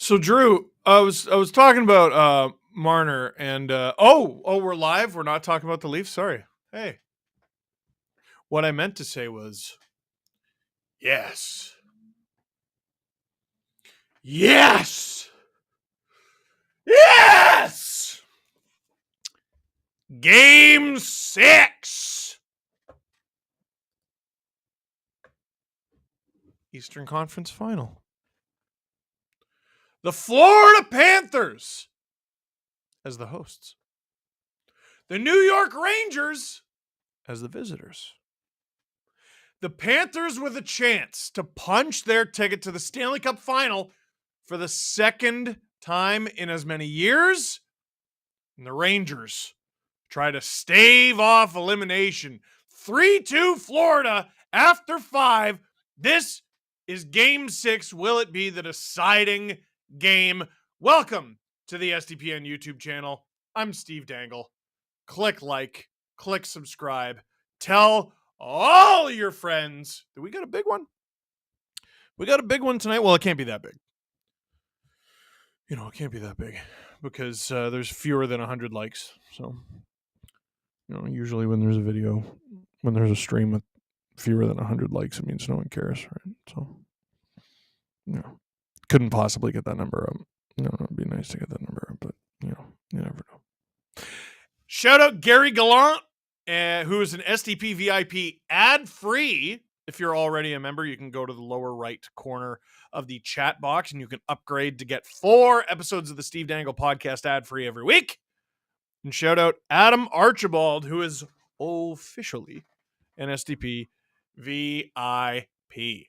So Drew, I was talking about Marner and we're live. We're not talking about the Leafs. Sorry. Hey, what I meant to say was yes, yes, yes. Game 6, Eastern Conference Final. The Florida Panthers as the hosts. The New York Rangers as the visitors. The Panthers with a chance to punch their ticket to the Stanley Cup Final for the second time in as many years. And the Rangers try to stave off elimination. 3-2 Florida after 5. This is Game 6. Will it be the deciding game? Welcome to the SDPN YouTube channel. I'm Steve Dangle. Click like, click subscribe, tell all your friends that we got a big one. We got a big one tonight. Well, it can't be that big. It can't be that big because there's fewer than 100 likes. So, usually when there's a video, when there's a stream with fewer than 100 likes, it means no one cares, right? So, couldn't possibly get that number up. It'd be nice to get that number up, but, you never know. Shout out Gary Gallant, who is an STP VIP ad-free. If you're already a member, you can go to the lower right corner of the chat box and you can upgrade to get 4 episodes of the Steve Dangle podcast ad-free every week. And shout out Adam Archibald, who is officially an STP VIP.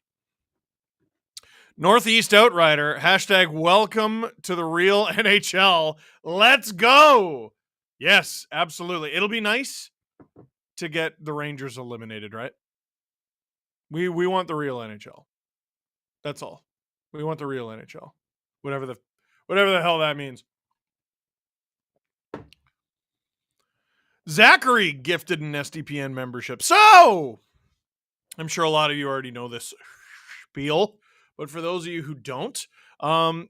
Northeast Outrider, hashtag welcome to the real NHL. Let's go. Yes, absolutely. It'll be nice to get the Rangers eliminated, right? We want the real NHL. That's all. We want the real NHL. Whatever the hell that means. Zachary gifted an SDPN membership. So, I'm sure a lot of you already know this spiel, but for those of you who don't,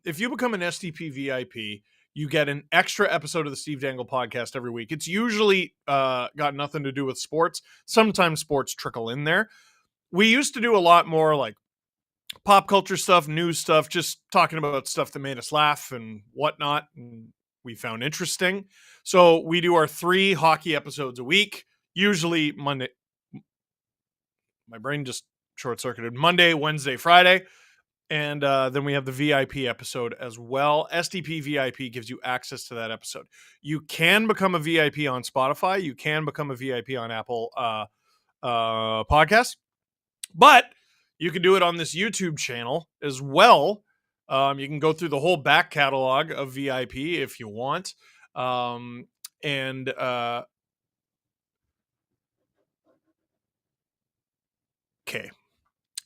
if you become an SDP VIP, you get an extra episode of the Steve Dangle podcast every week. It's usually got nothing to do with sports. Sometimes sports trickle in there. We used to do a lot more like pop culture stuff, news stuff, just talking about stuff that made us laugh and whatnot, and we found interesting. So we do our 3 hockey episodes a week, usually Monday. My brain just short-circuited. Monday, Wednesday, Friday. And then we have the VIP episode as well. SDP VIP gives you access to that episode. You can become a VIP on Spotify. You can become a VIP on Apple Podcasts. But you can do it on this YouTube channel as well. You can go through the whole back catalog of VIP if you want. Okay.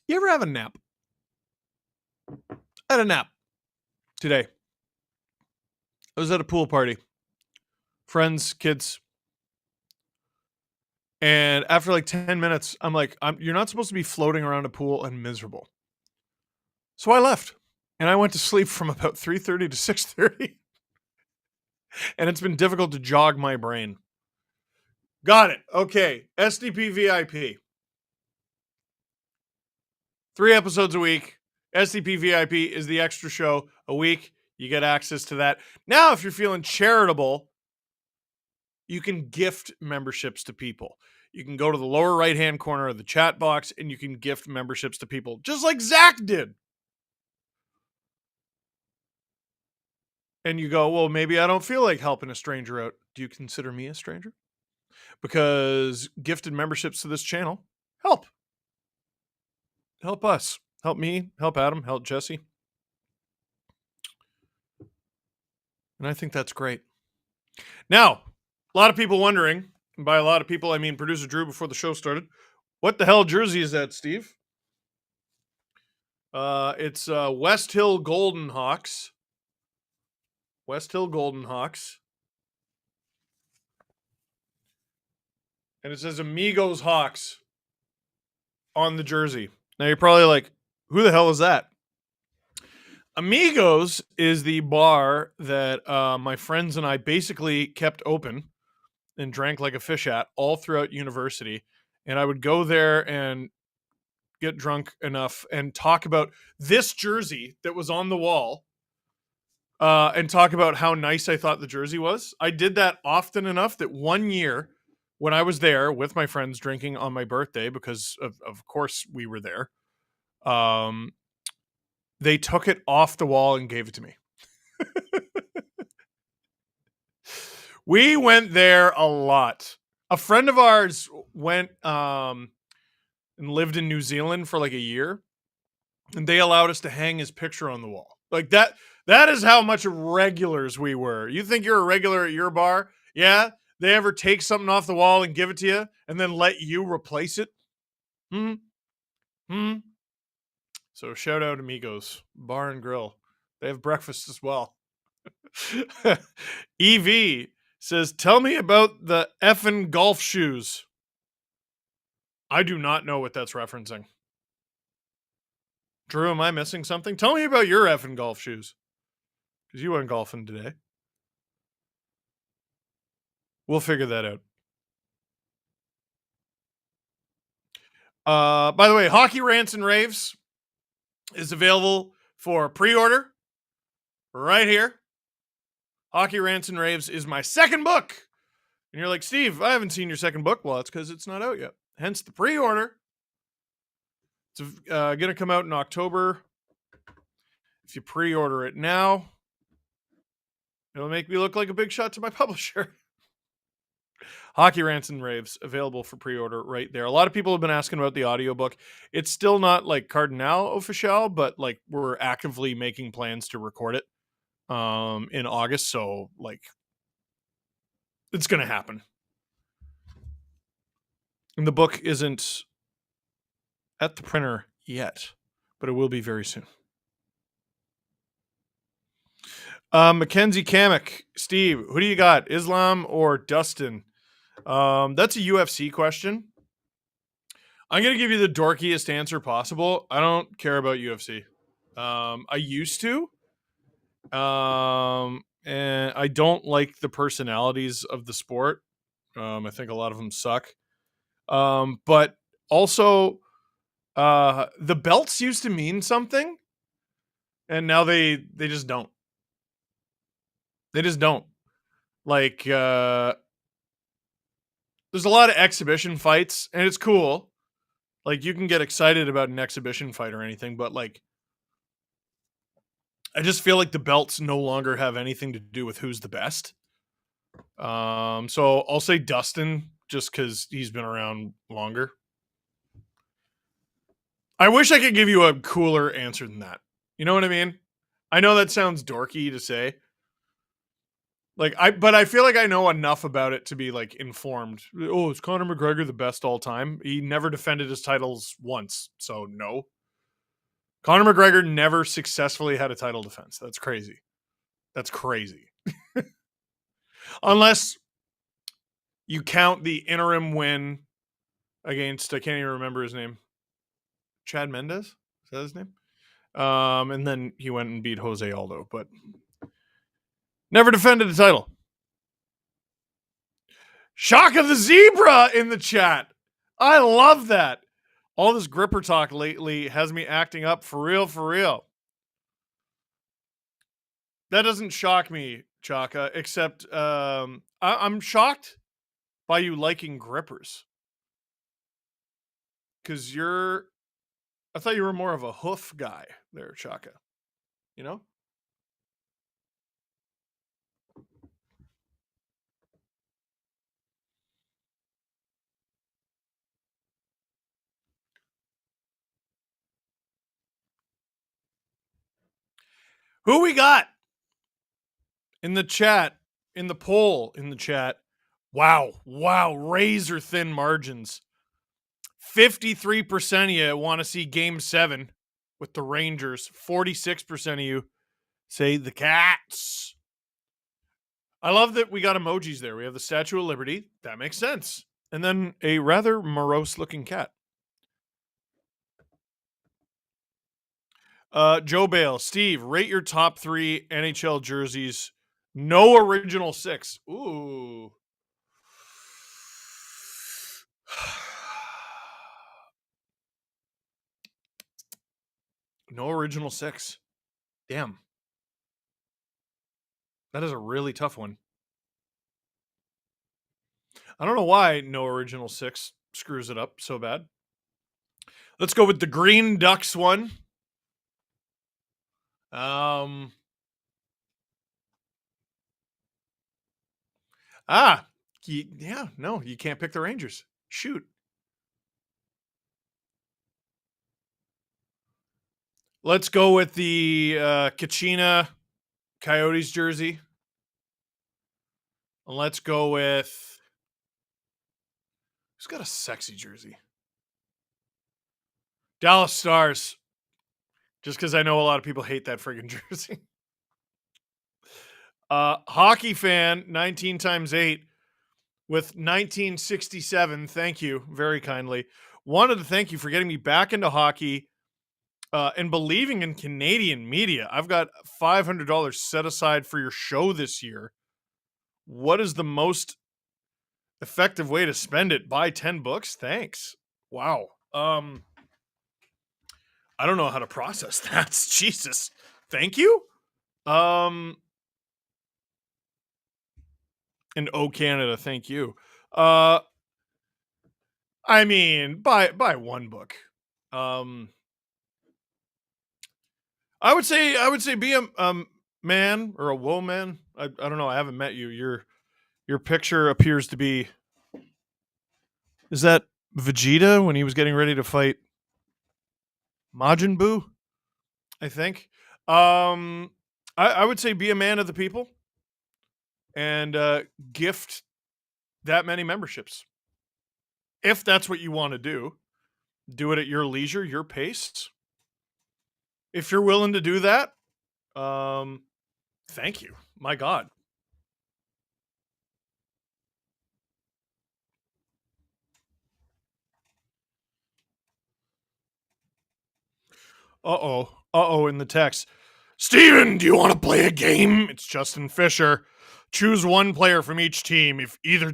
You ever have a nap? I had a nap today. I was at a pool party. Friends, kids. And after like 10 minutes, I'm like, you're not supposed to be floating around a pool and miserable. So I left. And I went to sleep from about 3:30 to 6:30. And it's been difficult to jog my brain. Got it. Okay. SDP VIP. 3 episodes a week. SDP VIP is the extra show a week. You get access to that. Now, if you're feeling charitable, you can gift memberships to people. You can go to the lower right-hand corner of the chat box and you can gift memberships to people, just like Zach did. And you go, well, maybe I don't feel like helping a stranger out. Do you consider me a stranger? Because gifted memberships to this channel help. Help us. Help me. Help Adam. Help Jesse. And I think that's great. Now, a lot of people wondering, and by a lot of people, I mean producer Drew before the show started, what the hell jersey is that, Steve? It's West Hill Golden Hawks. West Hill Golden Hawks. And it says Amigos Hawks on the jersey. Now you're probably like, who the hell is that? Amigos is the bar that my friends and I basically kept open and drank like a fish at all throughout university. And I would go there and get drunk enough and talk about this jersey that was on the wall, and talk about how nice I thought the jersey was. I did that often enough that one year when I was there with my friends drinking on my birthday, because of course we were there, um, they took it off the wall and gave it to me. We went there a lot. A friend of ours went and lived in New Zealand for like a year, and they allowed us to hang his picture on the wall. Like that is how much regulars we were. You think you're a regular at your bar? Yeah? They ever take something off the wall and give it to you and then let you replace it? Hmm? Hmm? So shout out Amigos Bar and Grill. They have breakfast as well. EV says, "Tell me about the effing golf shoes." I do not know what that's referencing. Drew, am I missing something? Tell me about your effing golf shoes. Because you went golfing today. We'll figure that out. By the way, Hockey Rants and Raves is available for pre-order right here. Hockey Rants and Raves is my second book. And you're like, Steve, I haven't seen your second book. Well, it's because it's not out yet. Hence the pre-order. It's going to come out in October. If you pre-order it now, it'll make me look like a big shot to my publisher. Hockey Rants and Raves available for pre-order right there. A lot of people have been asking about the audiobook. It's still not like Cardinal official, but like we're actively making plans to record it in August, so like it's going to happen. And the book isn't at the printer yet, but it will be very soon. Mackenzie Kamek, Steve, who do you got? Islam or Dustin? That's a UFC question. I'm going to give you the dorkiest answer possible. I don't care about UFC. I used to. And I don't like the personalities of the sport. I think a lot of them suck. But also, the belts used to mean something, and now they just don't. They just don't. Like, there's a lot of exhibition fights, and it's cool. Like, you can get excited about an exhibition fight or anything, but like, I just feel like the belts no longer have anything to do with who's the best. So I'll say Dustin just because he's been around longer. I wish I could give you a cooler answer than that. You know what I mean? I know that sounds dorky to say. But I feel like I know enough about it to be like informed. Oh, is Conor McGregor the best all time? He never defended his titles once, so no. Conor McGregor never successfully had a title defense. That's crazy. That's crazy. Unless you count the interim win against, I can't even remember his name. Chad Mendes? Is that his name? And then he went and beat Jose Aldo, but never defended the title. Shock of the Zebra in the chat. I love that. All this gripper talk lately has me acting up for real, for real. That doesn't shock me, Chaka, except I'm shocked by you liking grippers. Because I thought you were more of a hoof guy there, Chaka. You know? Who we got in the chat, in the poll in the chat? Wow, razor thin margins. 53% of you want to see Game 7 with the Rangers. 46% of you say the Cats. I love that we got emojis there. We have the Statue of Liberty. That makes sense. And then a rather morose looking cat. Joe Bale, Steve, rate your top 3 NHL jerseys. No original 6. Ooh. No original 6. Damn. That is a really tough one. I don't know why no original 6 screws it up so bad. Let's go with the Green Ducks one. No, you can't pick the Rangers. Shoot. Let's go with the Kachina Coyotes jersey. And let's go with, who's got a sexy jersey? Dallas Stars. Just because I know a lot of people hate that friggin' jersey. Hockey fan, 19 times 8 with 1967. Thank you very kindly. Wanted to thank you for getting me back into hockey and believing in Canadian media. I've got $500 set aside for your show this year. What is the most effective way to spend it? Buy 10 books? Thanks. Wow. I don't know how to process that. Jesus. Thank you. And Canada, thank you. I mean, buy one book. I would say be a man or a woman. I don't know. I haven't met you. Your picture appears to be. Is that Vegeta when he was getting ready to fight Majin Buu? I think. I would say be a man of the people and gift that many memberships. If that's what you want to do it at your leisure, your pace. If you're willing to do that, thank you. My God. Uh-oh in the text. Steven, do you want to play a game? It's Justin Fisher. Choose one player from each team. If either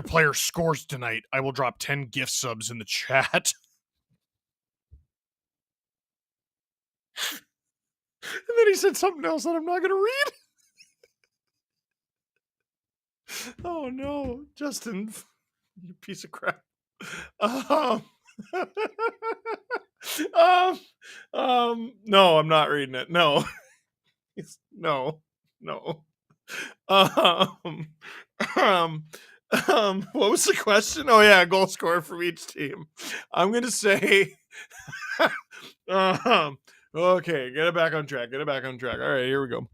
player scores tonight, I will drop 10 gift subs in the chat. And then he said something else that I'm not going to read. Oh no, Justin, you piece of crap. No, I'm not reading it. No. No. What was the question? Oh yeah, goal scorer from each team. I'm gonna say okay, get it back on track. All right, here we go.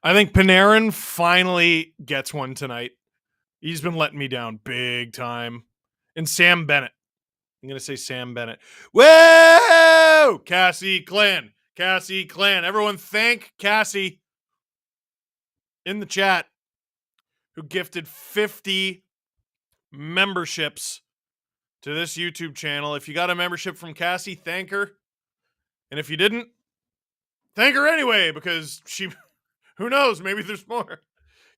I think Panarin finally gets one tonight. He's been letting me down big time. And Sam Bennett. I'm going to say Sam Bennett. Whoa! Cassie Clan. Everyone thank Cassie in the chat who gifted 50 memberships to this YouTube channel. If you got a membership from Cassie, thank her. And if you didn't, thank her anyway, because who knows, maybe there's more.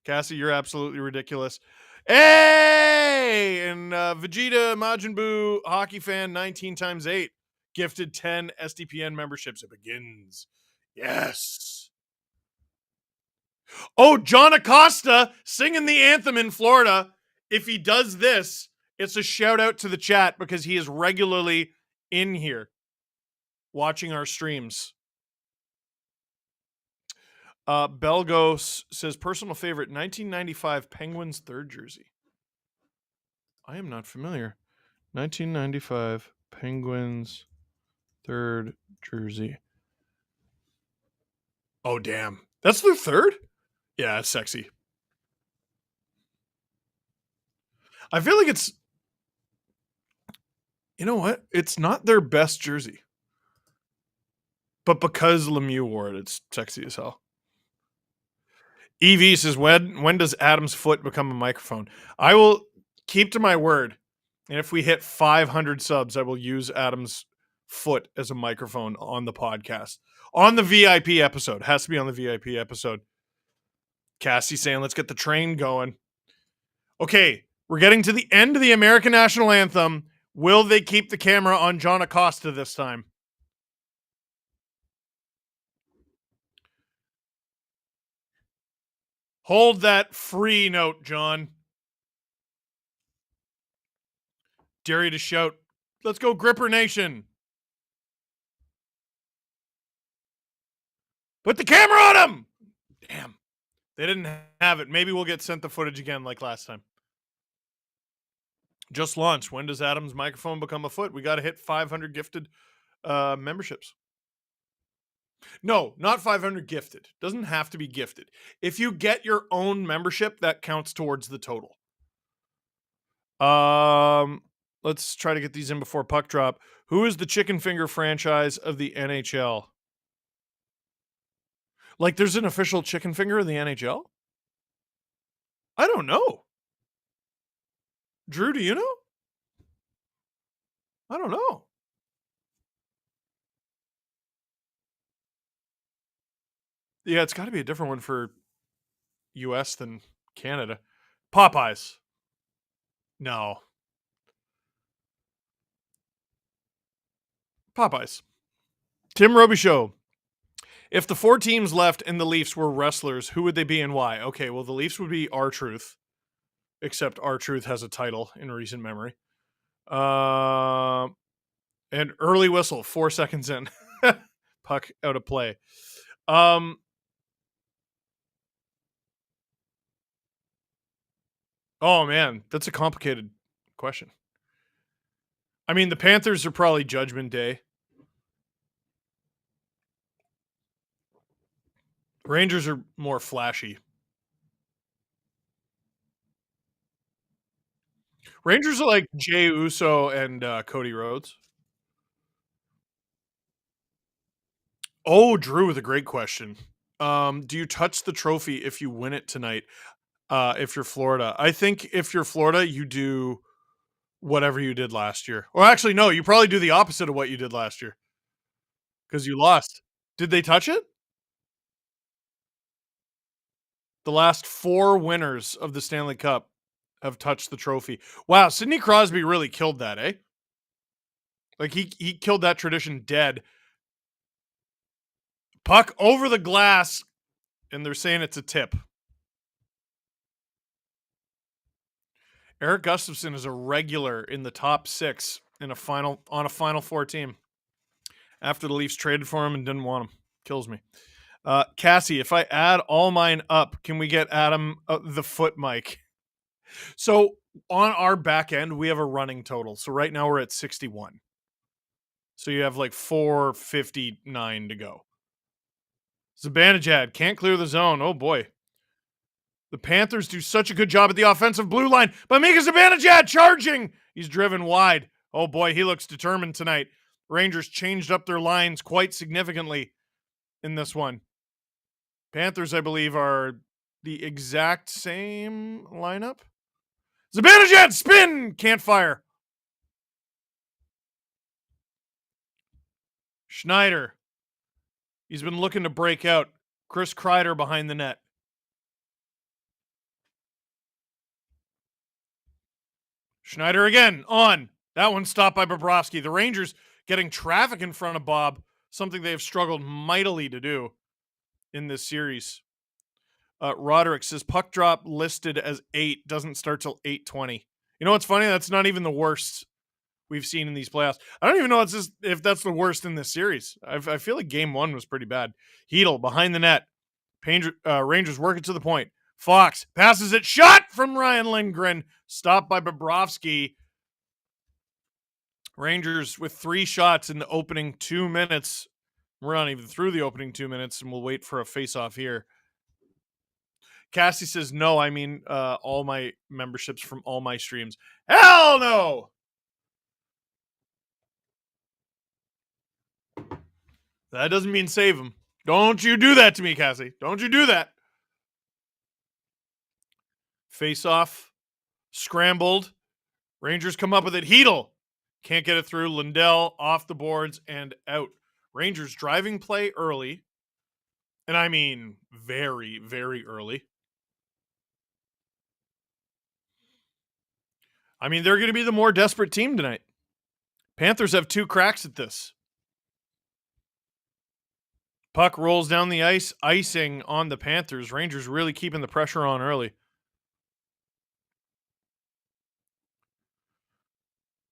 Cassie, you're absolutely ridiculous. Hey! And Vegeta Majin Buu, hockey fan, 19 times 8, gifted 10 SDPN memberships. It begins. Yes. Oh, John Acosta singing the anthem in Florida. If he does this, it's a shout out to the chat because he is regularly in here watching our streams. Belgos says personal favorite 1995 Penguins third jersey. I am not familiar. 1995 Penguins third jersey. Oh damn, that's their third? Yeah, it's sexy. I feel like it's, you know what? It's not their best jersey, but because Lemieux wore it, it's sexy as hell. EV says, when does Adam's foot become a microphone? I will keep to my word. And if we hit 500 subs, I will use Adam's foot as a microphone on the podcast. On the VIP episode. Has to be on the VIP episode. Cassie saying, let's get the train going. Okay, we're getting to the end of the American National Anthem. Will they keep the camera on John Acosta this time? Hold that free note, John. Dare you to shout, let's go Gripper Nation. Put the camera on him! Damn. They didn't have it. Maybe we'll get sent the footage again like last time. Just launched. When does Adam's microphone become a foot? We got to hit 500 gifted memberships. No, not 500 gifted. Doesn't have to be gifted. If you get your own membership, that counts towards the total. Let's try to get these in before puck drop. Who is the chicken finger franchise of the NHL? Like, there's an official chicken finger in the NHL? I don't know. Drew, do you know? I don't know. Yeah, it's got to be a different one for US than Canada. Popeyes. No. Popeyes. Tim Roby Show. If the 4 teams left and the Leafs were wrestlers, who would they be and why? Okay, well, the Leafs would be R-Truth, except R-Truth has a title in recent memory. And early whistle, 4 seconds in. Puck out of play. Oh, man, that's a complicated question. I mean, the Panthers are probably Judgment Day. Rangers are more flashy. Rangers are like Jey Uso and Cody Rhodes. Oh, Drew with a great question. Do you touch the trophy if you win it tonight? If you're Florida, I think if you're Florida, you do whatever you did last year. Or actually, no, you probably do the opposite of what you did last year because you lost. Did they touch it? The last 4 winners of the Stanley Cup have touched the trophy. Wow, Sidney Crosby really killed that, eh? Like he killed that tradition dead. Puck over the glass, and they're saying it's a tip. Eric Gustafsson is a regular in the top 6 in a Final Four team. After the Leafs traded for him and didn't want him, kills me. Cassie, if I add all mine up, can we get Adam the foot mic? So on our back end, we have a running total. So right now we're at 61. So you have like 459 to go. Zibanejad can't clear the zone. Oh boy. The Panthers do such a good job at the offensive blue line, but Mika Zibanejad charging. He's driven wide. Oh boy, he looks determined tonight. Rangers changed up their lines quite significantly in this one. Panthers, I believe, are the exact same lineup. Zibanejad spin! Can't fire. Schneider. He's been looking to break out. Chris Kreider behind the net. Schneider again, on. That one stopped by Bobrovsky. The Rangers getting traffic in front of Bob, something they have struggled mightily to do in this series. Roderick says puck drop listed as 8 doesn't start till 8:20. You know what's funny? That's not even the worst we've seen in these playoffs. I don't even know if that's the worst in this series. I feel like game 1 was pretty bad. Hedl behind the net. Rangers work it to the point. Fox passes it. Shot from Ryan Lindgren. Stopped by Bobrovsky. Rangers with 3 shots in the opening 2 minutes. We're not even through the opening 2 minutes, and we'll wait for a face-off here. Cassie says, no, I mean all my memberships from all my streams. Hell no! That doesn't mean save them. Don't you do that to me, Cassie. Don't you do that. Face off. Scrambled. Rangers come up with it. Hedel can't get it through. Lindell off the boards and out. Rangers driving play early. And I mean very, very early. I mean, they're going to be the more desperate team tonight. Panthers have 2 cracks at this. Puck rolls down the ice, icing on the Panthers. Rangers really keeping the pressure on early.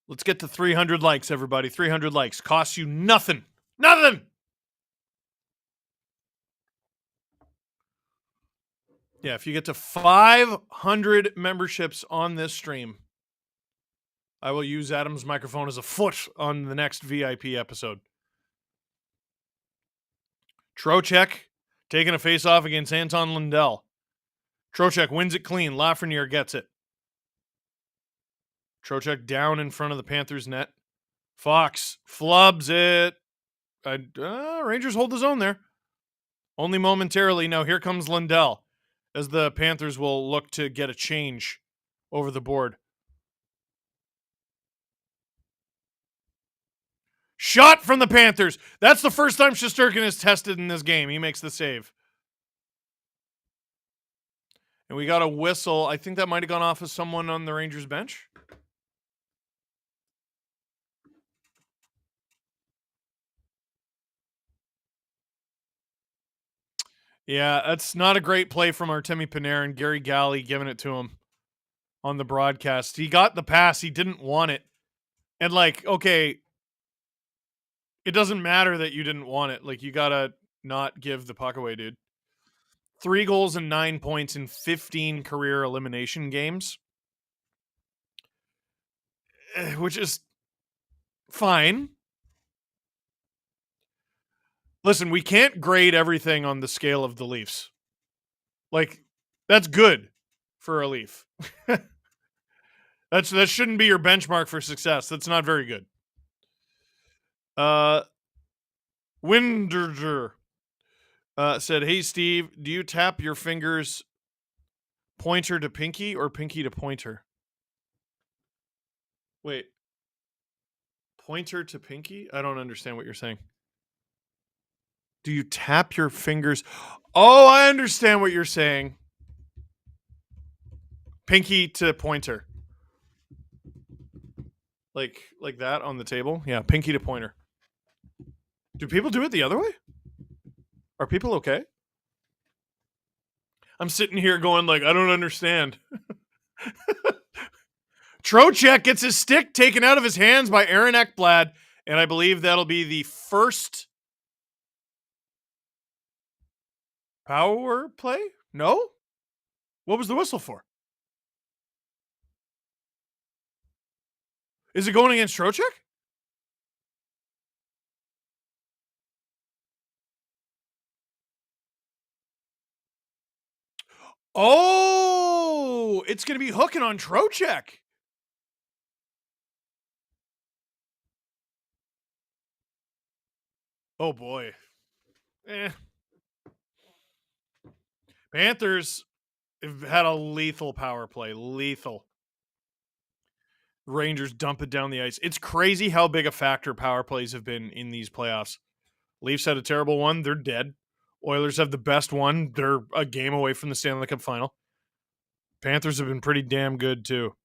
Let's get to 300 likes, everybody. 300 likes. Costs you nothing. Nothing! Yeah, if you get to 500 memberships on this stream, I will use Adam's microphone as a foot on the next VIP episode. Trocheck taking a face-off against Anton Lindell. Trocheck wins it clean. Lafreniere gets it. Trocheck down in front of the Panthers net. Fox flubs it. Rangers hold the zone there. Only momentarily. Now here comes Lindell as the Panthers will look to get a change over the board. Shot from the Panthers. That's the first time Shesterkin is tested in this game. He makes the save. And we got a whistle. I think that might have gone off of someone on the Rangers bench. Yeah, that's not a great play from Artemi Panarin. Gary Galley giving it to him on the broadcast. He got the pass. He didn't want it. And okay, it doesn't matter that you didn't want it. You got to not give the puck away, dude. 3 goals and 9 points in 15 career elimination games, which is fine. Listen, we can't grade everything on the scale of the Leafs. That's good for a Leaf. That shouldn't be your benchmark for success. That's not very good. Winderger said, "Hey Steve, do you tap your fingers pointer to pinky or pinky to pointer?" Wait. Pointer to pinky? I don't understand what you're saying. Do you tap your fingers? Oh, I understand what you're saying. Pinky to pointer. Like that on the table? Yeah, pinky to pointer. Do people do it the other way? Are people okay? I'm sitting here going I don't understand. Trocheck gets his stick taken out of his hands by Aaron Ekblad, and I believe that'll be the first power play? No? What was the whistle for? Is it going against Trocheck? Oh, it's going to be hooking on Trocheck. Oh, boy. Panthers have had a lethal power play. Lethal. Rangers dump it down the ice. It's crazy how big a factor power plays have been in these playoffs. Leafs had a terrible one. They're dead. Oilers have the best one. They're a game away from the Stanley Cup Final. Panthers have been pretty damn good, too.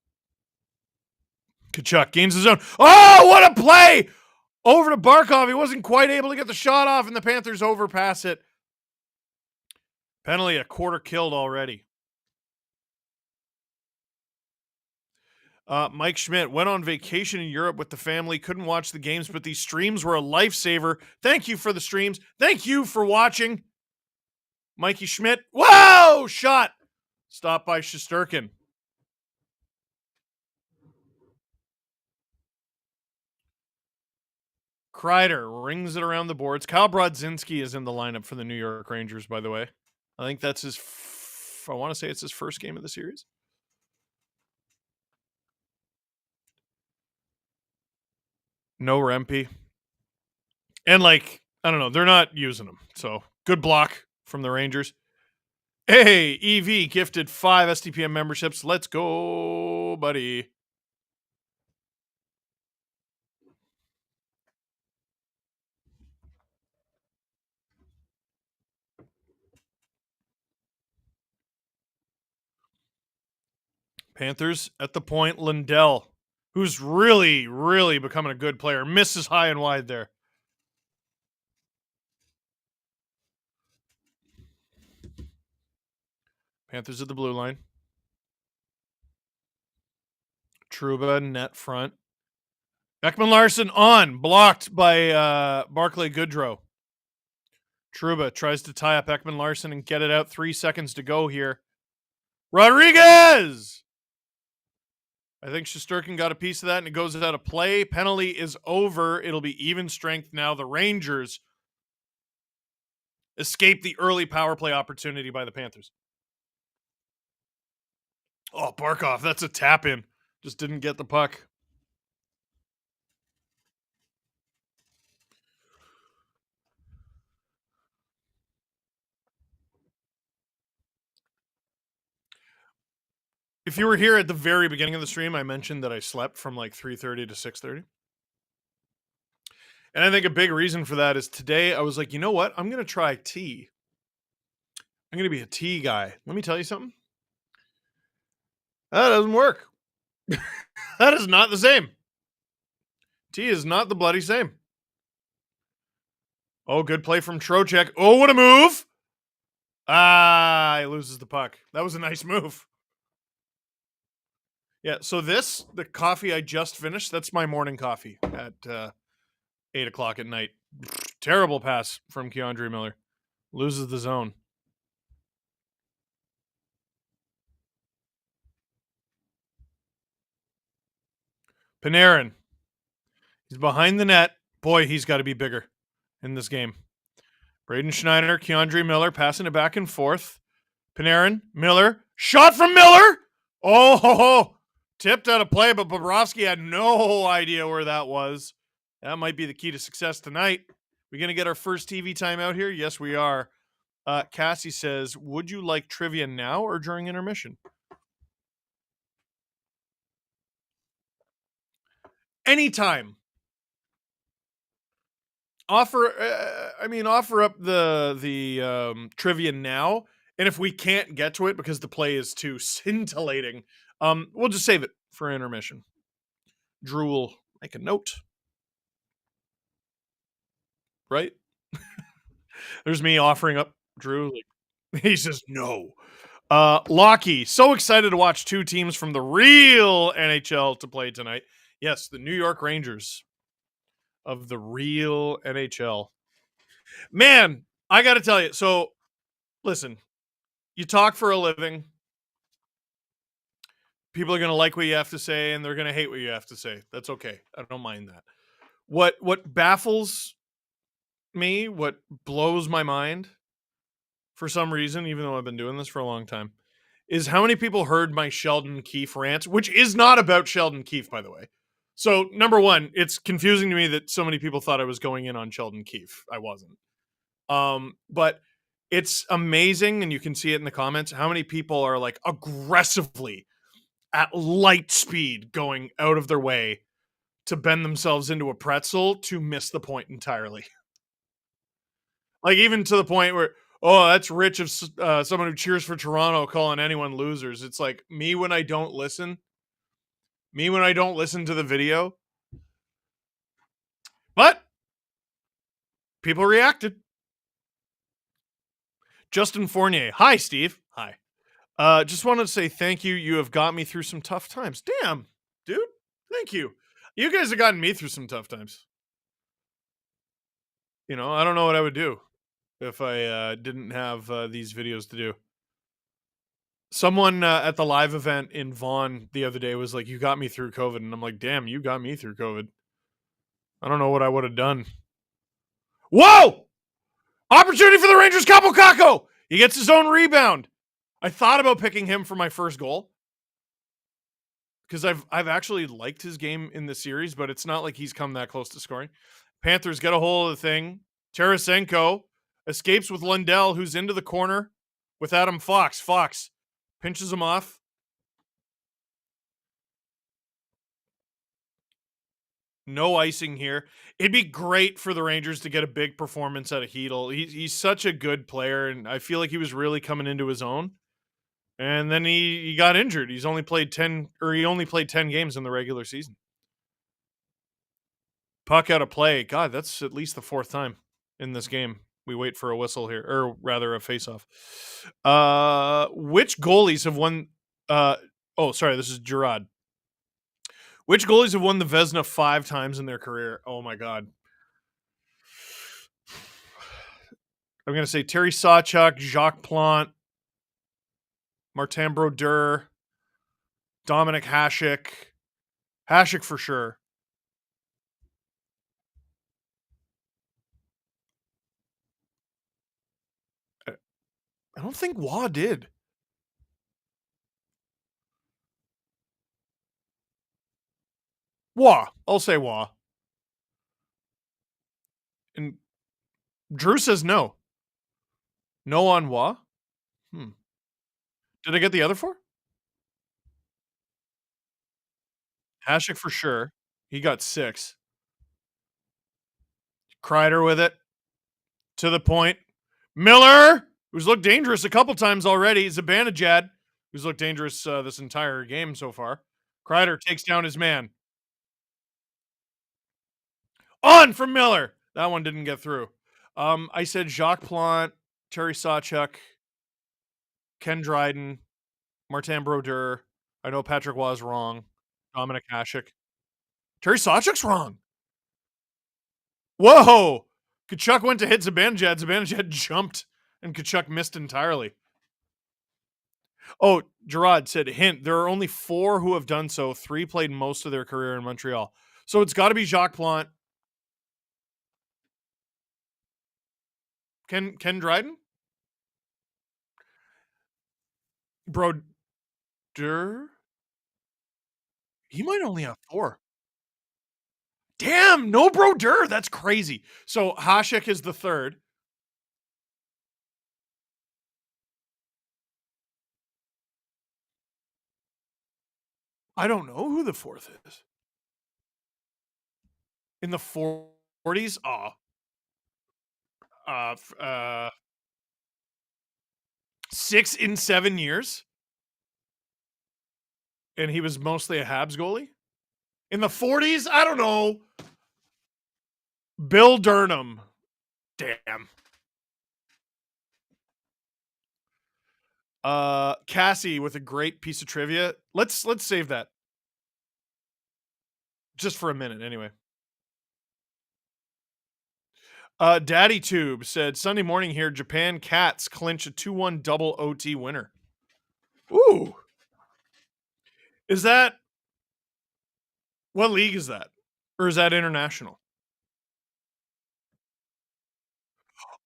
Kachuk gains his own. Oh, what a play! Over to Barkov. He wasn't quite able to get the shot off, and the Panthers overpass it. Penalty, a quarter killed already. Mike Schmidt went on vacation in Europe with the family. Couldn't watch the games, but these streams were a lifesaver. Thank you for the streams. Thank you for watching. Mikey Schmidt. Whoa! Shot. Stopped by Shesterkin. Kreider rings it around the boards. Kyle Brodzinski is in the lineup for the New York Rangers, by the way. I think that's I want to say it's his first game of the series. No Rempe. And I don't know, they're not using him. So good block from the Rangers. Hey, EV gifted 5 STPM memberships. Let's go, buddy. Panthers at the point. Lindell, who's really, really becoming a good player, misses high and wide there. Panthers at the blue line. Trouba, net front. Beckman Larson on, blocked by Barclay Goodrow. Trouba tries to tie up Ekman Larson and get it out. 3 seconds to go here. Rodriguez! I think Shesterkin got a piece of that, and it goes out of play. Penalty is over. It'll be even strength now. The Rangers escape the early power play opportunity by the Panthers. Oh, Barkov, that's a tap in. Just didn't get the puck. If you were here at the very beginning of the stream, I mentioned that I slept from like 3:30 to 6:30. And I think a big reason for that is today I was like, you know what? I'm going to try tea. I'm going to be a tea guy. Let me tell you something. That doesn't work. That is not the same. Tea is not the bloody same. Oh, good play from Trocheck. Oh, what a move. Ah, he loses the puck. That was a nice move. Yeah, so the coffee I just finished, that's my morning coffee at 8 o'clock at night. Terrible pass from Keandre Miller. Loses the zone. Panarin. He's behind the net. Boy, he's got to be bigger in this game. Braden Schneider, Keandre Miller passing it back and forth. Panarin, Miller. Shot from Miller! Oh, ho, ho. Tipped out of play, but Bobrovsky had no idea where that was. That might be the key to success tonight. We going to get our first TV time out here? Yes, we are. Cassie says, would you like trivia now or during intermission? Anytime. Offer up the trivia now, and if we can't get to it because the play is too scintillating, we'll just save it for intermission. Drew will make a note. Right? There's me offering up Drew. Like, he says no. Lockie, so excited to watch 2 teams from the real NHL to play tonight. Yes, the New York Rangers of the real NHL. Man, I got to tell you. So, listen, you talk for a living. People are going to like what you have to say, and they're going to hate what you have to say. That's okay. I don't mind that. What baffles me, what blows my mind, for some reason, even though I've been doing this for a long time, is how many people heard my Sheldon Keefe rant, which is not about Sheldon Keefe, by the way. So, number one, it's confusing to me that so many people thought I was going in on Sheldon Keefe. I wasn't. But it's amazing, and you can see it in the comments, how many people are like aggressively at light speed going out of their way to bend themselves into a pretzel to miss the point entirely. Like, even to the point where, oh, that's rich of someone who cheers for Toronto calling anyone losers. It's like me when I don't listen to the video. But people reacted. Justin Fournier. Hi, Steve. Hi. Just wanted to say thank you. You have got me through some tough times. Damn, dude. Thank you. You guys have gotten me through some tough times. You know, I don't know what I would do if I didn't have these videos to do. Someone at the live event in Vaughan the other day was like, you got me through COVID. And I'm like, damn, you got me through COVID. I don't know what I would have done. Whoa! Opportunity for the Rangers, Capo Caco! He gets his own rebound. I thought about picking him for my first goal because I've actually liked his game in the series, but it's not like he's come that close to scoring. Panthers get a hold of the thing. Tarasenko escapes with Lundell, who's into the corner. with Adam Fox. Fox pinches him off. No icing here. It'd be great for the Rangers to get a big performance out of Hedel. He's such a good player, and I feel like he was really coming into his own. And then he got injured. He only played 10 games in the regular season. Puck out of play. God, that's at least the fourth time in this game. We wait for a whistle here, or rather a face-off. Which goalies have won? Sorry, this is Gerard. Which goalies have won the Vezina 5 times in their career? Oh my God. I'm going to say Terry Sawchuk, Jacques Plante, Martin Brodeur, Dominic Hasek. Hasek for sure. I don't think Waugh did. Waugh. I'll say Waugh. And Drew says no. No on Waugh? Did I get the other 4? Hasek for sure. He got 6. Kreider with it. To the point. Miller, who's looked dangerous a couple times already. Zibanejad, who's looked dangerous this entire game so far. Kreider takes down his man. On from Miller. That one didn't get through. I said Jacques Plante, Terry Sawchuk, Ken Dryden, Martin Brodeur. I know Patrick was wrong. Dominic Hasek. Terry Sawchuk's wrong. Whoa! Kachuk went to hit Zibanejad. Zibanejad jumped, and Kachuk missed entirely. Oh, Gerard said, hint, there are only 4 who have done so. 3 played most of their career in Montreal. So it's got to be Jacques Plante. Ken Dryden? Brodeur? He might only have 4. Damn, no Brodeur. That's crazy. So Hasek is the 3rd. I don't know who the 4th is. In the 40s? 6 in 7 years? And he was mostly a Habs goalie? In the 40s? I don't know. Bill Durham. Damn. Cassie with a great piece of trivia. Let's save that. Just for a minute, anyway. Daddy Tube said, Sunday morning here, Japan Cats clinch a 2-1 double OT winner. Ooh. Is that... What league is that? Or is that international?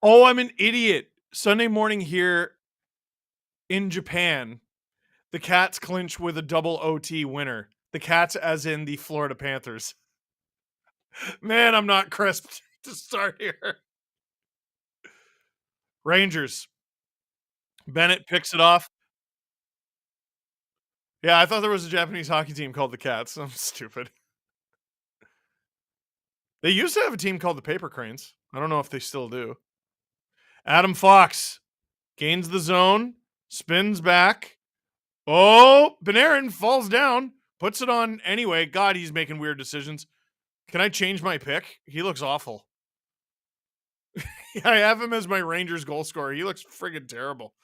Oh, I'm an idiot. Sunday morning here in Japan, the Cats clinch with a double OT winner. The Cats as in the Florida Panthers. Man, I'm not crisp to start here. Rangers. Bennett picks it off. Yeah, I thought there was a Japanese hockey team called the Cats. I'm stupid. They used to have a team called the Paper Cranes. I don't know if they still do. Adam Fox gains the zone, spins back. Oh, Panarin falls down, puts it on anyway. God, he's making weird decisions. Can I change my pick? He looks awful. I have him as my Rangers goal scorer. He looks friggin' terrible.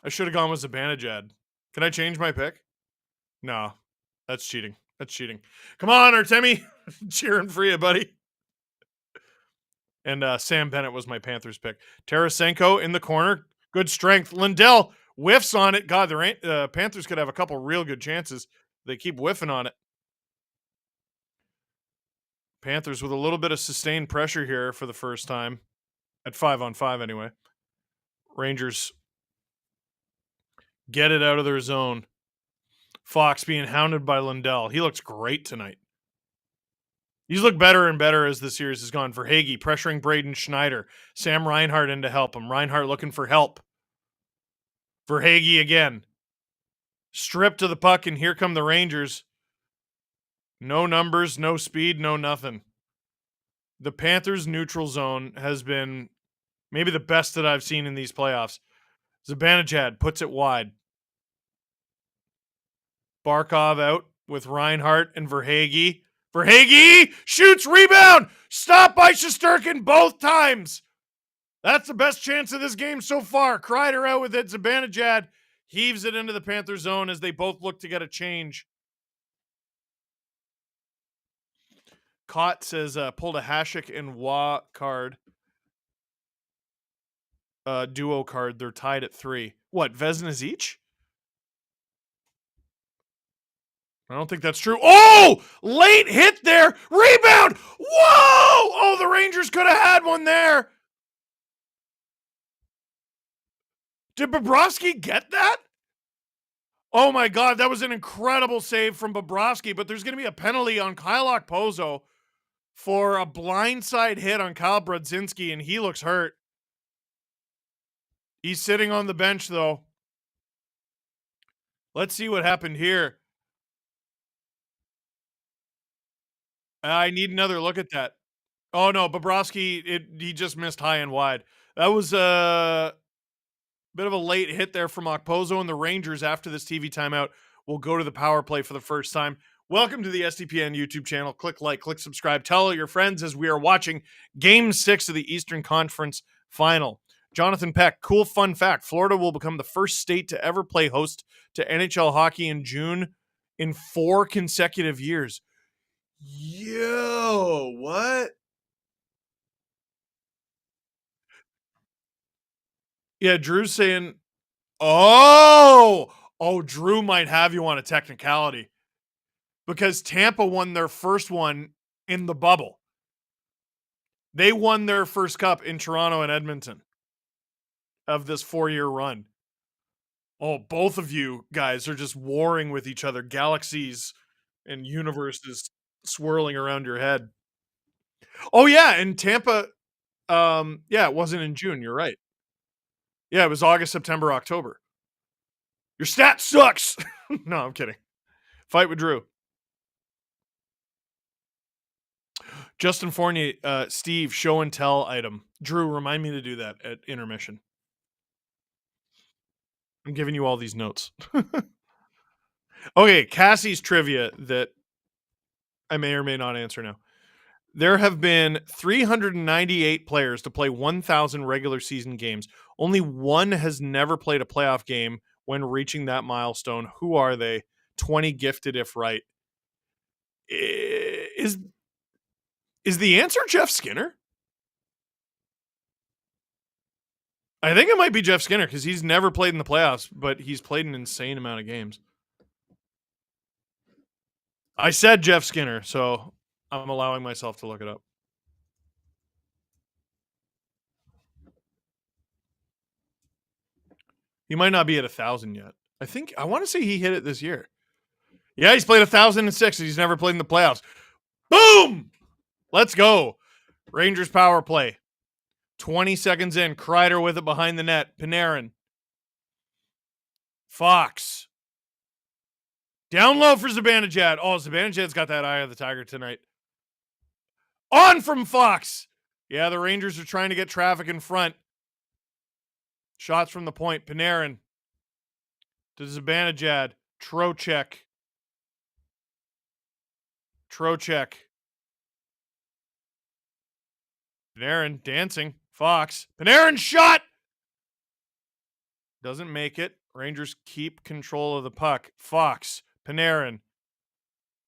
I should have gone with Zibanejad. Can I change my pick? No, that's cheating. That's cheating. Come on, Artemi. Cheering for you, buddy. And Sam Bennett was my Panthers pick. Tarasenko in the corner. Good strength. Lindell whiffs on it. God, the Panthers could have a couple real good chances. They keep whiffing on it. Panthers with a little bit of sustained pressure here for the first time. At 5-on-5 anyway. Rangers get it out of their zone. Fox being hounded by Lindell. He looks great tonight. He's looked better and better as the series has gone. Verhaeghe pressuring Braden Schneider. Sam Reinhart in to help him. Reinhart looking for help. Verhaeghe again. Stripped to the puck, and here come the Rangers. No numbers, no speed, no nothing. The Panthers' neutral zone has been maybe the best that I've seen in these playoffs. Zibanejad puts it wide. Barkov out with Reinhart and Verhaeghe. Verhaeghe shoots, rebound, stopped by Shesterkin both times. That's the best chance of this game so far. Kreider out with it. Zibanejad heaves it into the Panther zone as they both look to get a change. Cott says pulled a Hasek and Wah card. Duo card. They're tied at 3. What, Vezinas each? I don't think that's true. Oh, late hit there. Rebound. Whoa. Oh, the Rangers could have had one there. Did Bobrovsky get that? Oh my God, that was an incredible save from Bobrovsky, but there's going to be a penalty on Kyle Okposo for a blindside hit on Kyle Brodzinski, and he looks hurt. He's sitting on the bench, though. Let's see what happened here. I need another look at that. Oh, no, Bobrovsky, he just missed high and wide. That was a bit of a late hit there from Okposo, and the Rangers, after this TV timeout, will go to the power play for the first time. Welcome to the SDPN YouTube channel. Click like, click subscribe. Tell all your friends as we are watching Game 6 of the Eastern Conference Final. Jonathan Peck, cool fun fact. Florida will become the first state to ever play host to NHL hockey in June in 4 consecutive years. Yo, what? Yeah, Drew's saying, oh, Drew might have you on a technicality because Tampa won their first one in the bubble. They won their first cup in Toronto and Edmonton of this 4-year run. Oh, both of you guys are just warring with each other. Galaxies and universes swirling around your head. Oh, yeah, and Tampa, yeah, it wasn't in June. You're right. Yeah, it was August, September, October. Your stat sucks. No, I'm kidding. Fight with Drew. Justin Fournier, Steve, show and tell item. Drew, remind me to do that at intermission. I'm giving you all these notes. Okay, Cassie's trivia that I may or may not answer now. There have been 398 players to play 1,000 regular season games. Only one has never played a playoff game when reaching that milestone. Who are they? 20 gifted if right. Is the answer Jeff Skinner? I think it might be Jeff Skinner because he's never played in the playoffs, but he's played an insane amount of games. I said Jeff Skinner, so I'm allowing myself to look it up. He might not be at 1,000 yet. I want to say he hit it this year. Yeah, he's played 1,006. He's never played in the playoffs. Boom! Let's go. Rangers power play. 20 seconds in. Kreider with it behind the net. Panarin. Fox. Down low for Zibanejad. Oh, Zibanejad's got that eye of the tiger tonight. On from Fox. Yeah, the Rangers are trying to get traffic in front. Shots from the point. Panarin. To Zibanejad. Trocheck. Panarin dancing. Fox. Panarin shot. Doesn't make it. Rangers keep control of the puck. Fox. Panarin.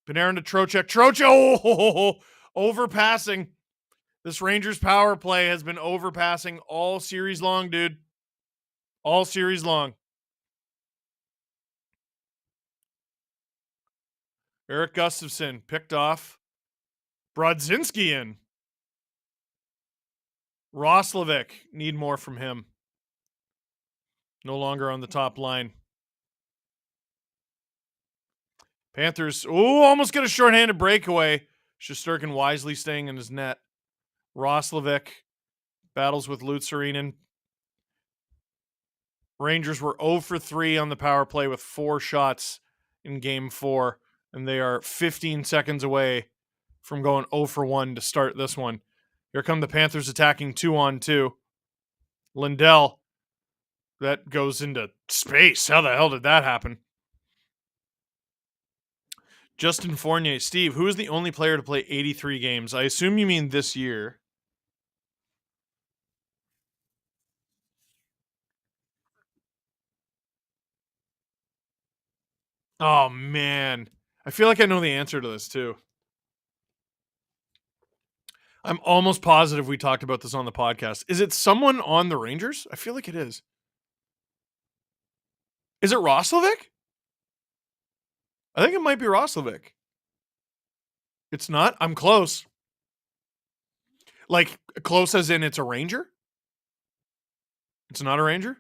Panarin to Trocheck. Oh, overpassing. This Rangers power play has been overpassing all series long, dude. All series long. Erik Gustafsson picked off. Brodzinski in. Roslovic, need more from him. No longer on the top line. Panthers, almost get a shorthanded breakaway. Shesterkin wisely staying in his net. Roslovic battles with Lutzarinen. Rangers were 0 for 3 on the power play with 4 shots in game 4, and they are 15 seconds away from going 0 for 1 to start this one. Here come the Panthers attacking 2-on-2. Lindell, that goes into space. How the hell did that happen? Justin Fournier. Steve, who is the only player to play 83 games? I assume you mean this year. Oh, man. I feel like I know the answer to this, too. I'm almost positive we talked about this on the podcast. Is it someone on the Rangers? I feel like it is. Is it Roslovic? I think it might be Roslovic. It's not? I'm close. Like, close as in it's a Ranger? It's not a Ranger?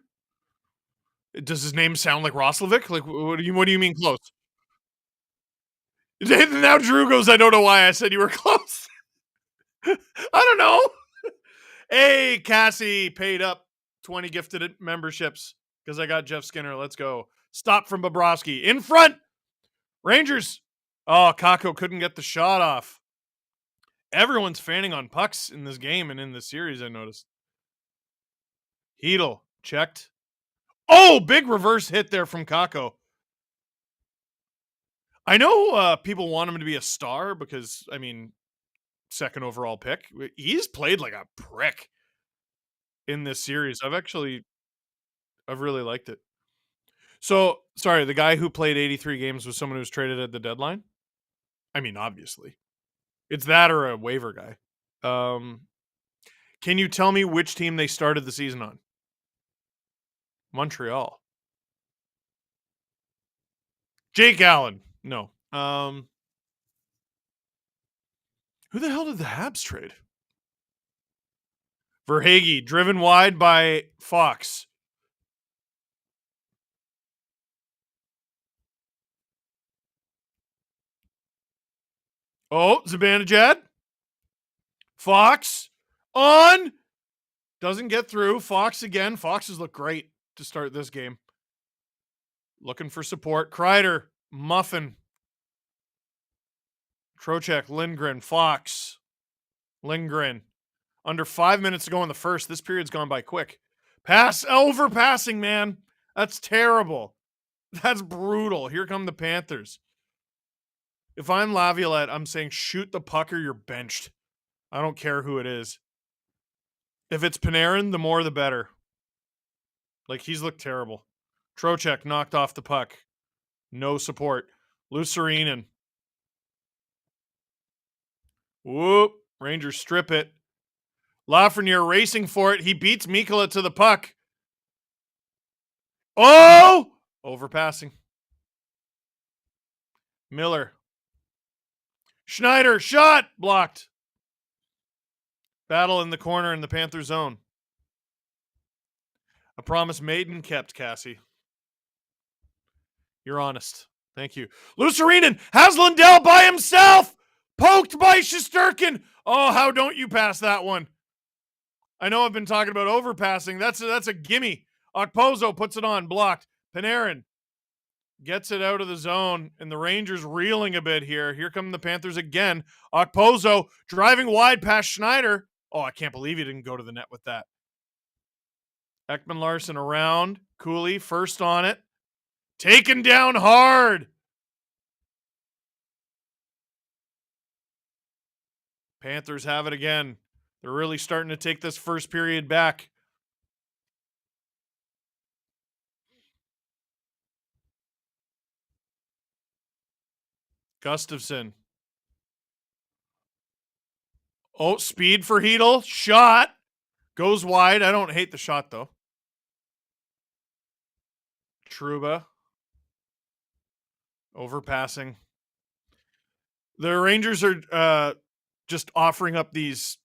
Does his name sound like Roslovic? Like, what do you mean close? Now Drew goes, I don't know why I said you were close. I don't know. Hey, Cassie paid up 20 gifted memberships because I got Jeff Skinner. Let's go. Stop from Bobrovsky. In front. Rangers. Oh, Kakko couldn't get the shot off. Everyone's fanning on pucks in this game and in this series, I noticed. Hedl checked. Oh, big reverse hit there from Kakko. I know people want him to be a star because, I mean, second overall pick. He's played like a prick in this series. I've really liked it. So, sorry, the guy who played 83 games was someone who was traded at the deadline? I mean, obviously. It's that or a waiver guy. Can you tell me which team they started the season on? Montreal. Jake Allen. No. Who the hell did the Habs trade? Verhaeghe, driven wide by Fox. Oh, Zibanejad. Fox. On. Doesn't get through. Fox again. Foxes look great to start this game. Looking for support. Kreider. Muffin. Trocheck. Lindgren. Fox. Lindgren. Under 5 minutes to go in the first. This period's gone by quick. Pass. Overpassing, man. That's terrible. That's brutal. Here come the Panthers. If I'm Laviolette, I'm saying shoot the puck or you're benched. I don't care who it is. If it's Panarin, the more the better. Like, he's looked terrible. Trocheck knocked off the puck. No support. Lutzarinen. Whoop. Rangers strip it. Lafreniere racing for it. He beats Mikkola to the puck. Oh! Overpassing. Miller. Schneider. Shot! Blocked. Battle in the corner in the Panther zone. A promise made and kept, Cassie. You're honest. Thank you. Lutzarinen has Lindell by himself. Poked by Shesterkin. Oh, how don't you pass that one? I know I've been talking about overpassing. That's a gimme. Okposo puts it on. Blocked. Panarin gets it out of the zone, and the Rangers reeling a bit here. Here come the Panthers again. Okposo driving wide past Schneider. Oh, I can't believe he didn't go to the net with that. Ekman Larson around. Cooley first on it. Taken down hard. Panthers have it again. They're really starting to take this first period back. Gustafsson. Oh, speed for Hedl. Shot. Goes wide. I don't hate the shot, though. Trouba. Overpassing. The Rangers are just offering up these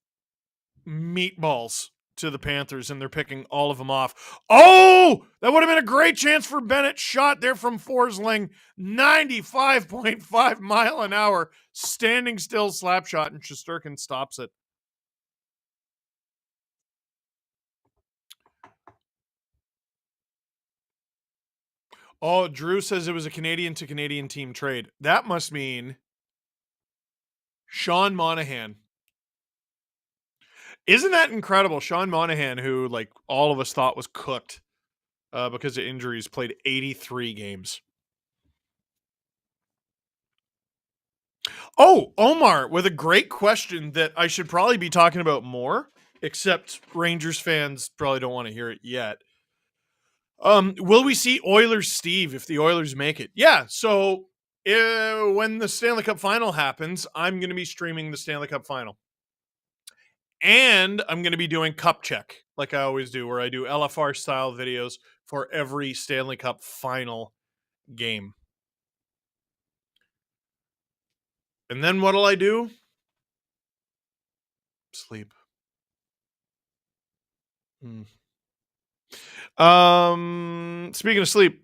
meatballs to the Panthers, and they're picking all of them off. Oh, that would have been a great chance for Bennett. Shot there from Forsling, 95.5 mile an hour, standing still slap shot, and Shesterkin stops it. Oh, Drew says it was a Canadian to Canadian team trade. That must mean Sean Monahan. Isn't that incredible? Sean Monahan, who like all of us thought was cooked because of injuries, played 83 games. Oh, Omar with a great question that I should probably be talking about more, except Rangers fans probably don't want to hear it yet. Will we see Oilers Steve if the Oilers make it? Yeah, so when the Stanley Cup Final happens, I'm going to be streaming the Stanley Cup Final. And I'm going to be doing Cup Check, like I always do, where I do LFR-style videos for every Stanley Cup Final game. And then what'll I do? Sleep. Speaking of sleep,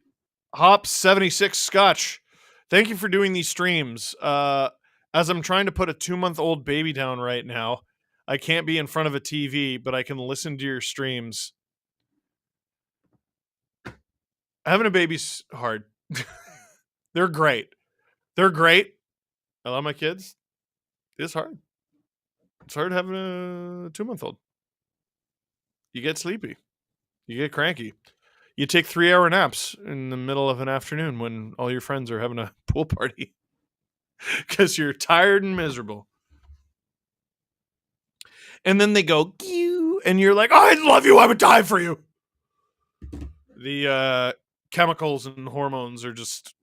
Hop76 Scotch, thank you for doing these streams. As I'm trying to put a 2-month-old baby down right now, I can't be in front of a TV, but I can listen to your streams. Having a baby's hard. They're great. They're great. I love my kids. It's hard. It's hard having a 2-month-old. You get sleepy. You get cranky. You take 3-hour naps in the middle of an afternoon when all your friends are having a pool party because you're tired and miserable. And then they go, "Ew," and you're like, "Oh, I love you. I would die for you." The chemicals and hormones are just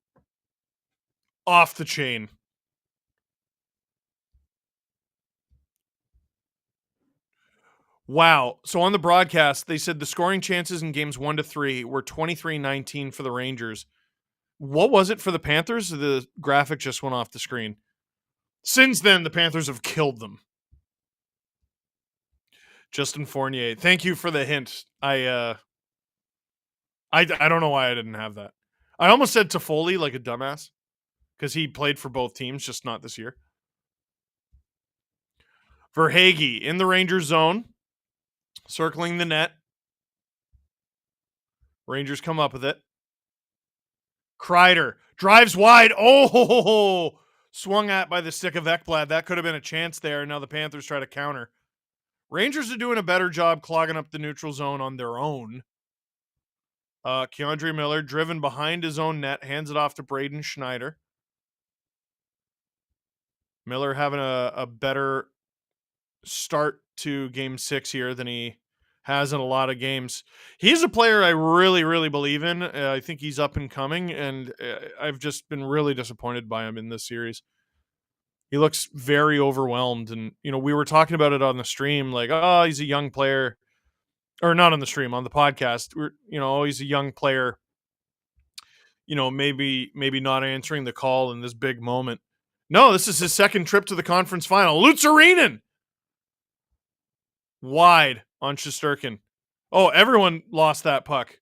off the chain. Wow. So on the broadcast, they said the scoring chances in games 1 to 3 were 23-19 for the Rangers. What was it for the Panthers? The graphic just went off the screen. Since then, the Panthers have killed them. Justin Fournier, thank you for the hint. I don't know why I didn't have that. I almost said Toffoli like a dumbass because he played for both teams, just not this year. Verhaeghe in the Rangers zone, circling the net. Rangers come up with it. Kreider drives wide. Oh, swung at by the stick of Ekblad. That could have been a chance there. Now the Panthers try to counter. Rangers are doing a better job clogging up the neutral zone on their own. Keandre Miller driven behind his own net, hands it off to Braden Schneider. Miller having a better start to game 6 here than he has in a lot of games. He's a player I really, really believe in. I think he's up and coming, and I've just been really disappointed by him in this series. He looks very overwhelmed, and we were talking about it on the stream, like, oh, he's a young player, or not on the stream, on the podcast. Oh, he's a young player. Maybe not answering the call in this big moment. No, this is his second trip to the conference final. Lutzarinen wide on Shesterkin. Oh, everyone lost that puck.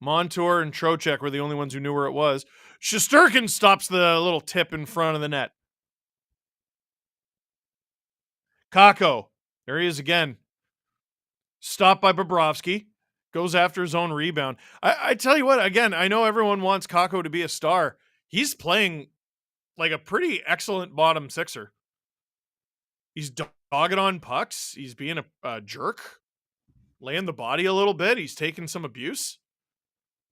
Montour and Trocheck were the only ones who knew where it was. Shesterkin stops the little tip in front of the net. Kakko, there he is again. Stopped by Bobrovsky. Goes after his own rebound. I tell you what, again, I know everyone wants Kakko to be a star. He's playing like a pretty excellent bottom sixer. He's dogging on pucks. He's being a jerk. Laying the body a little bit. He's taking some abuse.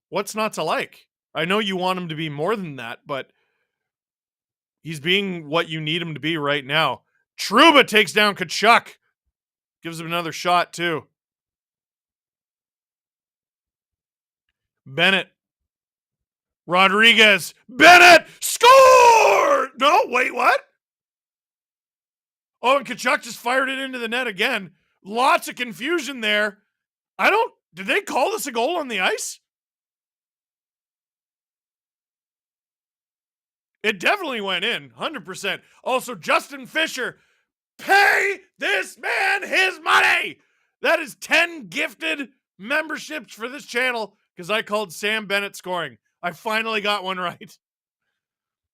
What's not to like? I know you want him to be more than that, but he's being what you need him to be right now. Trouba takes down Tkachuk. Gives him another shot, too. Bennett. Rodriguez. Bennett! Score! No, wait, what? Oh, and Tkachuk just fired it into the net again. Lots of confusion there. Did they call this a goal on the ice? It definitely went in, 100%. Also, Justin Fisher, pay this man his money. That is 10 gifted memberships for this channel because I called Sam Bennett scoring. I finally got one right.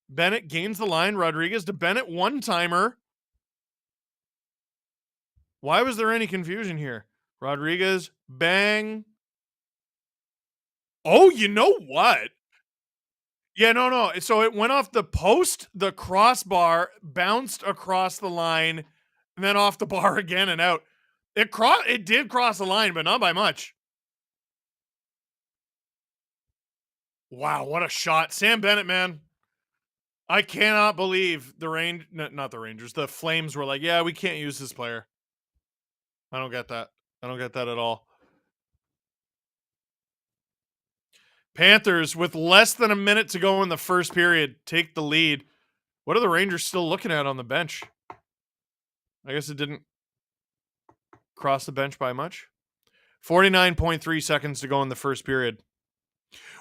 Bennett gains the line. Rodriguez to Bennett, one-timer. Why was there any confusion here? Rodriguez, bang. Oh, you know what? Yeah, no. So it went off the post, the crossbar, bounced across the line, and then off the bar again and out. It did cross the line, but not by much. Wow, what a shot. Sam Bennett, man. I cannot believe not the Rangers, the Flames were like, yeah, we can't use this player. I don't get that. I don't get that at all. Panthers, with less than a minute to go in the first period, take the lead. What are the Rangers still looking at on the bench? I guess it didn't cross the bench by much. 49.3 seconds to go in the first period.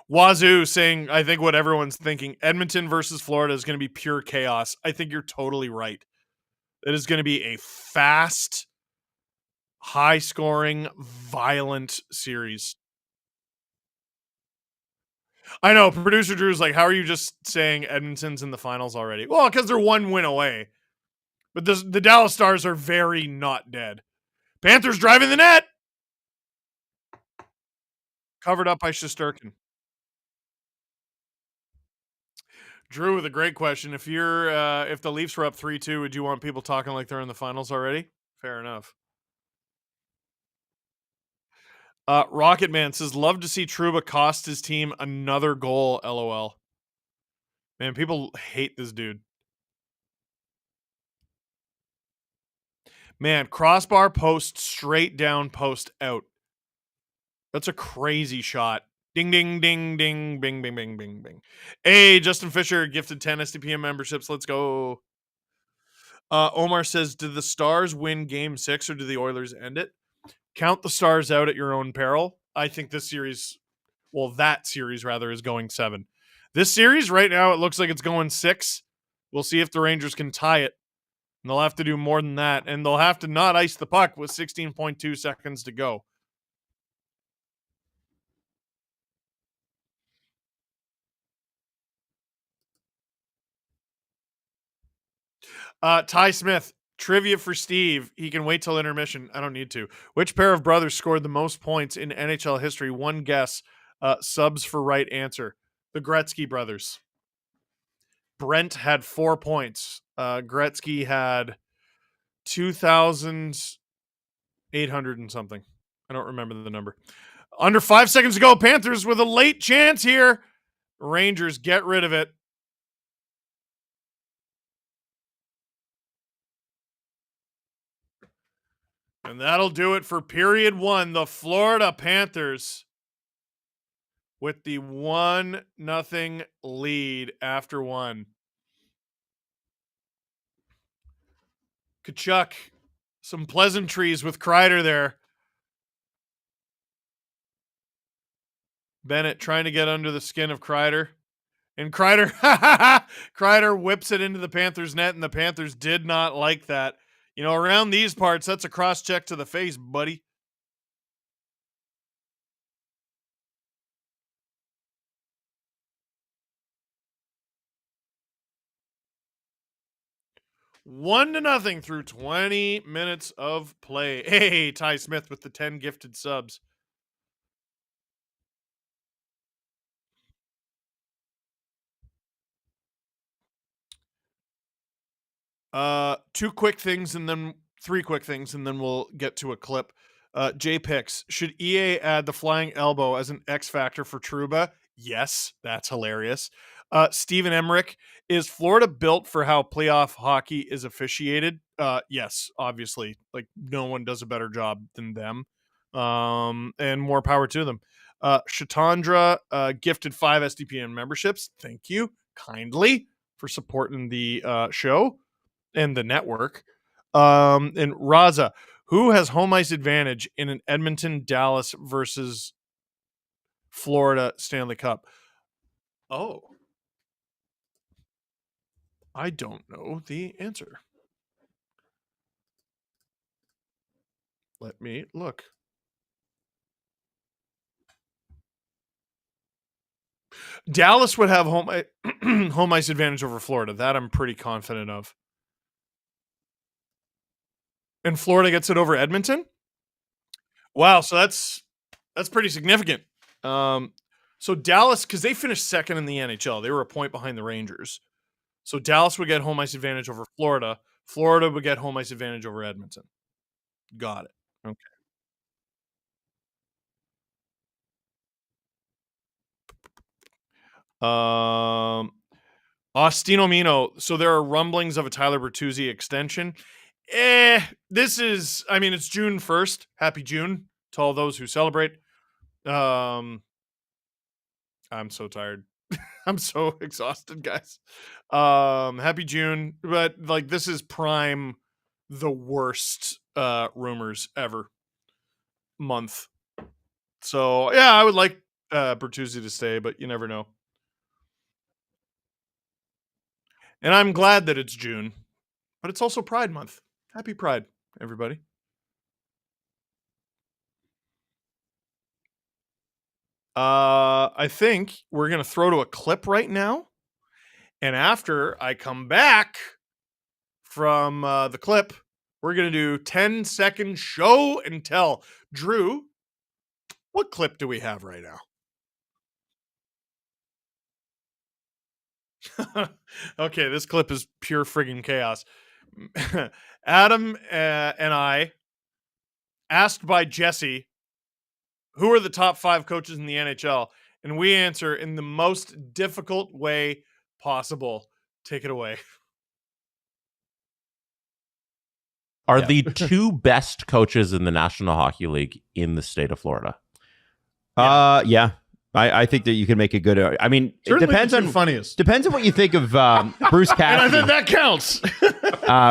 Wazoo saying, I think what everyone's thinking, Edmonton versus Florida is going to be pure chaos. I think you're totally right. It is going to be a fast, high-scoring, violent series. I know. Producer Drew's like, how are you just saying Edmonton's in the finals already? Well, because they're one win away. But the Dallas Stars are very not dead. Panthers driving the net. Covered up by Shesterkin. Drew with a great question. If the Leafs were up 3-2, would you want people talking like they're in the finals already? Fair enough. Rocket Man says, love to see Trouba cost his team another goal, LOL. Man, people hate this dude. Man, crossbar post, straight down, post out. That's a crazy shot. Ding, ding, ding, ding, bing, bing, bing, bing, bing. Hey, Justin Fisher gifted 10 SDPM memberships. Let's go. Omar says, did the Stars win game 6 or do the Oilers end it? Count the Stars out at your own peril. I think that series rather, is going 7. This series right now, it looks like it's going 6. We'll see if the Rangers can tie it. And they'll have to do more than that. And they'll have to not ice the puck with 16.2 seconds to go. Ty Smith, trivia for Steve. He can wait till intermission. I don't need to. Which pair of brothers scored the most points in NHL history? One guess. Subs for right answer. The Gretzky brothers. Brent had 4 points. Gretzky had 2,800 and something. I don't remember the number. Under 5 seconds to go. Panthers with a late chance here. Rangers, get rid of it. And that'll do it for period 1. The Florida Panthers with the 1-0 lead after 1. Kachuk, some pleasantries with Kreider there. Bennett trying to get under the skin of Kreider. And Kreider whips it into the Panthers net, and the Panthers did not like that. You know, around these parts, that's a cross-check to the face, buddy. One to nothing through 20 minutes of play. Hey, Ty Smith with the 10 gifted subs. Two quick things and then 3 quick things, and then we'll get to a clip. J Picks, should EA add the flying elbow as an X factor for Trouba? Yes, that's hilarious. Stephen Emmerich, is Florida built for how playoff hockey is officiated? Yes, obviously. Like, no one does a better job than them. And more power to them. Shatandra gifted 5 SDPN memberships. Thank you kindly for supporting the show and the network. And Raza, who has home ice advantage in an Edmonton, Dallas versus Florida Stanley Cup? Oh, I don't know the answer. Let me look. Dallas would have home ice advantage over Florida. That I'm pretty confident of. And Florida gets it over Edmonton? Wow, so that's pretty significant. So Dallas, because they finished second in the NHL, they were a point behind the Rangers. So Dallas would get home ice advantage over Florida. Florida would get home ice advantage over Edmonton. Got it. Okay. Ostino Mino. So there are rumblings of a Tyler Bertuzzi extension. This is, I mean, it's June 1st. Happy June to all those who celebrate. I'm so tired. I'm so exhausted, guys. Happy June. But like, this is prime the worst rumors ever month. So yeah, I would like Bertuzzi to stay, but you never know. And I'm glad that it's June, but it's also Pride Month. Happy Pride, everybody. I think we're going to throw to a clip right now. And after I come back from the clip, we're going to do 10-second show and tell. Drew, what clip do we have right now? Okay, this clip is pure friggin' chaos. Adam and I, asked by Jesse, who are the top 5 coaches in the NHL? And we answer in the most difficult way possible. Take it away. Are the 2 best coaches in the National Hockey League in the state of Florida? Yeah. I think that you can make a good. I mean, Certainly it depends on funniest. Depends on what you think of Bruce Cassidy. And I think that counts.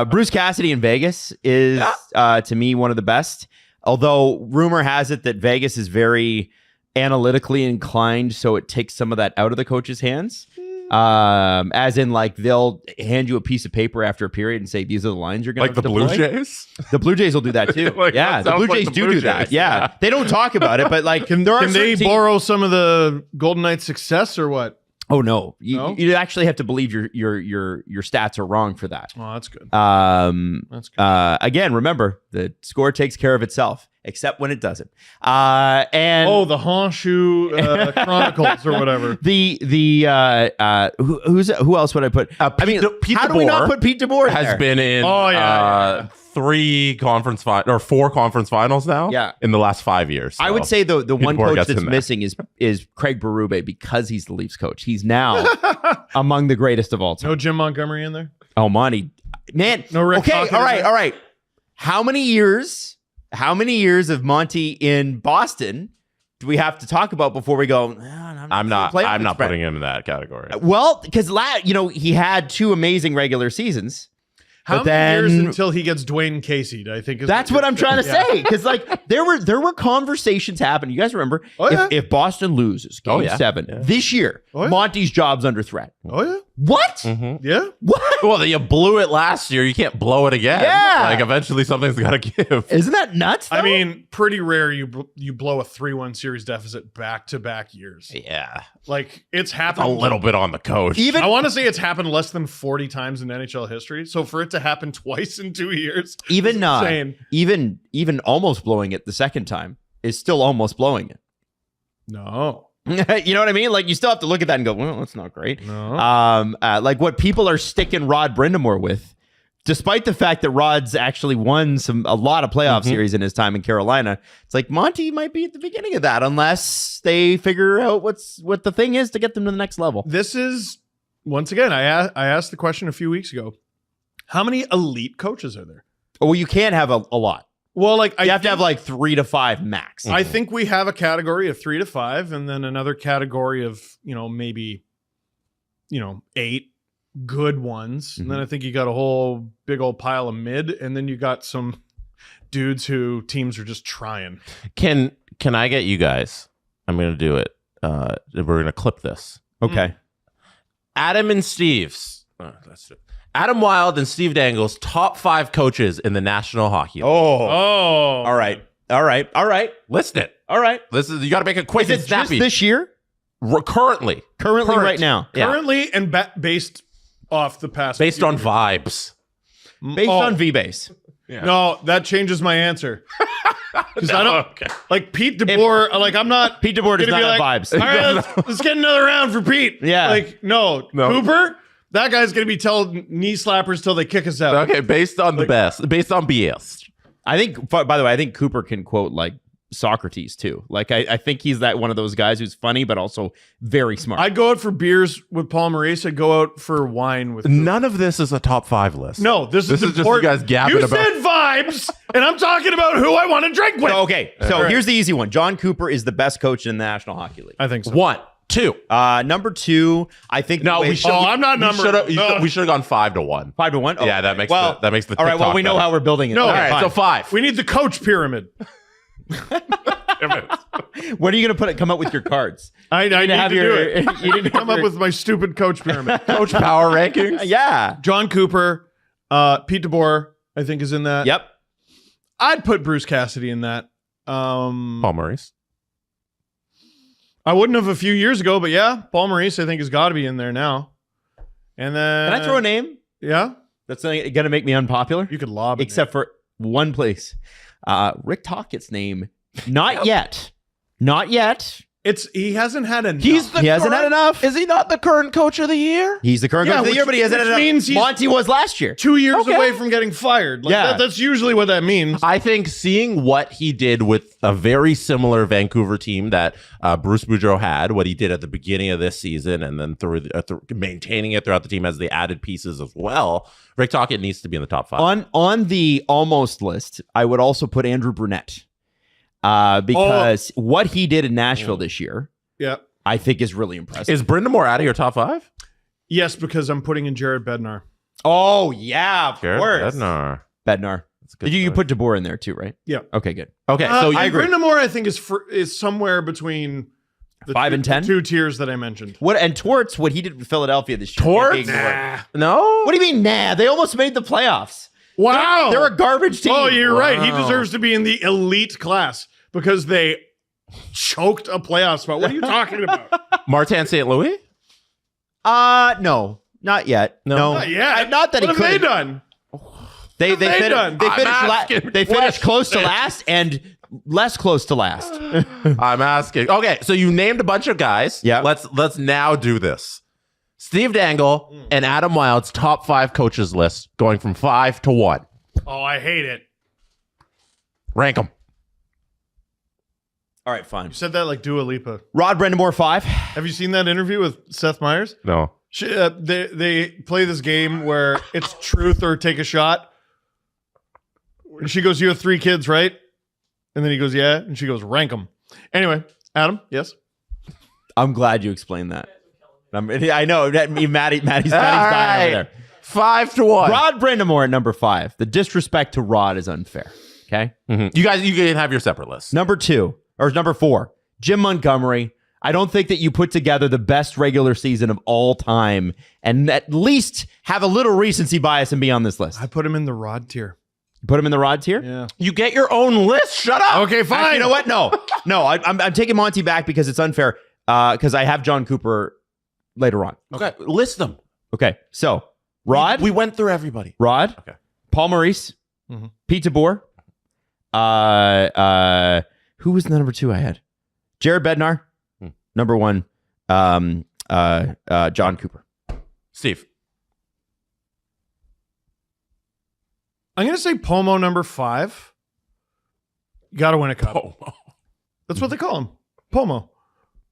Bruce Cassidy in Vegas is to me one of the best. Although rumor has it that Vegas is very analytically inclined, so it takes some of that out of the coach's hands. As in, like, they'll hand you a piece of paper after a period and say, these are the lines you're going to deploy. Like the Blue Jays? The Blue Jays will do that too. Like, yeah, the Blue Jays do that. Yeah. They don't talk about it, but like, Can they borrow some of the Golden Knights' success or what? Oh no. No? You actually have to believe your stats are wrong for that. Oh, that's good. That's good. Again, remember, the score takes care of itself, except when it doesn't. And the Honshu Chronicles or whatever. Who else would I put? I mean, Pete how do we not put Pete DeBoer has there? been in 4 conference finals now. Yeah. In the last 5 years. So. I would say the one DeBoer coach gets that's in there. missing is Craig Berube, because he's the Leafs coach. He's now among the greatest of all time. No Jim Montgomery in there? Oh, Monty, man. No Rick Okay, Tocchet all in there? right. How many years of Monty in Boston do we have to talk about before we go? I'm not putting him in that category. Well, because he had 2 amazing regular seasons. How But many years then- until he gets Dwayne Casey'd, I think is That's what I'm trying to say. Because like there were conversations happening. You guys remember? Oh, yeah. If Boston loses Game 7 this year, Oh, yeah. Monty's job's under threat. Oh, yeah. What? Yeah. What? Well, you blew it last year. You can't blow it again. Yeah. Like, eventually something's got to give. Isn't that nuts? I though? mean, pretty rare you blow a 3-1 series deficit back-to-back years. Yeah. Like, it's A happened. little bit on the coach. even I want to say it's happened less than 40 times in NHL history. So for it to happen twice in 2 years, even insane. even almost blowing it the second time is still almost blowing it. No. You know what I mean? Like, you still have to look at that and go, well, that's not great. No. Like what people are sticking Rod Brindamore with, despite the fact that Rod's actually won a lot of playoff series in his time in Carolina. It's like Monty might be at the beginning of that, unless they figure out what the thing is to get them to the next level. This is, once again, I asked the question a few weeks ago. How many elite coaches are there? Well, you can't have a lot. Well, like You have to have like 3 to 5 max. I think we have a category of 3 to 5, and then another category of maybe 8 good ones, and then I think you got a whole big old pile of mid, and then you got some dudes who teams are just trying. Can I get you guys? I'm going to do it. We're going to clip this. Okay. Adam and Steve's. Adam Wilde and Steve Dangle's top 5 coaches in the National Hockey League. Oh. All right. List it. All right. You got to make it quick Is and it just snappy. this year? Currently, Right now. Yeah. Currently and based off the past. Based few on years. vibes. Based on V-Base. Yeah. No, that changes my answer. Because I don't Okay. like Pete DeBoer. Like I'm not. Pete DeBoer does gonna not be have like, vibes. All right, let's get another round for Pete. Yeah. Like no. Cooper. That guy's gonna be telling knee slappers till they kick us out. Okay, based on the best. Based on BS. I think, by the way, I think Cooper can quote like Socrates too. Like I think he's that one of those guys who's funny but also very smart. I'd go out for beers with Paul Maurice. I'd go out for wine with. None of this is a top 5 list. No, this is just you important. guys gabbing You about. said vibes, and I'm talking about who I want to drink with. Okay, so here's the easy one. John Cooper is the best coach in the National Hockey League. I think so. 1, 2. Number 2, I think. No, wait, we should. I'm not numbered. We should have gone 5 to 1. 5 to 1. Oh, Yeah, that makes the all right. Well, TikTok we know better. how we're building it. No, All Okay, right, fine. so 5. We need the coach pyramid. When are you going to come up with your cards? I need to have do your- it. you need to come have up your- with my stupid coach pyramid. Coach power rankings. Yeah. John Cooper, Pete DeBoer, I think is in that. Yep. I'd put Bruce Cassidy in that. Paul Maurice. I wouldn't have a few years ago, but yeah, Paul Maurice I think has got to be in there now. And then Can I throw a name? Yeah, That's going to make me unpopular? you could lob it. Except for one place. Rick Tockett's name. Not yet. Not yet. He hasn't had enough. He hasn't had enough. Is he not the current coach of the year? He's the current coach of the which- year, but he hasn't which had means enough. he's- Monty was last year. 2 years Okay. away from getting fired. Like, Yeah. that's usually what that means. I think seeing what he did with a very similar Vancouver team that Bruce Boudreau had, what he did at the beginning of this season, and then through maintaining it throughout the team as they added pieces as well, Rick Tocchet needs to be in the top 5. On the almost list, I would also put Andrew Brunette. Because what he did in Nashville this year, Yeah. I think is really impressive. Is Brind'Amour out of your top 5? Yes, because I'm putting in Jared Bednar. Oh, yeah, of course. Bednar. Bednar. That's a good You choice. put DeBoer in there too, right? Yeah. Okay, good. Okay, so I you agree. Brind'Amour, I think, is somewhere between the 5 and 10? the 2 tiers that I mentioned. And Torts, what he did with Philadelphia this year. Torts? can't be ignored. no. What do you mean, nah? They almost made the playoffs. Wow. They're a garbage team. Oh, you're right. He Wow. deserves to be in the elite class because they choked a playoff spot. What are you talking about? Martin St. Louis? No, not yet. No. Not yet. Not that what he have they could. done? They have they done? They I'm finished. asking They finished close to questions. last and less close to last. I'm asking. Okay, so you named a bunch of guys. Yeah. Let's now do this. Steve Dangle and Adam Wilde's top 5 coaches list going from 5 to 1. Oh, I hate it. Rank them. All right, fine. You said that like Dua Lipa. Rod Brind'Amour 5. Have you seen that interview with Seth Meyers? No. They play this game where it's truth or take a shot. And she goes, "You have 3 kids, right?" And then he goes, "Yeah." And she goes, "Rank them." Anyway, Adam, yes. I'm glad you explained that. I know that Maddie's All dying right. over there. 5 to 1. Rod Brind'Amour at number 5. The disrespect to Rod is unfair. Okay. Mhm. You guys, you can have your separate list. Number 4, Jim Montgomery. I don't think that you put together the best regular season of all time and at least have a little recency bias and be on this list. I put him in the Rod tier. Put him in the Rod tier? Yeah. You get your own list. Shut up. Okay, fine. Actually, you know what? No. I'm taking Monty back because it's unfair. Because I have John Cooper later on. Okay, list them. Okay, so Rod, We went through everybody. Rod, Okay. Paul Maurice, Mhm. Pete DeBoer. Who was the number 2 I had? Jared Bednar. Number 1, John Cooper. Steve. I'm going to say Pomo number 5. You got to win a cup. That's what they call him. Pomo.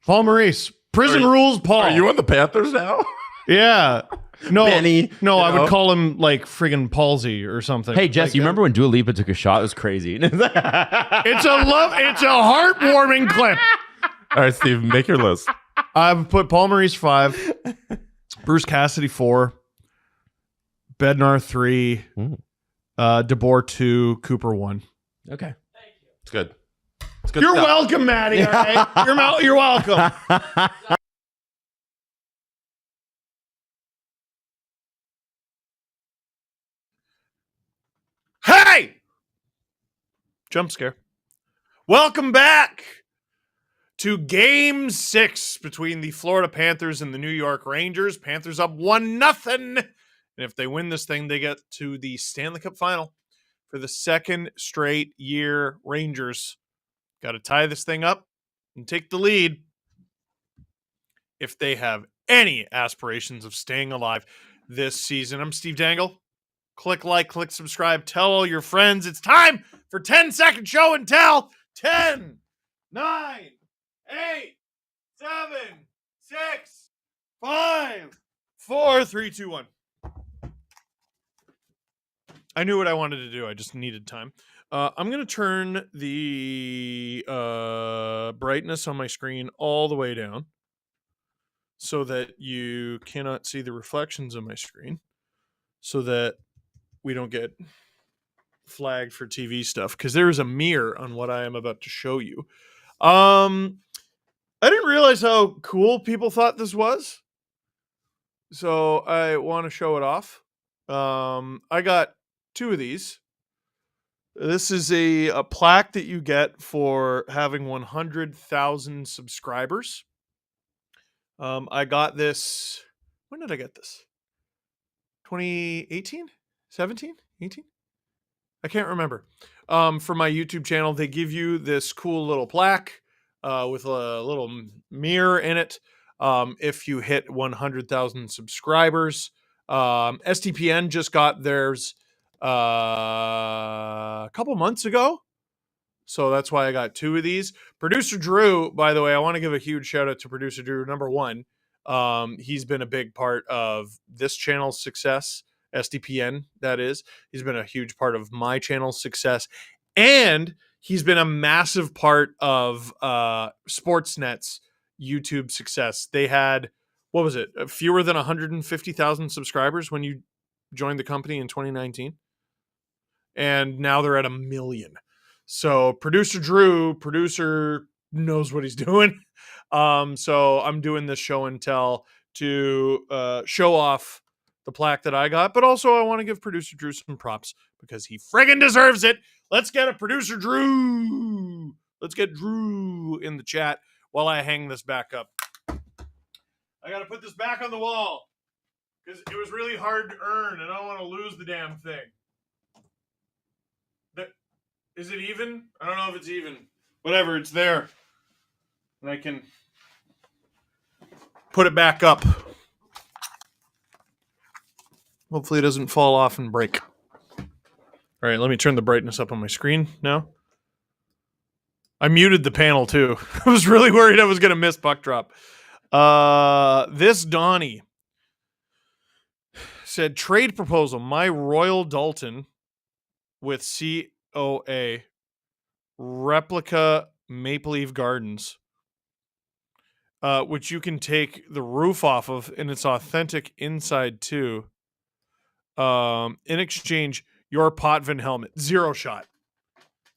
Paul Maurice. Prison rules, Paul. Are you on the Panthers now? Yeah. No, Benny, no, you I know? would call him like friggin' palsy or something. Hey, Jess, Like, you remember when Dua Lipa took a shot? It was crazy. It's a heartwarming clip. All right, Steve, make your list. I've put Paul Maurice 5, Bruce Cassidy 4, Bednar 3, DeBoer 2, Cooper 1. Okay. It's good. It's good You're stuff. welcome, Maddie. All right? You're welcome. Jump scare. Welcome back to Game 6 between the Florida Panthers and the New York Rangers. Panthers up 1-0. And if they win this thing, they get to the Stanley Cup Final for the second straight year. Rangers got to tie this thing up and take the lead if they have any aspirations of staying alive this season. I'm Steve Dangle. Click like, click subscribe, tell all your friends. It's time for 10-second show and tell. 10, 9, 8, 7, 6, 5, 4, 3, 2, 1. I knew what I wanted to do. I just needed time. I'm going to turn the brightness on my screen all the way down so that you cannot see the reflections on my screen, so that we don't get flagged for TV stuff, because there is a mirror on what I am about to show you. I didn't realize how cool people thought this was, so I want to show it off. I got 2 of these. This is a plaque that you get for having 100,000 subscribers. I got this. When did I get this? 2018? 17? 18? I can't remember. For my YouTube channel, they give you this cool little plaque with a little mirror in it if you hit 100,000 subscribers. STPN just got theirs a couple months ago, so that's why I got 2 of these. Producer Drew, by the way, I want to give a huge shout out to Producer Drew. Number 1, he's been a big part of this channel's success. SDPN, that is. He's been a huge part of my channel's success, and he's been a massive part of Sportsnet's YouTube success. They had, what was it, fewer than 150,000 subscribers when you joined the company in 2019, and now they're at 1 million. So Producer Drew, knows what he's doing. So I'm doing this show and tell to show off the plaque that I got, but also I want to give Producer Drew some props because he friggin' deserves it. Let's get a Producer Drew. Let's get Drew in the chat while I hang this back up. I got to put this back on the wall because it was really hard to earn, and I don't want to lose the damn thing. Is it even? I don't know if it's even. Whatever, it's there. And I can put it back up. Hopefully it doesn't fall off and break. All right, let me turn the brightness up on my screen now. I muted the panel too. I was really worried I was going to miss puck drop. This Donnie said, trade proposal, my Royal Dalton with COA replica Maple Leaf Gardens, which you can take the roof off of, and it's authentic inside too. In exchange, your Potvin helmet. 0 shot.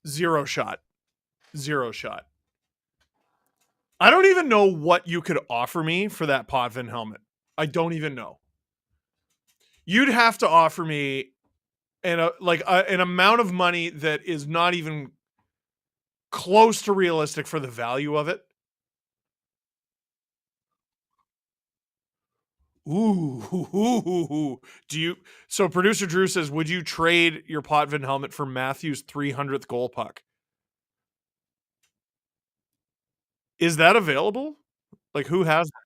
0 shot. 0 shot. I don't even know what you could offer me for that Potvin helmet. I don't even know. You'd have to offer me an amount of money that is not even close to realistic for the value of it. Ooh. So Producer Drew says, would you trade your Potvin helmet for Matthew's 300th goal puck? Is that available? Like, who has that?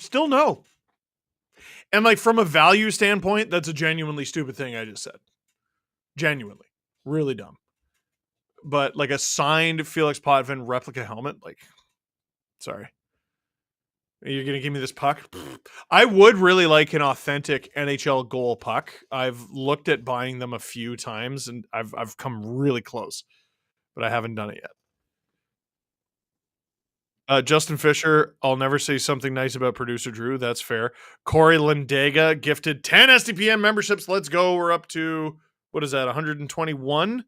Still no. And like, from a value standpoint, that's a genuinely stupid thing I just said. Genuinely. Really dumb. But like a signed Felix Potvin replica helmet, like, sorry. You're going to give me this puck? I would really like an authentic NHL goal puck. I've looked at buying them a few times, and I've come really close, but I haven't done it yet. Justin Fisher, I'll never say something nice about Producer Drew. That's fair. Corey Lindega gifted 10 SDPN memberships. Let's go. We're up to, what is that, 121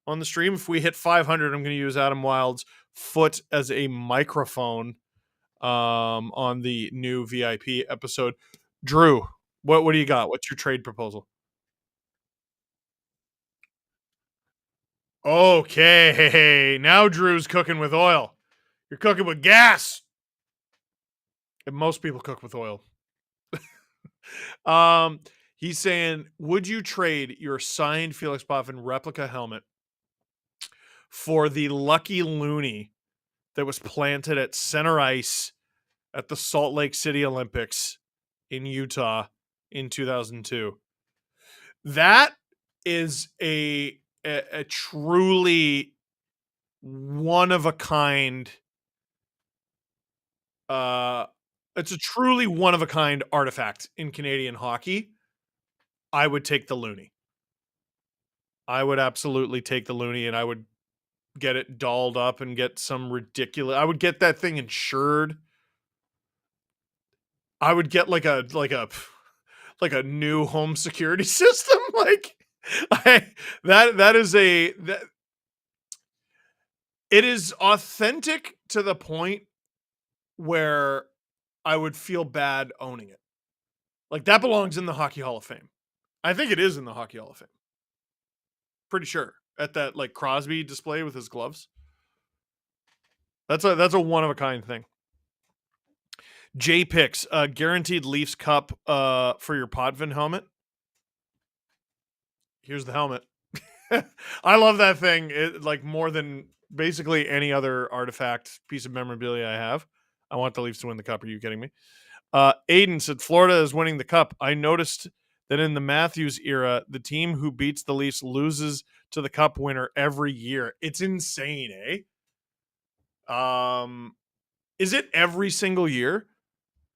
on the stream? If we hit 500, I'm going to use Adam Wild's foot as a microphone on the new VIP episode. Drew, What do you got? What's your trade proposal? Okay, now Drew's cooking with oil. You're cooking with gas. And most people cook with oil. He's saying, would you trade your signed Felix Potvin replica helmet for the Lucky Looney that was planted at center ice at the Salt Lake City Olympics in Utah in 2002? That is a truly one of a kind. It's a truly one of a kind artifact in Canadian hockey. I would take the Looney. I would absolutely take the Looney, and I would get it dolled up and get some ridiculous. I would get that thing insured. I would get like a new home security system. That is it is authentic to the point where I would feel bad owning it. Like, that belongs in the Hockey Hall of Fame. I think it is in the Hockey Hall of Fame. Pretty sure. At that like Crosby display with his gloves. That's a one of a kind thing. J Picks, guaranteed Leafs Cup for your Potvin helmet. Here's the helmet. I love that thing. Like more than basically any other artifact piece of memorabilia I have. I want the Leafs to win the cup. Are you kidding me? Aiden said Florida is winning the cup. I noticed that in the Matthews era, the team who beats the Leafs loses to the cup winner every year. It's insane, eh? Is it every single year?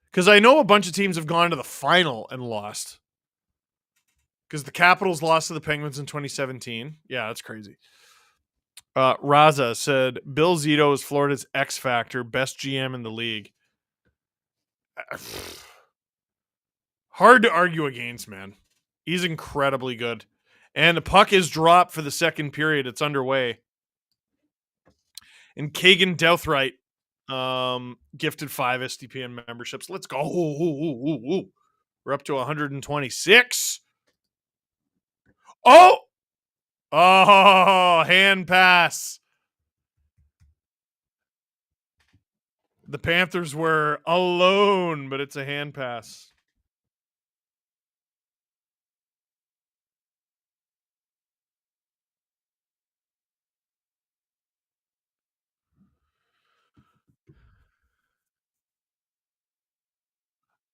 Because I know a bunch of teams have gone to the final and lost. Because the Capitals lost to the Penguins in 2017. Yeah, that's crazy. Raza said, Bill Zito is Florida's X Factor, best GM in the league. Hard to argue against, man. He's incredibly good. And the puck is dropped for the second period. It's underway. And Kagan Douthright gifted 5 SDPN memberships. Let's go. We're up to 126. Oh, hand pass. The Panthers were alone, but it's a hand pass.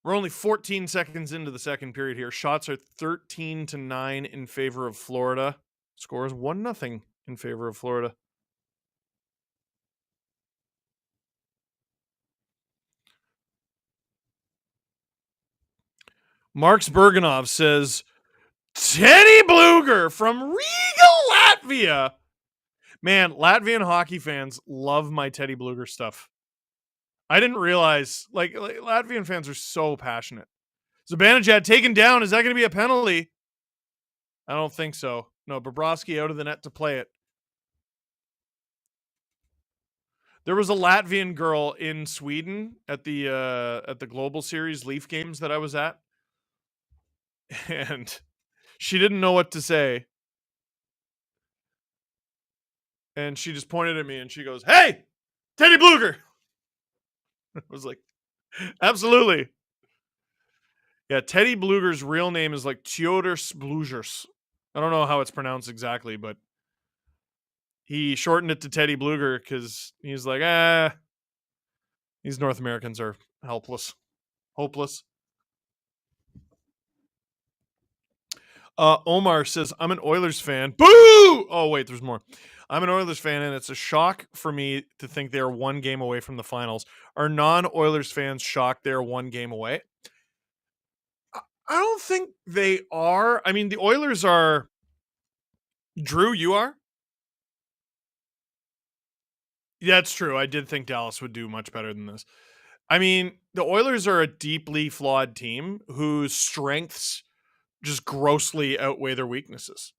We're only 14 seconds into the second period here. Shots are 13-9 in favor of Florida. Scores 1-0 in favor of Florida. Marks Bergenov says, Teddy Bluger from Riga, Latvia. Man, Latvian hockey fans love my Teddy Bluger stuff. I didn't realize, like Latvian fans are so passionate. Zibanejad taken down. Is that going to be a penalty? I don't think so. No, Bobrovsky out of the net to play it. There was a Latvian girl in Sweden at the Global Series Leaf games that I was at, and she didn't know what to say. And she just pointed at me and she goes, "Hey, Teddy Bluger!" I was like, absolutely. Yeah, Teddy Bluger's real name is like Teodor Blugers. I don't know how it's pronounced exactly, but he shortened it to Teddy Bluger because he's like, these North Americans are helpless, hopeless. Omar says, I'm an Oilers fan. Boo! Oh, wait, there's more. I'm an Oilers fan, and it's a shock for me to think they are one game away from the finals. Are non-Oilers fans shocked they're one game away? I don't think they are. I mean, the Oilers are... Drew, you are? Yeah, it's true. I did think Dallas would do much better than this. I mean, the Oilers are a deeply flawed team whose strengths just grossly outweigh their weaknesses.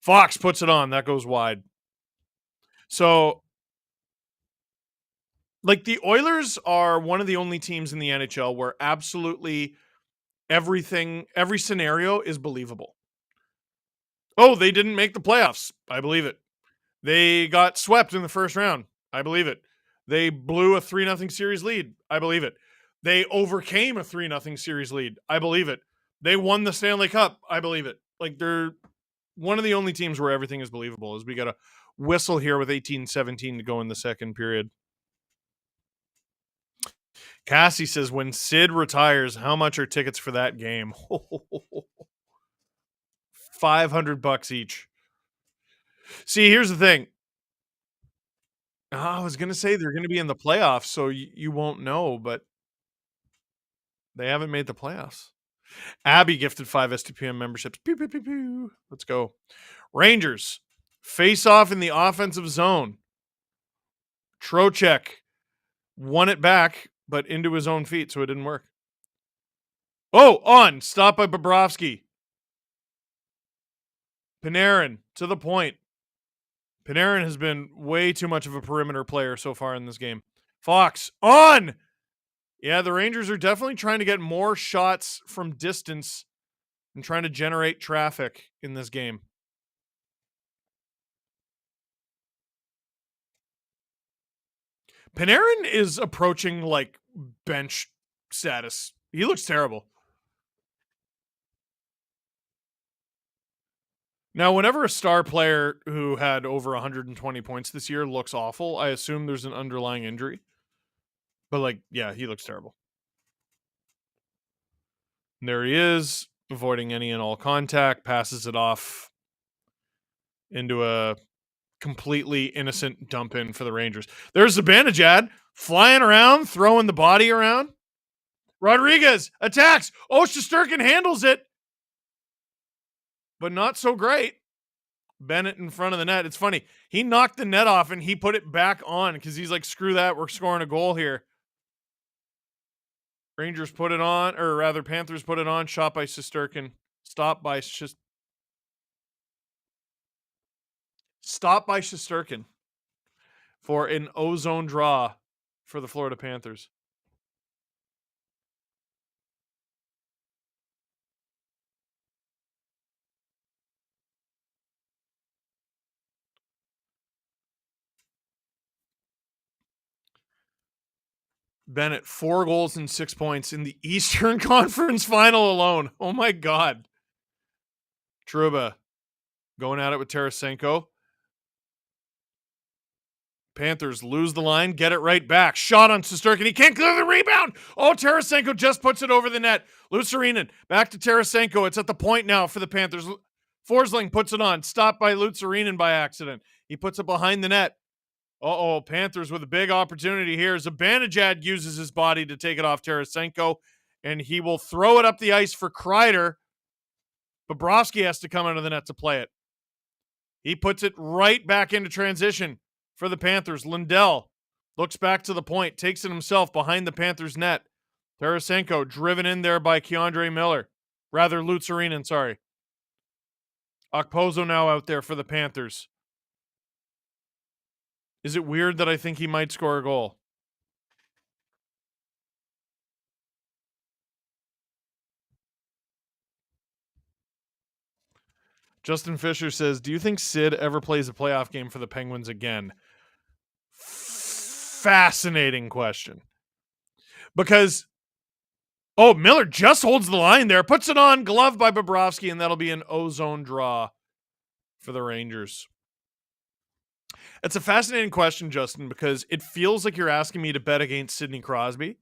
Fox puts it on. That goes wide. So, like, the Oilers are one of the only teams in the NHL where absolutely every scenario is believable. Oh, they didn't make the playoffs. I believe it. They got swept in the first round. I believe it. They blew a 3-0 series lead. I believe it. They overcame a 3-0 series lead. I believe it. They won the Stanley Cup. I believe it. Like, they're one of the only teams where everything is believable. As we got a whistle here with 18-17 to go in the second period. Cassie says, when Sid retires, how much are tickets for that game? $500 each. See, here's the thing. I was going to say they're going to be in the playoffs, so you won't know, but they haven't made the playoffs. Abby gifted 5 STPM memberships. Pew, pew, pew, pew. Let's go. Rangers face off in the offensive zone. Trocheck won it back, but into his own feet, so it didn't work. Oh, on. Stop by Bobrovsky. Panarin to the point. Panarin has been way too much of a perimeter player so far in this game. Fox on. Yeah, the Rangers are definitely trying to get more shots from distance and trying to generate traffic in this game. Panarin is approaching like bench status. He looks terrible. Now, whenever a star player who had over 120 points this year looks awful, I assume there's an underlying injury. But, like, yeah, he looks terrible. And there he is, avoiding any and all contact, passes it off into a completely innocent dump in for the Rangers. There's Zibanejad flying around, throwing the body around. Rodriguez attacks. Oh, Shesterkin handles it, but not so great. Bennett in front of the net. It's funny. He knocked the net off and he put it back on because he's like, screw that. We're scoring a goal here. Rangers put it on, or rather Panthers put it on. Shot by Shesterkin. Stop by Shesterkin for an ozone draw for the Florida Panthers. Bennett, 4 goals and 6 points in the Eastern Conference Final alone. Oh my God. Trouba going at it with Tarasenko. Panthers lose the line, get it right back. Shot on Shesterkin. He can't clear the rebound. Oh, Tarasenko just puts it over the net. Lutzarinen back to Tarasenko. It's at the point now for the Panthers. Forsling puts it on. Stopped by Lutzarinen by accident. He puts it behind the net. Uh-oh, Panthers with a big opportunity here. Zibanejad uses his body to take it off Tarasenko, and he will throw it up the ice for Kreider. Bobrovsky has to come out of the net to play it. He puts it right back into transition for the Panthers. Lindell looks back to the point, takes it himself behind the Panthers net. Tarasenko driven in there by Keandre Miller. Rather, Lutzarinen, sorry. Okposo now out there for the Panthers. Is it weird that I think he might score a goal? Justin Fisher says, do you think Sid ever plays a playoff game for the Penguins again? Fascinating question. Because, oh, Miller just holds the line there, puts it on, glove by Bobrovsky, and that'll be an ozone draw for the Rangers. It's a fascinating question, Justin, because it feels like you're asking me to bet against Sidney Crosby,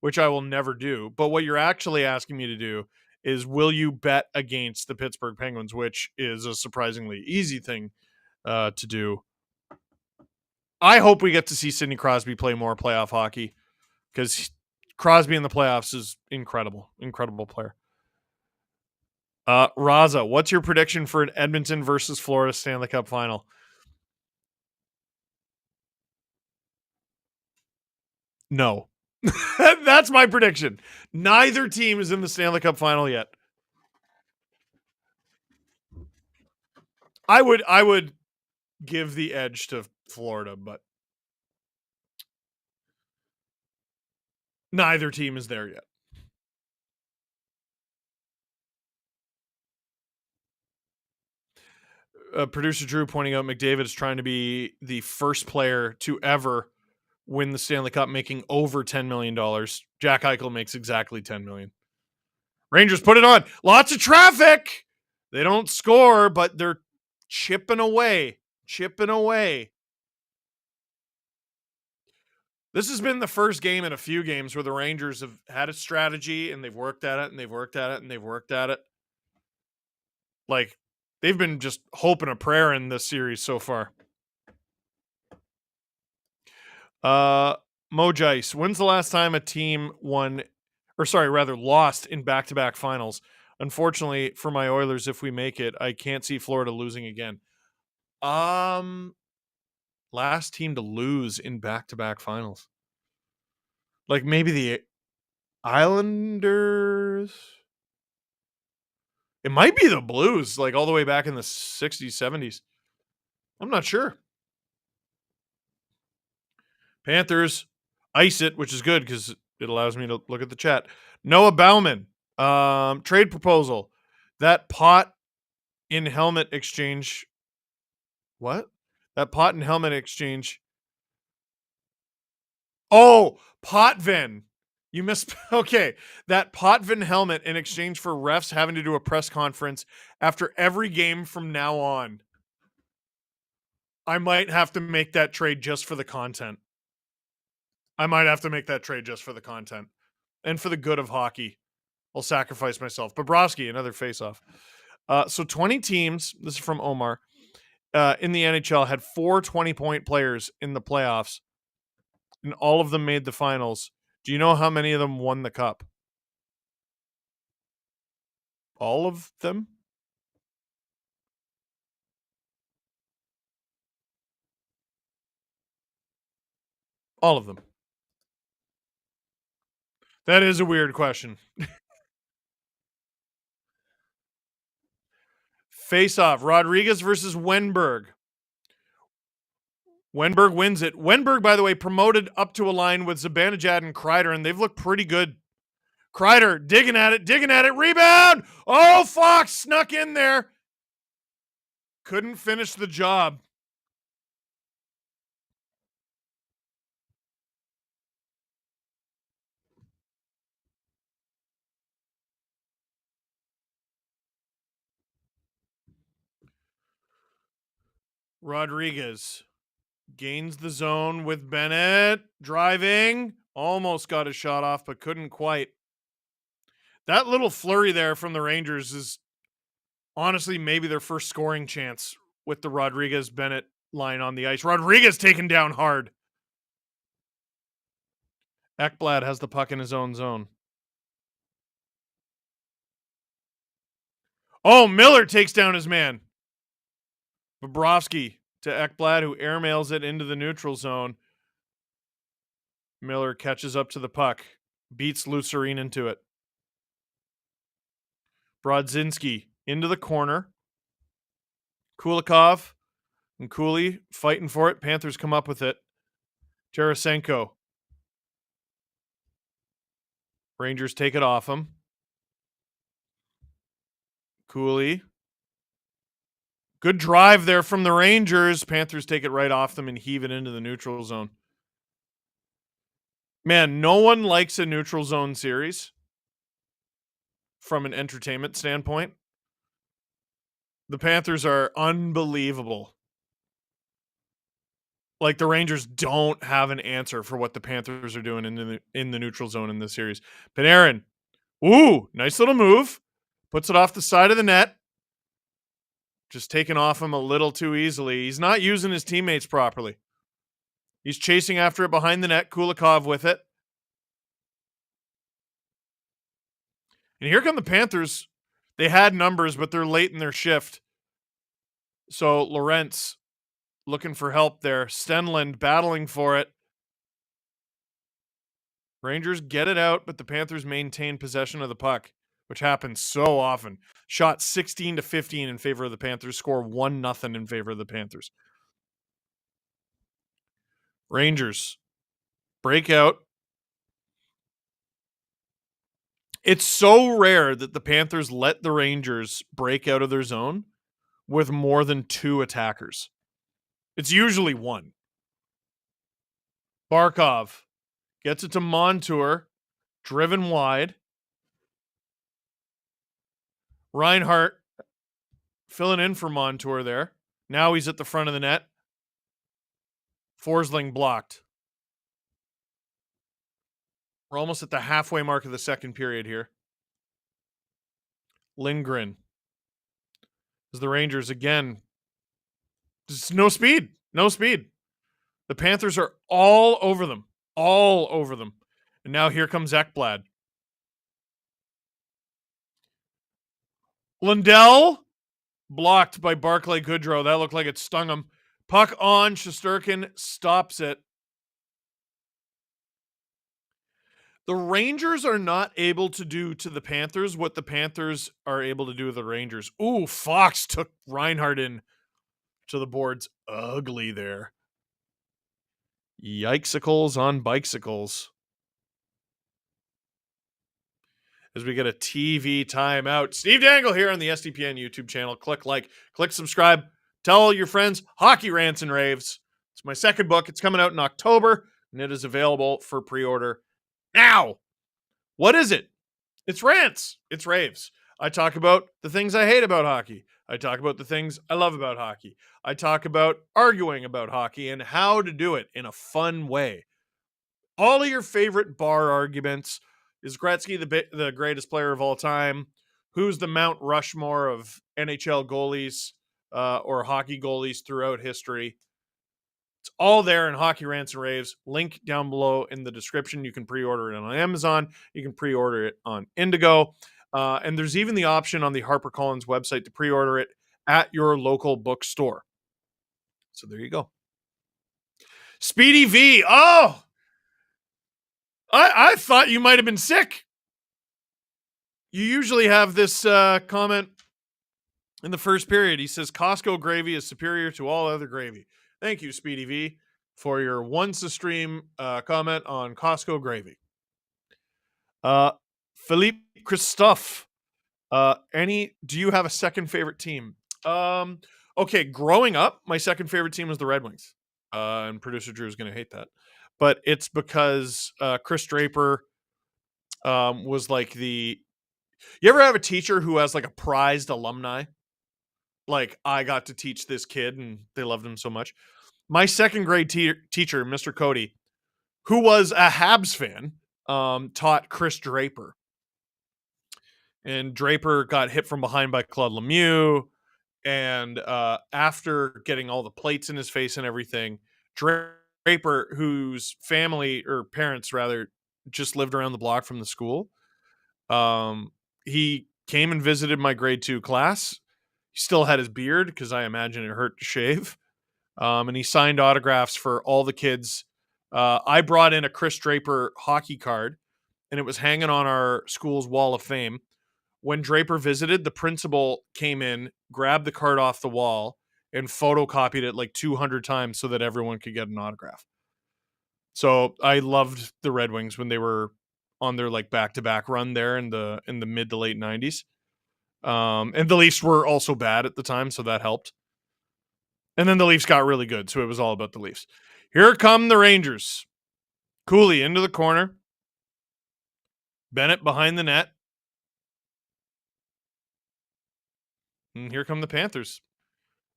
which I will never do. But what you're actually asking me to do is, will you bet against the Pittsburgh Penguins, which is a surprisingly easy thing to do. I hope we get to see Sidney Crosby play more playoff hockey, because Crosby in the playoffs is incredible. Incredible player. Raza, what's your prediction for an Edmonton versus Florida Stanley Cup Final? No. That's my prediction. Neither team is in the Stanley Cup Final yet. I would give the edge to Florida, but neither team is there yet. Producer Drew pointing out McDavid is trying to be the first player to ever win the Stanley Cup, making over $10 million. Jack Eichel makes exactly $10 million. Rangers put it on. Lots of traffic. They don't score, but they're chipping away. This has been the first game in a few games where the Rangers have had a strategy and they've worked at it and they've worked at it and they've worked at it. Like, they've been just hoping a prayer in this series so far. Mojice, when's the last time a team lost in back-to-back finals? Unfortunately for my Oilers, if we make it, I can't see Florida losing again. Last team to lose in back-to-back finals. Like maybe the Islanders. It might be the Blues, like all the way back in the 60s, 70s. I'm not sure. Panthers ice it, which is good because it allows me to look at the chat. Noah Bauman, trade proposal. That pot in helmet exchange. What? That pot and helmet exchange. Oh, Potvin. You missed. Okay. That Potvin helmet in exchange for refs having to do a press conference after every game from now on. I might have to make that trade just for the content. And for the good of hockey. I'll sacrifice myself. Bobrovsky, another face-off. So 20 teams, this is from Omar, in the NHL had 4 20-point players in the playoffs, and all of them made the finals. Do you know how many of them won the cup? All of them? All of them. That is a weird question. Face-off, Rodriguez versus Wenberg. Wenberg wins it. Wenberg, by the way, promoted up to a line with Zibanejad and Kreider, and they've looked pretty good. Kreider digging at it, rebound! Oh, Fox snuck in there. Couldn't finish the job. Rodriguez gains the zone with Bennett. Driving. Almost got a shot off, but couldn't quite. That little flurry there from the Rangers is honestly maybe their first scoring chance with the Rodriguez-Bennett line on the ice. Rodriguez taken down hard. Ekblad has the puck in his own zone. Oh, Miller takes down his man. Bobrovsky to Ekblad, who airmails it into the neutral zone. Miller catches up to the puck. Beats Lucerine into it. Brodzinski into the corner. Kulikov and Cooley fighting for it. Panthers come up with it. Tarasenko. Rangers take it off him. Cooley. Good drive there from the Rangers. Panthers take it right off them and heave it into the neutral zone. Man, no one likes a neutral zone series from an entertainment standpoint. The Panthers are unbelievable. Like, the Rangers don't have an answer for what the Panthers are doing in the neutral zone in this series. Panarin. Ooh, nice little move. Puts it off the side of the net. Just taking off him a little too easily. He's not using his teammates properly. He's chasing after it behind the net. Kulikov with it. And here come the Panthers. They had numbers, but they're late in their shift. So Lorentz looking for help there. Stenlund battling for it. Rangers get it out, but the Panthers maintain possession of the puck, which happens so often. Shot 16-15 in favor of the Panthers. Score 1-0 in favor of the Panthers. Rangers break out. It's so rare that the Panthers let the Rangers break out of their zone with more than 2 attackers. It's usually 1. Barkov gets it to Montour, driven wide. Reinhart filling in for Montour there. Now he's at the front of the net. Forsling blocked. We're almost at the halfway mark of the second period here. Lindgren. As the Rangers again. Just no speed. No speed. The Panthers are all over them. All over them. And now here comes Ekblad. Lundell blocked by Barclay Goodrow. That looked like it stung him. Puck on. Shesterkin stops it. The Rangers are not able to do to the Panthers what the Panthers are able to do with the Rangers. Ooh, Fox took Reinhart in to the boards. Ugly there. Yikesicles on bicycles. As we get a TV timeout. Steve Dangle here on the SDPN YouTube channel. Click like, click subscribe. Tell all your friends. Hockey Rants and Raves. It's my second book. It's coming out in October, and it is available for pre-order now. What is it? It's rants. It's raves. I talk about the things I hate about hockey. I talk about the things I love about hockey. I talk about arguing about hockey and how to do it in a fun way. All of your favorite bar arguments. Is Gretzky the greatest player of all time? Who's the Mount Rushmore of NHL goalies or hockey goalies throughout history? It's all there in Hockey Rants and Raves. Link down below in the description. You can pre-order it on Amazon. You can pre-order it on Indigo. And there's even the option on the HarperCollins website to pre-order it at your local bookstore. So there you go. Speedy V. Oh! I thought you might have been sick. You usually have this comment in the first period. He says, Costco gravy is superior to all other gravy. Thank you, Speedy V, for your once-a-stream comment on Costco gravy. Philippe Christophe, do you have a second favorite team? Okay, growing up, my second favorite team was the Red Wings. And producer Drew is going to hate that. But it's because Chris Draper was like you ever have a teacher who has like a prized alumni? Like, I got to teach this kid and they loved him so much. My second grade teacher, Mr. Cody, who was a Habs fan, taught Chris Draper. And Draper got hit from behind by Claude Lemieux. And after getting all the plates in his face and everything, Draper, whose family or parents rather just lived around the block from the school, he came and visited my grade 2 class. He still had his beard because I imagine it hurt to shave. And he signed autographs for all the kids. I brought in a Chris Draper hockey card, and it was hanging on our school's wall of fame. When Draper visited, the principal came in, grabbed the card off the wall, and photocopied it like 200 times so that everyone could get an autograph. So I loved the Red Wings when they were on their like back-to-back run there in the mid to late 90s. And the Leafs were also bad at the time, so that helped. And then the Leafs got really good, so it was all about the Leafs. Here come the Rangers. Cooley into the corner. Bennett behind the net. And here come the Panthers.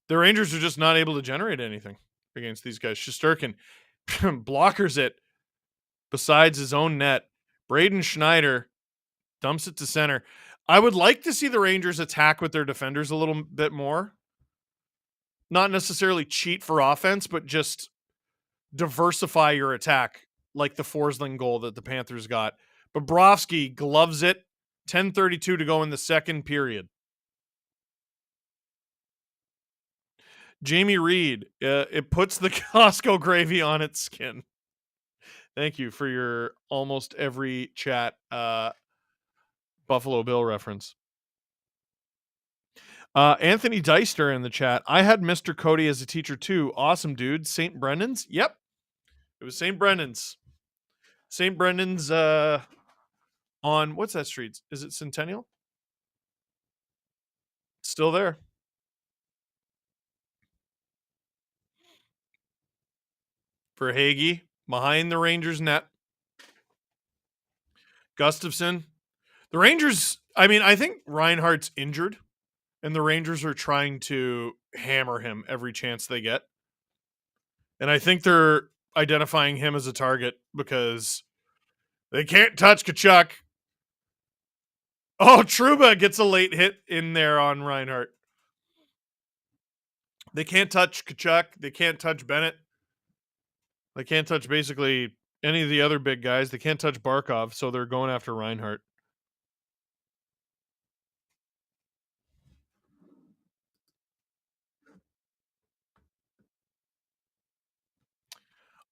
The Rangers are just not able to generate anything against these guys. Shesterkin blockers it besides his own net. Braden Schneider dumps it to center. I would like to see the Rangers attack with their defenders a little bit more. Not necessarily cheat for offense, but just diversify your attack like the Forsling goal that the Panthers got. Bobrovsky gloves it. 10:32 to go in the second period. Jamie Reed, it puts the Costco gravy on its skin. Thank you for your almost every chat Buffalo Bill reference. Anthony Deister in the chat. I had Mr. Cody as a teacher too. Awesome, dude. St. Brendan's? Yep. It was St. Brendan's. St. Brendan's on, what's that street? Is it Centennial? Still there. for Hagee behind the Rangers net. Gustafsson. The Rangers, I mean, I think Reinhardt's injured, and the Rangers are trying to hammer him every chance they get. And I think they're identifying him as a target because they can't touch Tkachuk. Oh, Trouba gets a late hit in there on Reinhardt. They can't touch Tkachuk. They can't touch Bennett. They can't touch basically any of the other big guys. They can't touch Barkov, so they're going after Reinhardt.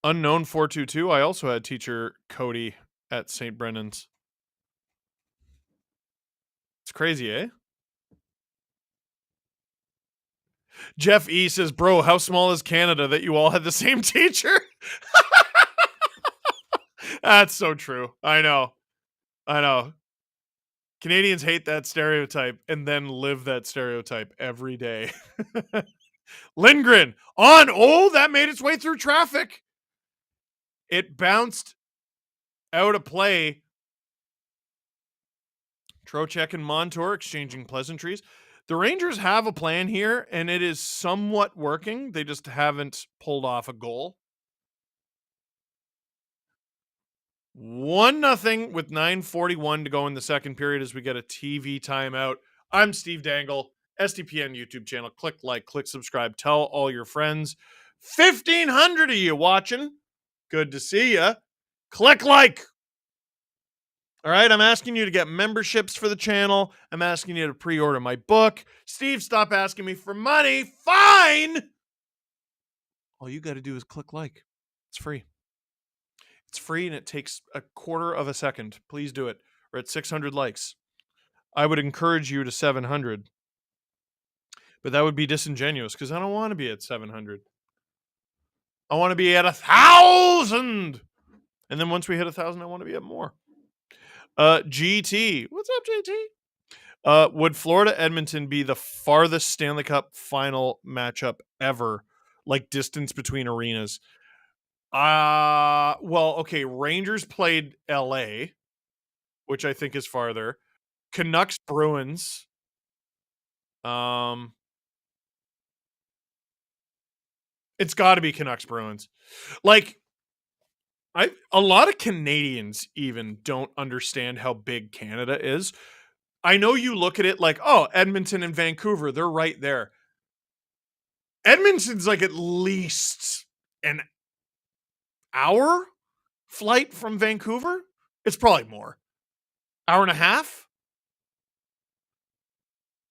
Unknown 422. I also had teacher Cody at St. Brennan's. It's crazy, eh? Jeff E says, bro, how small is Canada that you all had the same teacher? That's so true. I know. Canadians hate that stereotype and then live that stereotype every day. Lindgren on. Oh, that made its way through traffic. It bounced out of play. Trocheck and Montour exchanging pleasantries. The Rangers have a plan here, and it is somewhat working. They just haven't pulled off a goal. 1-0 with 9:41 to go in the second period as we get a TV timeout. I'm Steve Dangle, SDPN YouTube channel. Click like, click subscribe, tell all your friends. 1,500 of you watching. Good to see you. Click like. All right, I'm asking you to get memberships for the channel. I'm asking you to pre-order my book. Steve, stop asking me for money. Fine. All you got to do is click like. It's free. It's free and it takes a quarter of a second. Please do it. We're at 600 likes. I would encourage you to 700. But that would be disingenuous because I don't want to be at 700. I want to be at 1,000. And then once we hit 1,000, I want to be at more. GT. What's up, JT? Would Florida Edmonton be the farthest Stanley Cup Final matchup ever? Like distance between arenas? Well, okay. Rangers played LA, which I think is farther. Canucks Bruins. It's got to be Canucks Bruins. Like, a lot of Canadians even don't understand how big Canada is. I know you look at it like, oh, Edmonton and Vancouver, they're right there. Edmonton's like at least an hour flight from Vancouver. It's probably more. Hour and a half.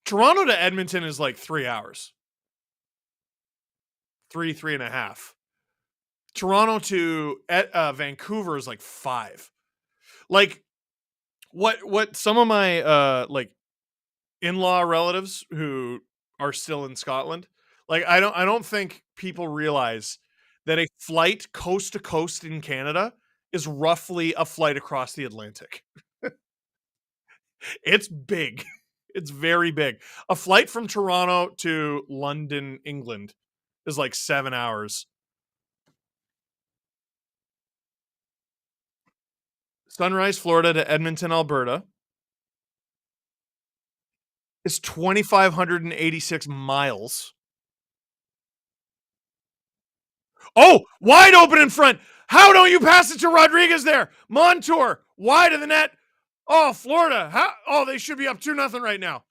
Toronto to Edmonton is like 3 hours. 3.5. Toronto to Vancouver is like 5. Like what some of my like in-law relatives who are still in Scotland, like I don't think people realize that a flight coast to coast in Canada is roughly a flight across the Atlantic. It's big. It's very big. A flight from Toronto to London, England is like 7 hours. Sunrise, Florida to Edmonton, Alberta is 2,586 miles. Oh, wide open in front. How don't you pass it to Rodriguez there? Montour, wide of the net. Oh, Florida. They should be up 2-0 right now.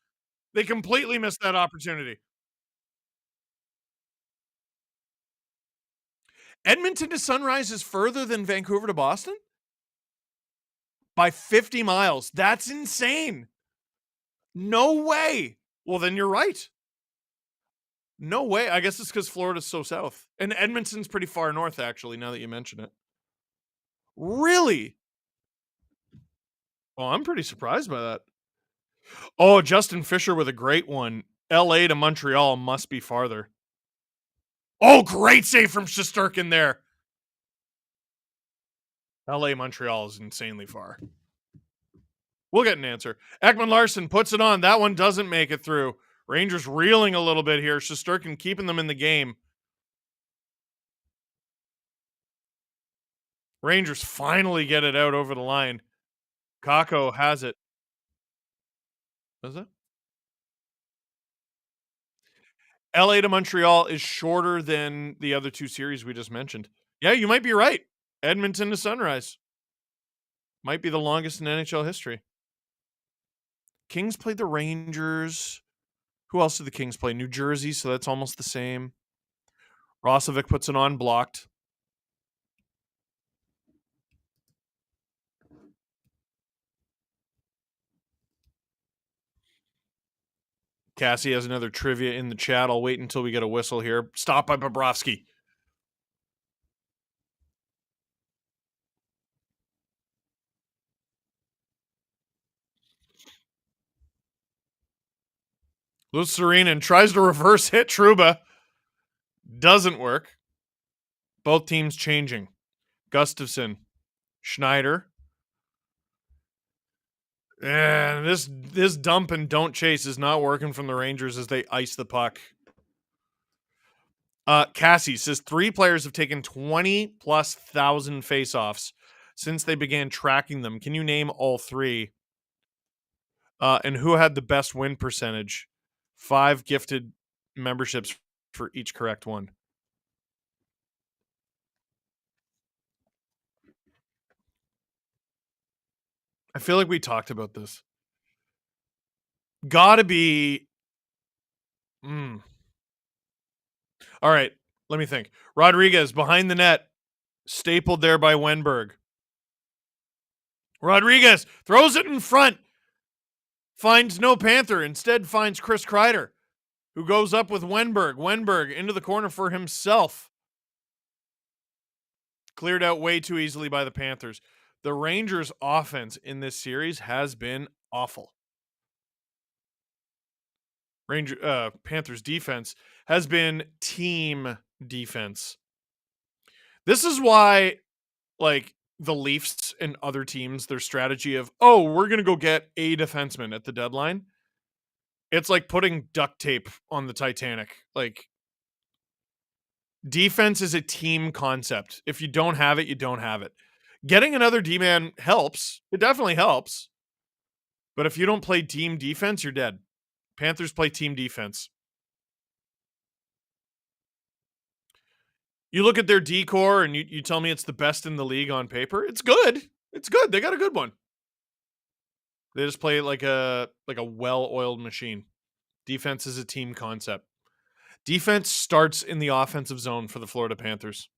They completely missed that opportunity. Edmonton to Sunrise is further than Vancouver to Boston? By 50 miles. That's insane. No way. Well, then you're right. No way. I guess it's because Florida's so south. And Edmonton's pretty far north, actually, now that you mention it. Really? Oh, I'm pretty surprised by that. Oh, Justin Fisher with a great one. LA to Montreal must be farther. Oh, great save from Shesterkin there. LA Montreal is insanely far. We'll get an answer. Ekman Larson puts it on. That one doesn't make it through. Rangers reeling a little bit here. Shesterkin keeping them in the game. Rangers finally get it out over the line. Kakko has it. Is it? LA to Montreal is shorter than the other two series we just mentioned. Yeah, you might be right. Edmonton to Sunrise might be the longest in NHL history. Kings played the Rangers. Who else did the Kings play? New Jersey, so that's almost the same. Rosovic puts it on, blocked. Cassie has another trivia in the chat. I'll wait until we get a whistle here. Stop by Bobrovsky. Lucerinen tries to reverse hit Trouba. Doesn't work. Both teams changing. Gustafsson, Schneider. And this dump and don't chase is not working from the Rangers as they ice the puck. Cassie says 3 players have taken 20+ thousand faceoffs since they began tracking them. Can you name all 3? And who had the best win percentage? 5 gifted memberships for each correct one. I feel like we talked about this. Gotta be. All right, let me think. Rodriguez behind the net, stapled there by Wenberg. Rodriguez throws it in front, finds no Panther, instead finds Chris Kreider, who goes up with Wenberg. Wenberg into the corner for himself. Cleared out way too easily by the Panthers. The Rangers' offense in this series has been awful. Panthers defense has been team defense. This is why, like, the Leafs and other teams, their strategy of, oh, we're going to go get a defenseman at the deadline. It's like putting duct tape on the Titanic. Like, defense is a team concept. If you don't have it, you don't have it. Getting another D-man helps. It definitely helps. But if you don't play team defense, you're dead. Panthers play team defense. You look at their D-core and you tell me it's the best in the league on paper. It's good. It's good. They got a good one. They just play like a well-oiled machine. Defense is a team concept. Defense starts in the offensive zone for the Florida Panthers.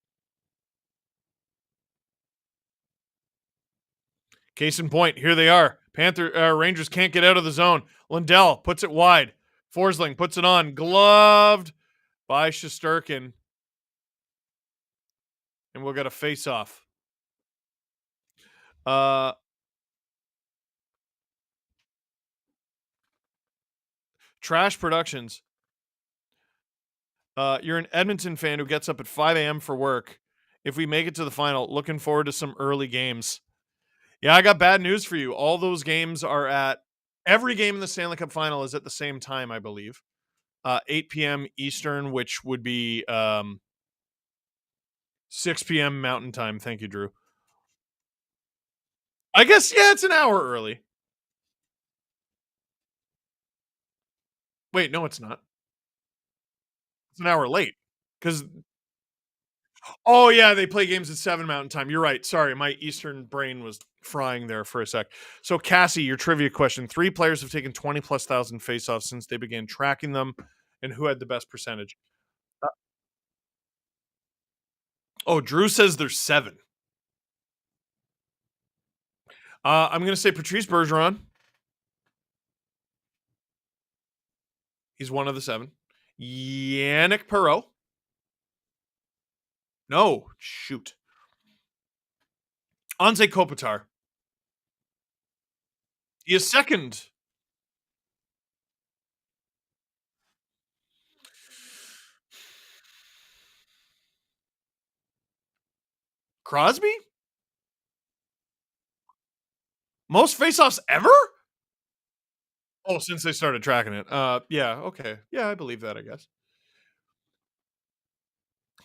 Case in point, here they are. Rangers can't get out of the zone. Lundell puts it wide. Forsling puts it on. Gloved by Shesterkin. And we'll get a face-off. Trash Productions. You're an Edmonton fan who gets up at 5 a.m. for work. If we make it to the final, looking forward to some early games. Yeah, I got bad news for you. All those games are at... Every game in the Stanley Cup Final is at the same time, I believe. 8 p.m. Eastern, which would be 6 p.m. Mountain Time. Thank you, Drew. I guess, yeah, it's an hour early. Wait, no, it's not. It's an hour late. Because... Oh, yeah, they play games at 7 Mountain Time. You're right. Sorry, my Eastern brain was frying there for a sec. So, Cassie, your trivia question. 3 players have taken 20+ thousand faceoffs since they began tracking them, and who had the best percentage? Drew says there's 7. I'm going to say Patrice Bergeron. He's one of the 7. Yannick Perreault. No, shoot. Anze Kopitar. He is second. Crosby? Most faceoffs ever? Oh, since they started tracking it. Yeah, okay. Yeah, I believe that, I guess.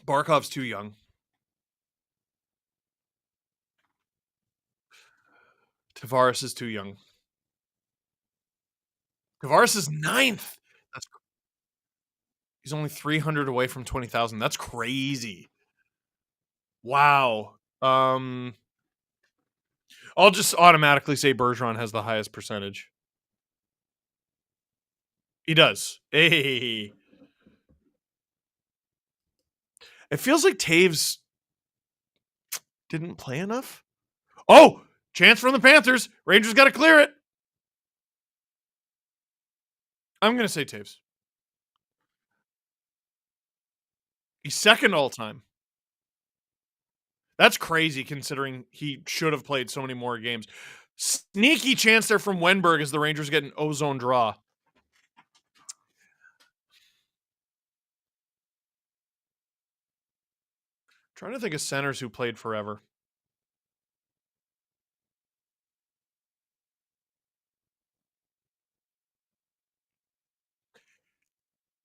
Barkov's too young. Tavares is too young. Tavares is 9th. He's only 300 away from 20,000. That's crazy. Wow. I'll just automatically say Bergeron has the highest percentage. He does. Hey. It feels like Taves didn't play enough. Oh, chance from the Panthers. Rangers got to clear it. I'm going to say Taves. He's second all time. That's crazy considering he should have played so many more games. Sneaky chance there from Wenberg as the Rangers get an ozone draw. Trying to think of centers who played forever.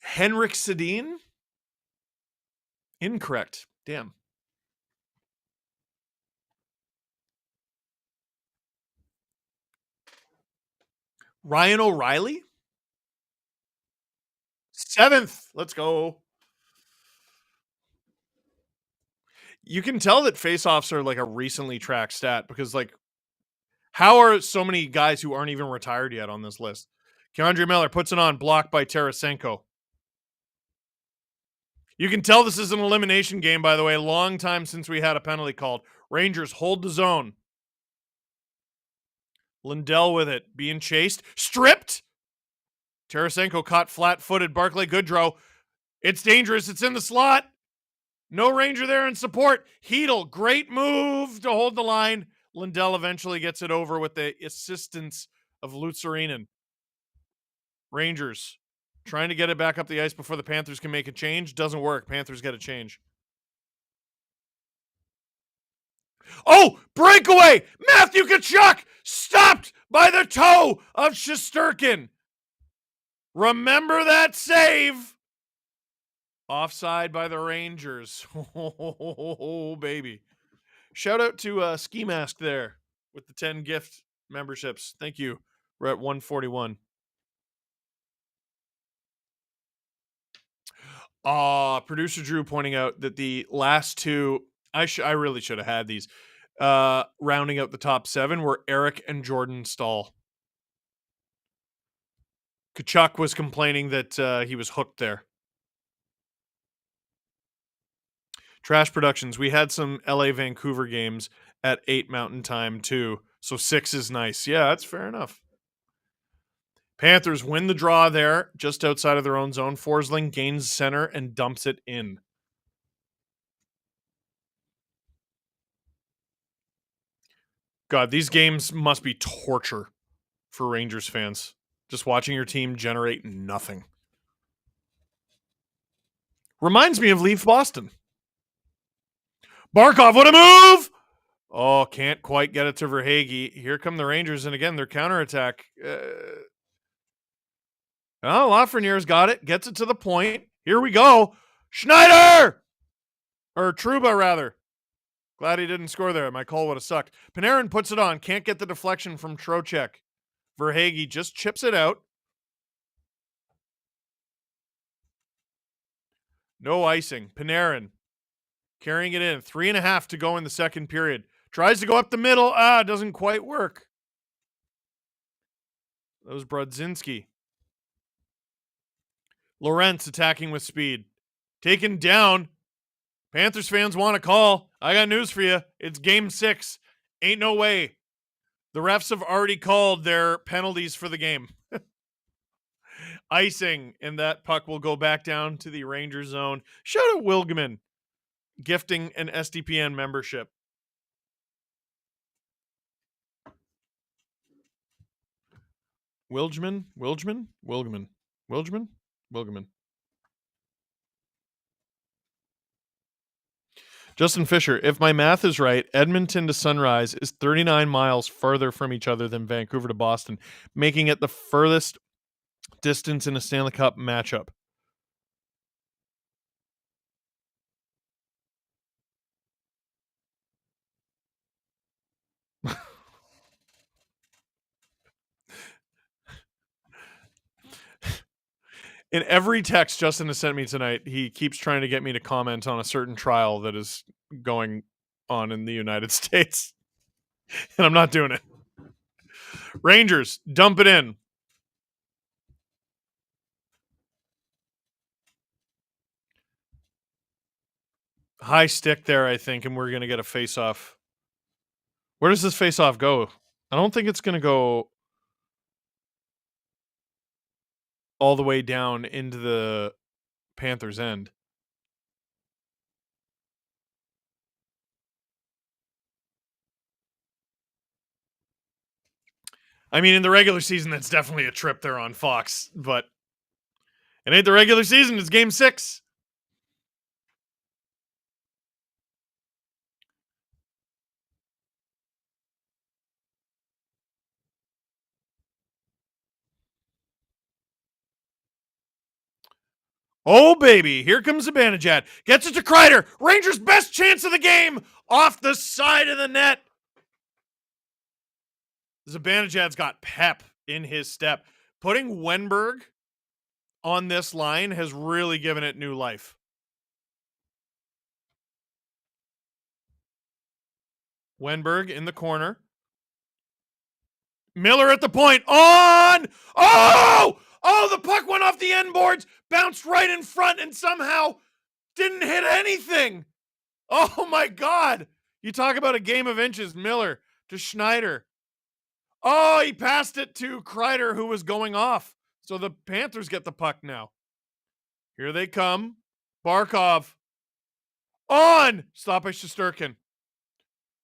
Henrik Sedin? Incorrect. Damn. Ryan O'Reilly? 7th. Let's go. You can tell that faceoffs are like a recently tracked stat because, like, how are so many guys who aren't even retired yet on this list? Keandre Miller puts it on, blocked by Tarasenko. You can tell this is an elimination game, by the way. Long time since we had a penalty called. Rangers hold the zone. Lindell with it, being chased. Stripped! Tarasenko caught flat-footed. Barclay Goodrow. It's dangerous. It's in the slot. No Ranger there in support. Hedel, great move to hold the line. Lindell eventually gets it over with the assistance of Lutzarinen. Rangers trying to get it back up the ice before the Panthers can make a change. Doesn't work. Panthers get a change. Oh, breakaway! Matthew Tkachuk stopped by the toe of Shesterkin. Remember that save? Offside by the Rangers. Oh, baby. Shout out to Ski Mask there with the 10 gift memberships. Thank you. We're at 141. Producer Drew pointing out that the last two, I really should have had these, rounding out the top 7 were Eric and Jordan Stahl. Tkachuk was complaining that he was hooked there. Trash Productions. We had some LA Vancouver games at 8 Mountain Time too. So 6 is nice. Yeah, that's fair enough. Panthers win the draw there, just outside of their own zone. Forsling gains center and dumps it in. God, these games must be torture for Rangers fans. Just watching your team generate nothing. Reminds me of Leaf Boston. Barkov, what a move! Oh, can't quite get it to Verhaeghe. Here come the Rangers, and again, their counterattack. Lafreniere's got it. Gets it to the point. Here we go. Schneider! Or Trouba, rather. Glad he didn't score there. My call would have sucked. Panarin puts it on. Can't get the deflection from Trocheck. Verhaeghe just chips it out. No icing. Panarin carrying it in. 3.5 to go in the second period. Tries to go up the middle. Doesn't quite work. That was Brodzinski. Lorentz attacking with speed. Taken down. Panthers fans want a call. I got news for you. It's game 6. Ain't no way. The refs have already called their penalties for the game. Icing, and that puck will go back down to the Ranger zone. Shout out Wilgman, gifting an SDPN membership. Wilgman. Justin Fisher, if my math is right, Edmonton to Sunrise is 39 miles farther from each other than Vancouver to Boston, making it the furthest distance in a Stanley Cup matchup. In every text Justin has sent me tonight, he keeps trying to get me to comment on a certain trial that is going on in the United States. And I'm not doing it. Rangers, dump it in. High stick there, I think, and we're going to get a face-off. Where does this face-off go? I don't think it's going to go all the way down into the Panthers' end. I mean, in the regular season, that's definitely a trip there on Fox, but it ain't the regular season. It's Game 6. Oh, baby. Here comes Zibanejad. Gets it to Kreider. Rangers' best chance of the game off the side of the net. Zibanejad's got pep in his step. Putting Wenberg on this line has really given it new life. Wenberg in the corner. Miller at the point. On! Oh! Oh, the puck went off the end boards, bounced right in front, and somehow didn't hit anything. Oh, my God. You talk about a game of inches. Miller to Schneider. Oh, he passed it to Kreider, who was going off. So the Panthers get the puck now. Here they come. Barkov. On! Stop by Shesterkin.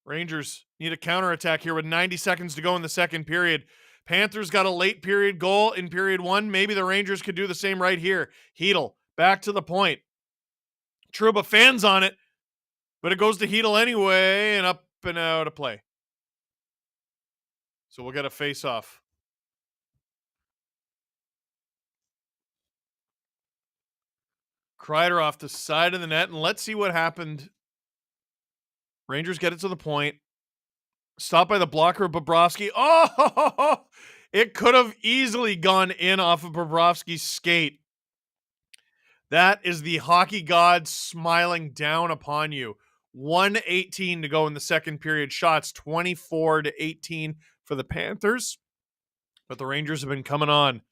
Rangers need a counterattack here with 90 seconds to go in the second period. Panthers got a late period goal in period 1. Maybe the Rangers could do the same right here. Hedl back to the point. Trouba fans on it, but it goes to Hedl anyway, and up and out of play. So we'll get a face-off. Kreider off the side of the net, and let's see what happened. Rangers get it to the point. Stopped by the blocker of Bobrovsky. Oh, it could have easily gone in off of Bobrovsky's skate. That is the hockey god smiling down upon you. 1:18 to go in the second period. Shots 24-18 for the Panthers. But the Rangers have been coming on.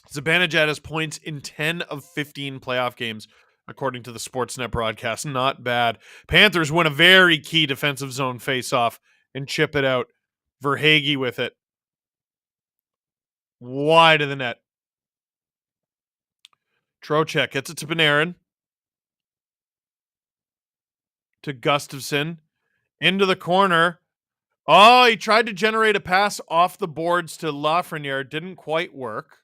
Zibanejad has points in 10 of 15 playoff games, according to the Sportsnet broadcast. Not bad. Panthers win a very key defensive zone faceoff and chip it out. Verhaeghe with it. Wide of the net. Trocheck gets it to Panarin. To Gustafsson. Into the corner. Oh, he tried to generate a pass off the boards to Lafreniere. Didn't quite work.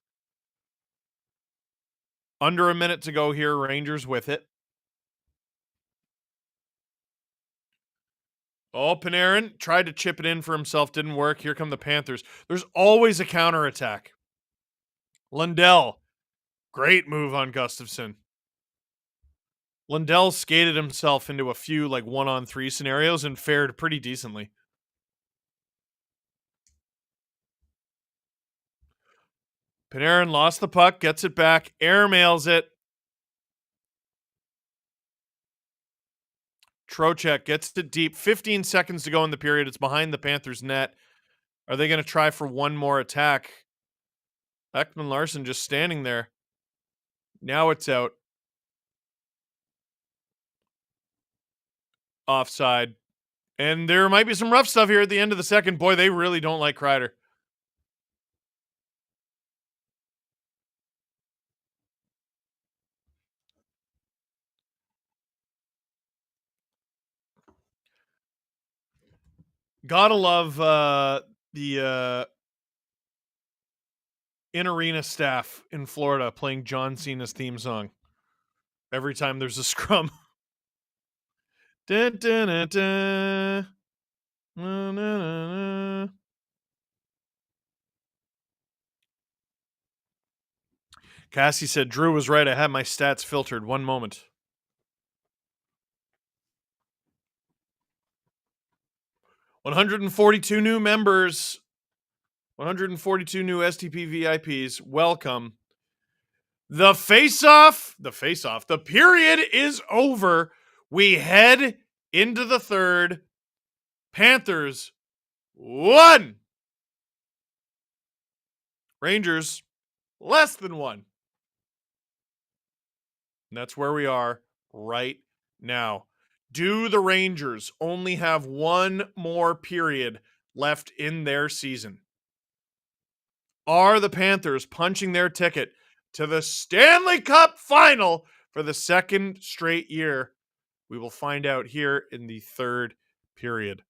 Under a minute to go here. Rangers with it. Oh, Panarin tried to chip it in for himself. Didn't work. Here come the Panthers. There's always a counterattack. Lundell. Great move on Gustafsson. Lundell skated himself into a few like 1-on-3 scenarios and fared pretty decently. Panarin lost the puck, gets it back, airmails it. Trocheck gets it deep. 15 seconds to go in the period. It's behind the Panthers' net. Are they going to try for one more attack? Ekman Larson just standing there. Now it's out. Offside. And there might be some rough stuff here at the end of the second. Boy, they really don't like Kreider. Gotta love the in-arena staff in Florida playing John Cena's theme song every time there's a scrum. Dun, dun, dun, dun. Na, na, na, na. Cassie said, Drew was right. I had my stats filtered. One moment. $142 new members 142 new STP VIPs. Welcome. The face-off. The period is over. We head into the third. Panthers 1. Rangers less than 1. And that's where we are right now. Do the Rangers only have one more period left in their season? Are the Panthers punching their ticket to the Stanley Cup Final for the second straight year? We will find out here in the third period.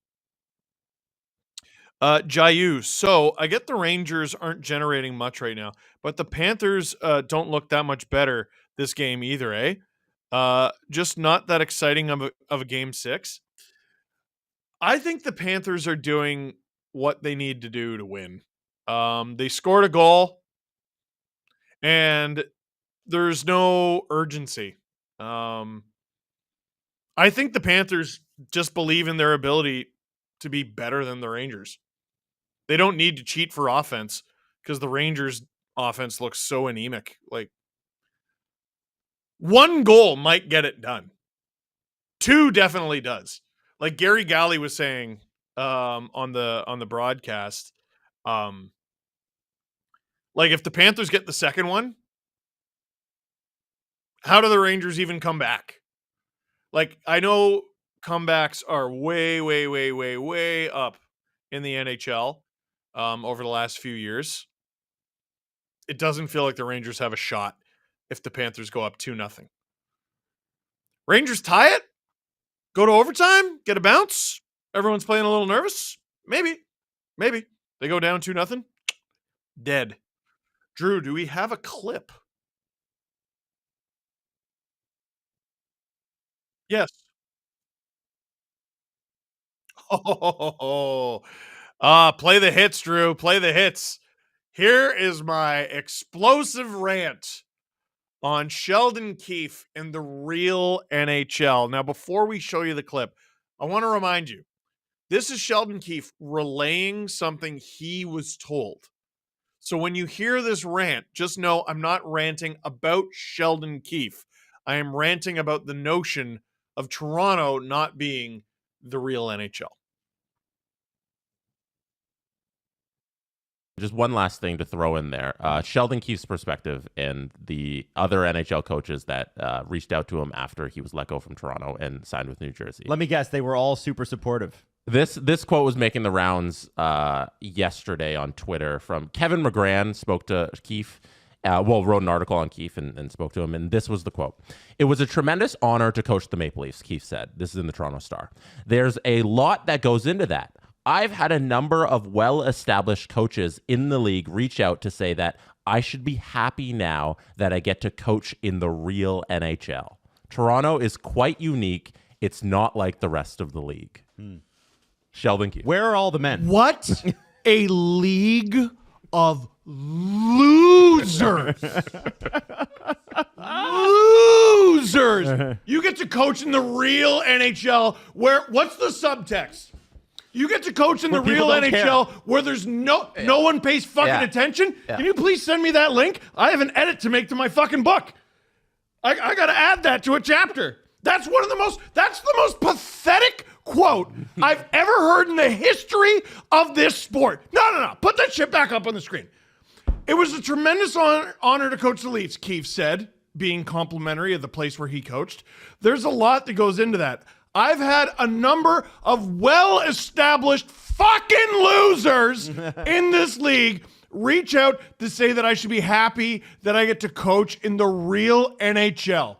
Jayu, so I get the Rangers aren't generating much right now, but the Panthers don't look that much better this game either, eh? Just not that exciting of a game 6. I think the Panthers are doing what they need to do to win. They scored a goal, and there's no urgency. I think the Panthers just believe in their ability to be better than the Rangers. They don't need to cheat for offense because the Rangers' offense looks so anemic. Like, one goal might get it done. 2 definitely does. Like Gary Galley was saying on the broadcast, like if the Panthers get the second one, how do the Rangers even come back? Like, I know comebacks are way, way, way, way, way up in the NHL over the last few years. It doesn't feel like the Rangers have a shot if the Panthers go up 2-0. Rangers tie it? Go to overtime? Get a bounce? Everyone's playing a little nervous? Maybe. They go down 2-0? Dead. Drew, do we have a clip? Yes. Oh, play the hits, Drew. Play the hits. Here is my explosive rant on Sheldon Keefe in the real NHL. Now, before we show you the clip, I want to remind you, this is Sheldon Keefe relaying something he was told. So when you hear this rant, just know I'm not ranting about Sheldon Keefe. I am ranting about the notion of Toronto not being the real NHL. Just one last thing to throw in there. Sheldon Keefe's perspective and the other NHL coaches that reached out to him after he was let go from Toronto and signed with New Jersey. Let me guess, they were all super supportive. This quote was making the rounds yesterday on Twitter from Kevin McGran. Spoke to Keefe, wrote an article on Keefe and spoke to him. And this was the quote. "It was a tremendous honor to coach the Maple Leafs," Keefe said. This is in the Toronto Star. "There's a lot that goes into that. I've had a number of well-established coaches in the league reach out to say that I should be happy now that I get to coach in the real NHL. Toronto is quite unique. It's not like the rest of the league." Sheldon Keefe. Where are all the men? What a league of losers. Losers. You get to coach in the real NHL what's the subtext? You get to coach in the real NHL where there's no one pays fucking attention? Yeah. Can you please send me that link? I have an edit to make to my fucking book. I got to add that to a chapter. That's the most pathetic quote I've ever heard in the history of this sport. No. Put that shit back up on the screen. It was a tremendous honor to coach the Leafs, Keefe said, being complimentary of the place where he coached. There's a lot that goes into that. I've had a number of well-established fucking losers in this league reach out to say that I should be happy that I get to coach in the real NHL.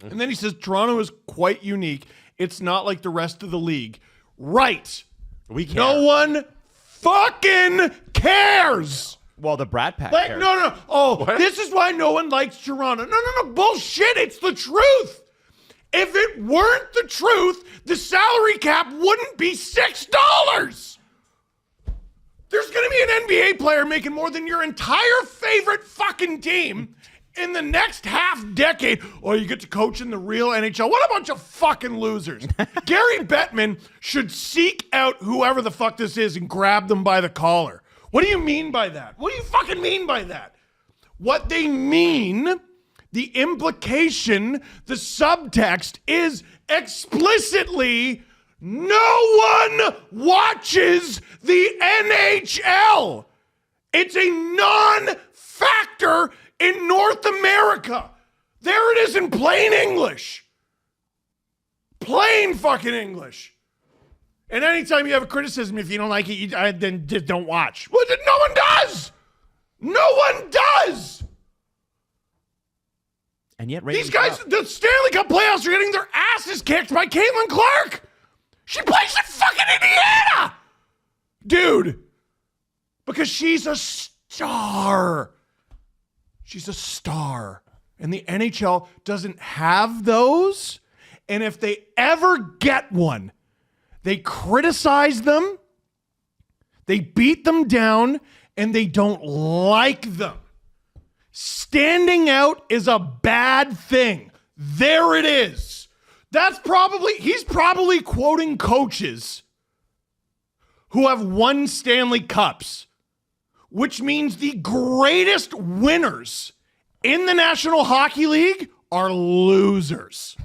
And then he says, Toronto is quite unique. It's not like the rest of the league. Right. We care. No one fucking cares. Well, the Brat Pack Like, cares. no. Oh, What? This is why no one likes Toronto. No. Bullshit. It's the truth. If it weren't the truth, the salary cap wouldn't be $6. There's going to be an NBA player making more than your entire favorite fucking team in the next half decade. Oh, you get to coach in the real NHL. What a bunch of fucking losers. Gary Bettman should seek out whoever the fuck this is and grab them by the collar. What do you mean by that? What do you fucking mean by that? What they mean, the implication, the subtext is explicitly no one watches the NHL. It's a non-factor in North America. There it is in plain English. Plain fucking English. And anytime you have a criticism, if you don't like it, then just don't watch. Well, then no one does. No one does. And yet, These guys, the Stanley Cup playoffs are getting their asses kicked by Caitlin Clark. She plays in fucking Indiana. Dude. Because she's a star. She's a star. And the NHL doesn't have those. And if they ever get one, they criticize them, they beat them down, and they don't like them. Standing out is a bad thing. There it is. He's probably quoting coaches who have won Stanley Cups, which means the greatest winners in the National Hockey League are losers.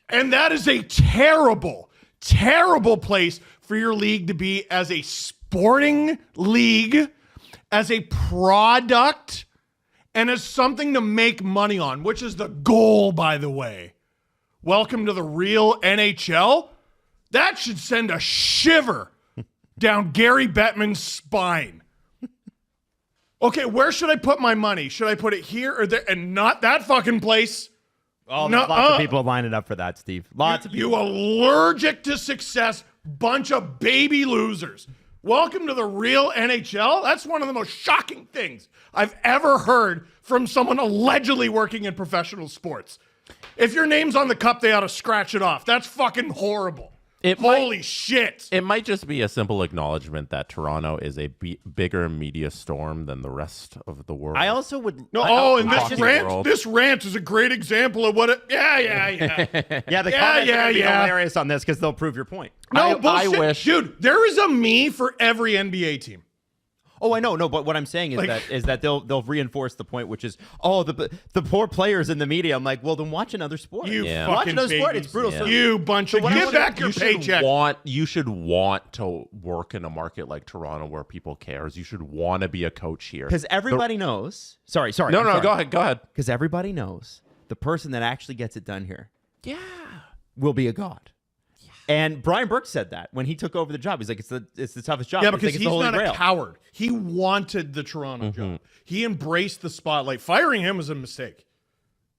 And that is a terrible, terrible place for your league to be as a sporting league, as a product, and as something to make money on, which is the goal, by the way. Welcome to the real NHL. That should send a shiver down Gary Bettman's spine. Okay, where should I put my money? Should I put it here or there? And not that fucking place. Oh, there's lots of people lining up for that, Steve. Lots of people. You allergic to success, bunch of baby losers. Welcome to the real NHL. That's one of the most shocking things I've ever heard from someone allegedly working in professional sports. If your name's on the cup, they ought to scratch it off. That's fucking horrible. Holy shit. It might just be a simple acknowledgement that Toronto is a bigger media storm than the rest of the world. I also would. This rant is a great example of what it. Yeah. Yeah, the comments are gonna be hilarious on this because they'll prove your point. No, I bullshit. wish. Dude, there is a me for every NBA team. Oh, I know. No, but what I'm saying is that they'll reinforce the point, which is, the poor players in the media. I'm like, well, then watch another sport. Watch another sport. It's brutal. Yeah. You bunch of give back your paycheck. You should want to work in a market like Toronto where people cares. You should want to be a coach here because everybody knows. Sorry. No, go ahead. Because everybody knows the person that actually gets it done here, will be a god. And Brian Burke said that when he took over the job. He's like, it's the toughest job. Yeah, because he's not a coward. He wanted the Toronto job. He embraced the spotlight. Firing him was a mistake.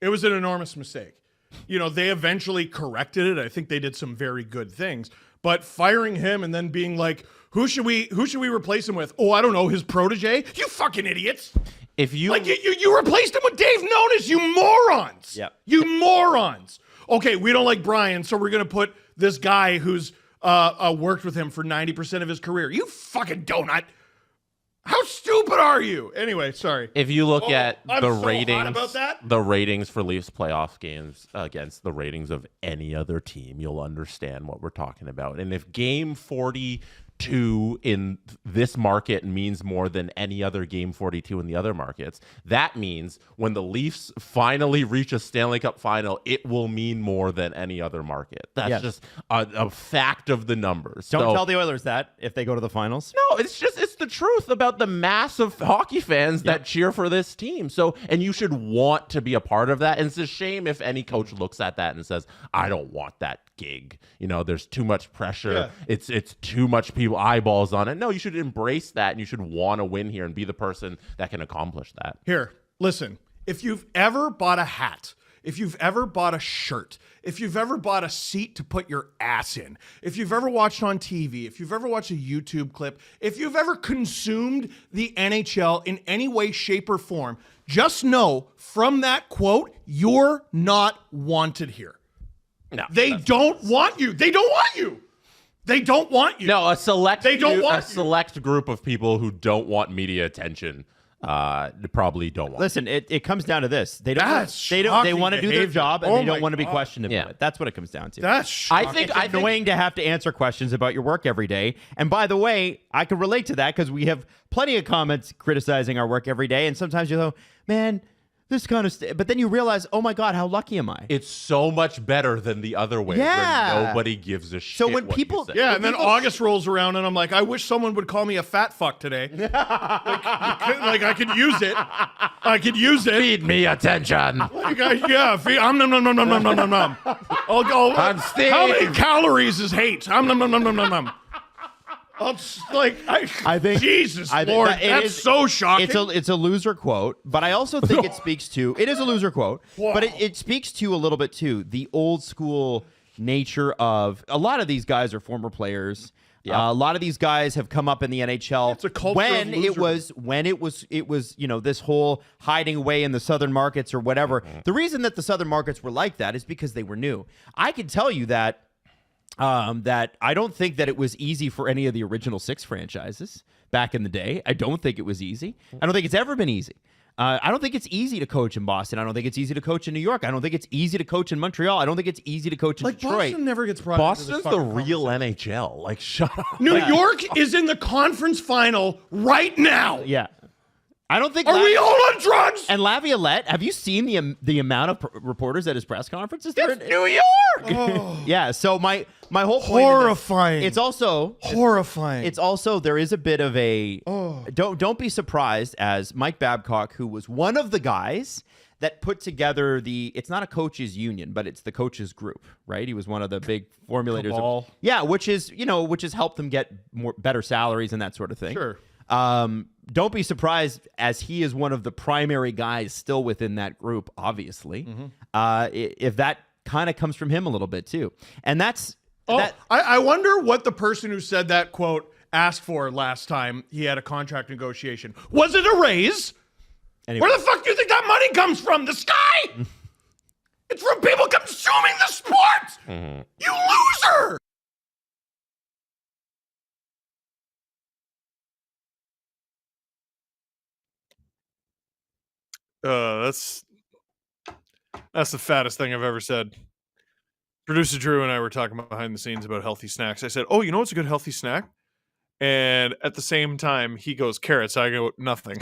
It was an enormous mistake. You know, they eventually corrected it. I think they did some very good things. But firing him and then being like, who should we replace him with? Oh, I don't know, his protege? You fucking idiots. If you you replaced him with Dave Nonis, you morons. Yep. You morons. Okay, we don't like Brian, so we're going to put this guy who's worked with him for 90% of his career. You fucking donut. How stupid are you? Anyway, sorry. If you look at I'm the so ratings, hot about that. the ratings for Leafs playoff games against the ratings of any other team, you'll understand what we're talking about. And if game 42 in this market means more than any other game 42 in the other markets, that means when the Leafs finally reach a Stanley Cup final, it will mean more than any other market. That's just a fact of the numbers. Don't tell the Oilers that if they go to the finals. No, it's the truth about the mass of hockey fans that cheer for this team. So, and you should want to be a part of that. And it's a shame if any coach looks at that and says, I don't want that gig. You know, there's too much pressure. Yeah. It's too much people eyeballs on it. No, you should embrace that and you should want to win here and be the person that can accomplish that. Here, listen, if you've ever bought a hat, if you've ever bought a shirt, if you've ever bought a seat to put your ass in, if you've ever watched on TV, if you've ever watched a YouTube clip, if you've ever consumed the NHL in any way, shape, or form, just know from that quote, you're not wanted here. No, they don't want you. They don't want you. They don't want you. No, a select they don't want a select group of people who don't want media attention probably don't want. Listen, it comes down to this. They want to shocking do their behavior. job, and Oh they don't my want to be God. questioned about it. That's what it comes down to. That's shocking. I It's annoying to have to answer questions about your work every day. And by the way, I can relate to that because we have plenty of comments criticizing our work every day. And sometimes you go, man, this kind of but then you realize, oh my God, how lucky am I? It's so much better than the other way. Yeah. Where nobody gives a shit. So when what people- you say. Yeah, and then August rolls around, and I'm like, I wish someone would call me a fat fuck today. like I could use it. I could use it. Feed me attention. Like, I'm nom. I'll go. I'm Steve. How many calories is hate? I'm nom. I think Jesus Lord, that's so shocking. It's a loser quote, but I also think it speaks to it is a loser quote, but it speaks to a little bit too the old school nature of a lot of these guys are former players. Yeah. A lot of these guys have come up in the NHL It's a culture of when it was this whole hiding away in the southern markets or whatever. The reason that the southern markets were like that is because they were new. I can tell you that I don't think that it was easy for any of the original 6 franchises back in the day. I don't think it was easy. I don't think it's ever been easy. I don't think it's easy to coach in Boston. I don't think it's easy to coach in New York. I don't think it's easy to coach in Montreal. I don't think it's easy to coach in Detroit. Boston never gets brought into Boston's this the fucking real conversation. NHL. Like, shut up. New York is in the conference final right now. Yeah. I don't think Are we all on drugs? And Laviolette, have you seen the amount of reporters at his press conferences? It's New York. Yeah. So my whole point Horrifying. It's also Horrifying. It's also there is a bit of a don't be surprised as Mike Babcock, who was one of the guys that put together it's not a coaches union, but it's the coaches group, right? He was one of the big formulators. Cabal. Which has helped them get better salaries and that sort of thing. Sure. Don't be surprised as he is one of the primary guys still within that group, obviously. If that kind of comes from him a little bit too. And that's I wonder what the person who said that quote asked for last time he had a contract negotiation. Was it a raise? anyway. Where the fuck do you think that money comes from? The sky? It's from people consuming the sport! You loser! That's the fattest thing I've ever said. Producer Drew and I were talking behind the scenes about healthy snacks. I said, "Oh, you know what's a good healthy snack?" And at the same time, he goes, "Carrots." I go, "Nothing."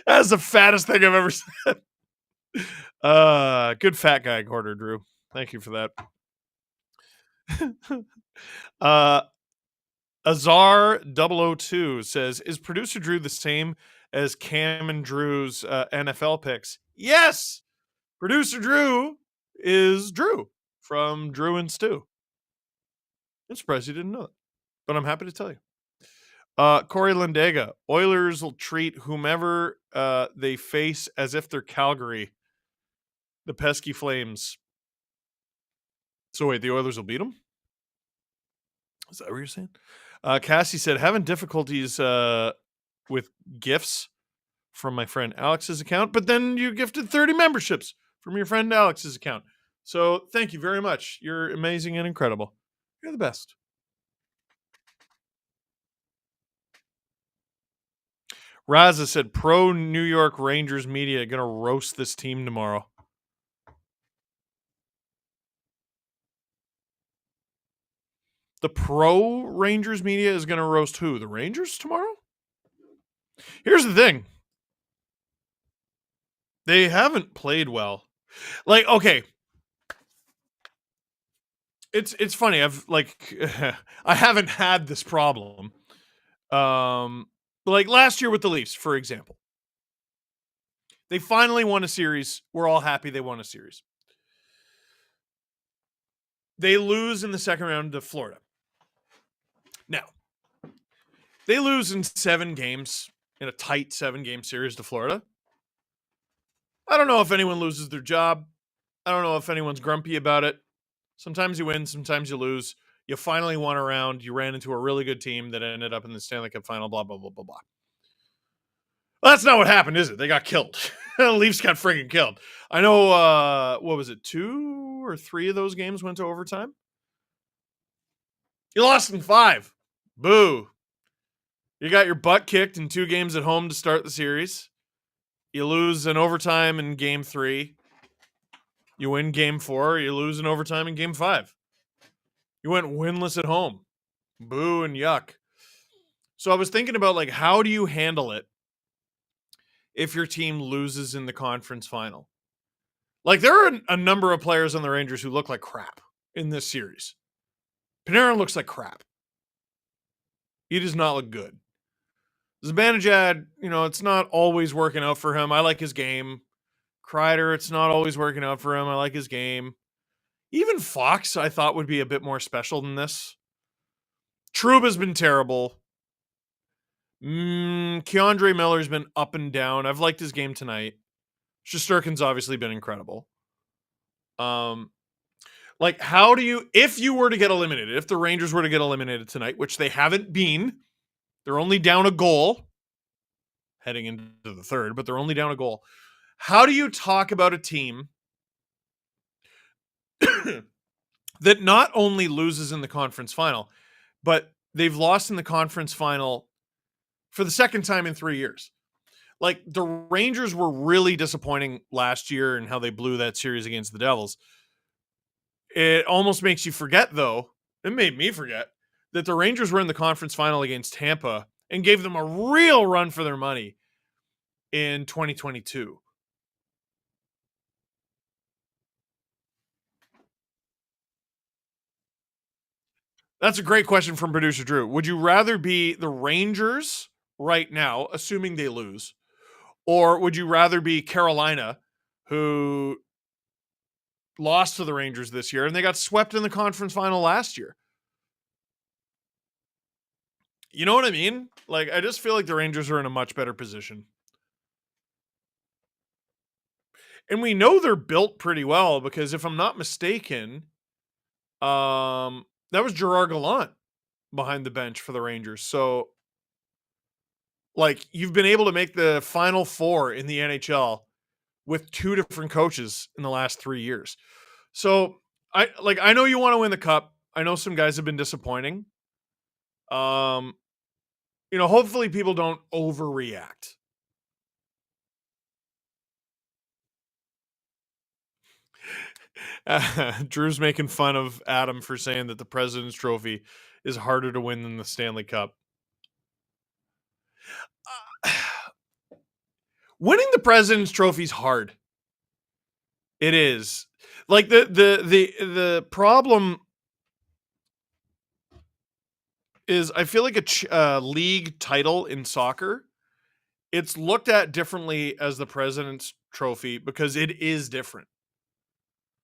That's the fattest thing I've ever said. Good fat guy quarter, Drew. Thank you for that. Azar002 says, "Is producer Drew the same as Cam and Drew's NFL picks?" Yes! Producer Drew is Drew from Drew and Stu. I'm surprised you didn't know that, but I'm happy to tell you. Corey Lindega, Oilers will treat whomever they face as if they're Calgary. The pesky Flames. So wait, the Oilers will beat them? Is that what you're saying? Cassie said, having difficulties with gifts from my friend Alex's account, but then you gifted 30 memberships from your friend Alex's account. So thank you very much. You're amazing and incredible. You're the best. Raza said, pro New York Rangers media going to roast this team tomorrow. The pro Rangers media is going to roast who? The Rangers tomorrow? Here's the thing. They haven't played well. Like, okay. It's funny. I haven't had this problem. Like last year with the Leafs, for example. They finally won a series. We're all happy they won a series. They lose in the second round to Florida. Now, they lose in 7 games, in a tight 7-game series to Florida. I don't know if anyone loses their job. I don't know if anyone's grumpy about it. Sometimes you win, sometimes you lose. You finally won a round. You ran into a really good team that ended up in the Stanley Cup Final, blah, blah, blah, blah, blah. Well, that's not what happened, is it? They got killed. The Leafs got freaking killed. I know, what was it, 2 or 3 of those games went to overtime? You lost in 5. Boo. You got your butt kicked in 2 games at home to start the series. You lose in overtime in game 3. You win game 4. You lose in overtime in game 5. You went winless at home. Boo and yuck. So I was thinking about, like, how do you handle it if your team loses in the conference final? Like, there are a number of players on the Rangers who look like crap in this series. Panarin looks like crap. He does not look good. Zibanejad, it's not always working out for him. I like his game. Kreider, it's not always working out for him. I like his game. Even Fox, I thought, would be a bit more special than this. Trouba's been terrible. Keandre Miller's been up and down. I've liked his game tonight. Shesterkin's obviously been incredible. Like, how do you, if you were to get eliminated, if the Rangers were to get eliminated tonight, which they haven't been, they're only down a goal heading into the third, but they're only down a goal. How do you talk about a team that not only loses in the conference final, but they've lost in the conference final for the second time in 3 years? Like, the Rangers were really disappointing last year in how they blew that series against the Devils. It almost makes you forget, though, it made me forget, that the Rangers were in the conference final against Tampa and gave them a real run for their money in 2022. That's a great question from producer Drew. Would you rather be the Rangers right now, assuming they lose, or would you rather be Carolina, who lost to the Rangers this year and they got swept in the conference final last year? You know what I mean? Like, I just feel like the Rangers are in a much better position. And we know they're built pretty well because, if I'm not mistaken, that was Gerard Gallant behind the bench for the Rangers. So, like, you've been able to make the Final Four in the NHL with 2 different coaches in the last 3 years. So, I know you want to win the cup. I know some guys have been disappointing. Hopefully people don't overreact. Drew's making fun of Adam for saying that the President's Trophy is harder to win than the Stanley Cup. Winning the President's Trophy is hard. It is. Like, the problem is, I feel like a league title in soccer, it's looked at differently as the President's Trophy because it is different.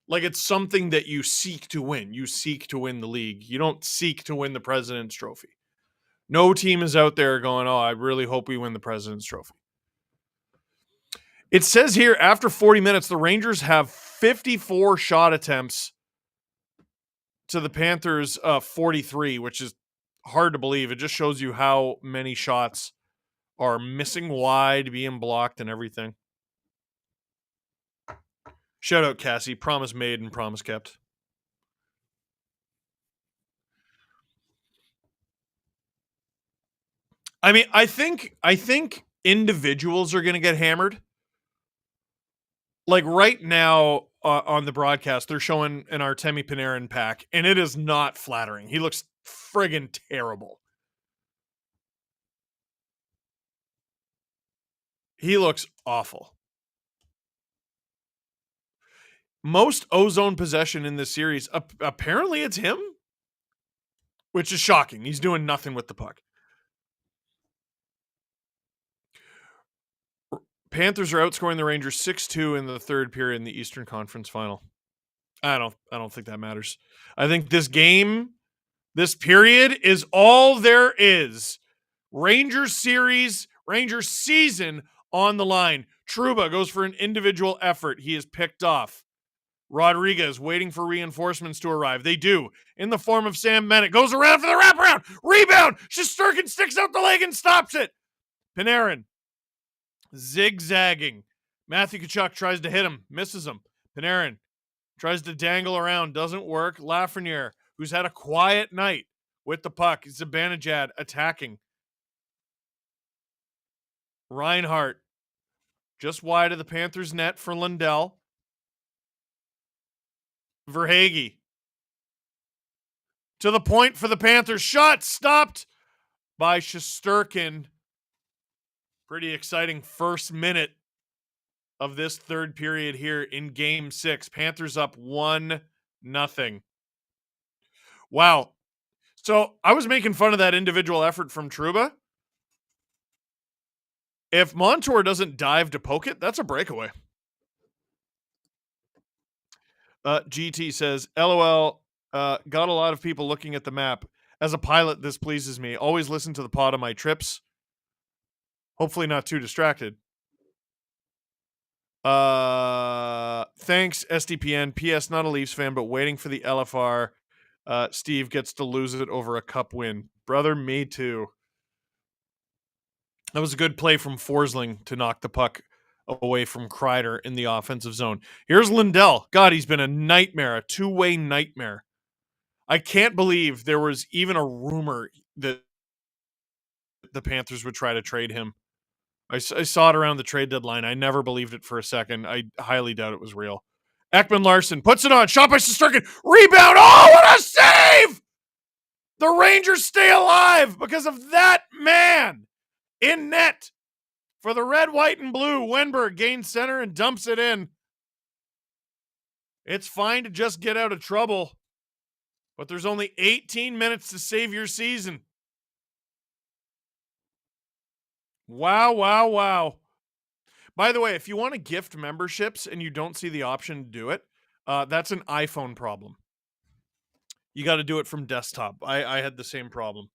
Like, it's something that you seek to win. You seek to win the league. You don't seek to win the President's Trophy. No team is out there going, oh, I really hope we win the President's Trophy. It says here, after 40 minutes, the Rangers have 54 shot attempts to the Panthers 43, which is hard to believe. It just shows you how many shots are missing wide, being blocked, and everything. Shout out, Cassie. Promise made and promise kept. I mean, I think individuals are going to get hammered. Like, right now on the broadcast, they're showing an Artemi Panarin pack, and it is not flattering. He looks friggin' terrible. He looks awful. Most ozone possession in this series, apparently it's him, which is shocking. He's doing nothing with the puck. Panthers are outscoring the Rangers 6-2 in the third period in the Eastern Conference Final. I don't think that matters. I think this game, this period, is all there is. Rangers series, Rangers season on the line. Trouba goes for an individual effort. He is picked off. Rodriguez waiting for reinforcements to arrive. They do, in the form of Sam Bennett. Goes around for the wraparound. Rebound. Shesterkin sticks out the leg and stops it. Panarin zigzagging. Matthew Tkachuk tries to hit him. Misses him. Panarin tries to dangle around. Doesn't work. Lafreniere, who's had a quiet night with the puck. Zibanejad attacking. Reinhart just wide of the Panthers net for Lundell. Verhaeghe to the point for the Panthers. Shot stopped by Shesterkin. Pretty exciting first minute of this third period here in Game 6. Panthers up 1-0. Wow. So I was making fun of that individual effort from Trouba. If Montour doesn't dive to poke it, that's a breakaway. GT says, LOL, got a lot of people looking at the map. As a pilot, this pleases me. Always listen to the pod on my trips. Hopefully not too distracted. Thanks, SDPN. PS, not a Leafs fan, but waiting for the LFR. Steve gets to lose it over a cup win. Brother, me too. That was a good play from Forsling to knock the puck away from Kreider in the offensive zone. Here's Lundell. God, he's been a nightmare, a two-way nightmare. I can't believe there was even a rumor that the Panthers would try to trade him. I saw it around the trade deadline. I never believed it for a second. I highly doubt it was real. Ekman Larsson puts it on. Shot by Shesterkin. Rebound. Oh, what a save! The Rangers stay alive because of that man in net. For the red, white, and blue, Wenberg gains center and dumps it in. It's fine to just get out of trouble, but there's only 18 minutes to save your season. Wow, wow, wow. By the way, if you want to gift memberships and you don't see the option to do it, that's an iPhone problem. You got to do it from desktop. I had the same problem.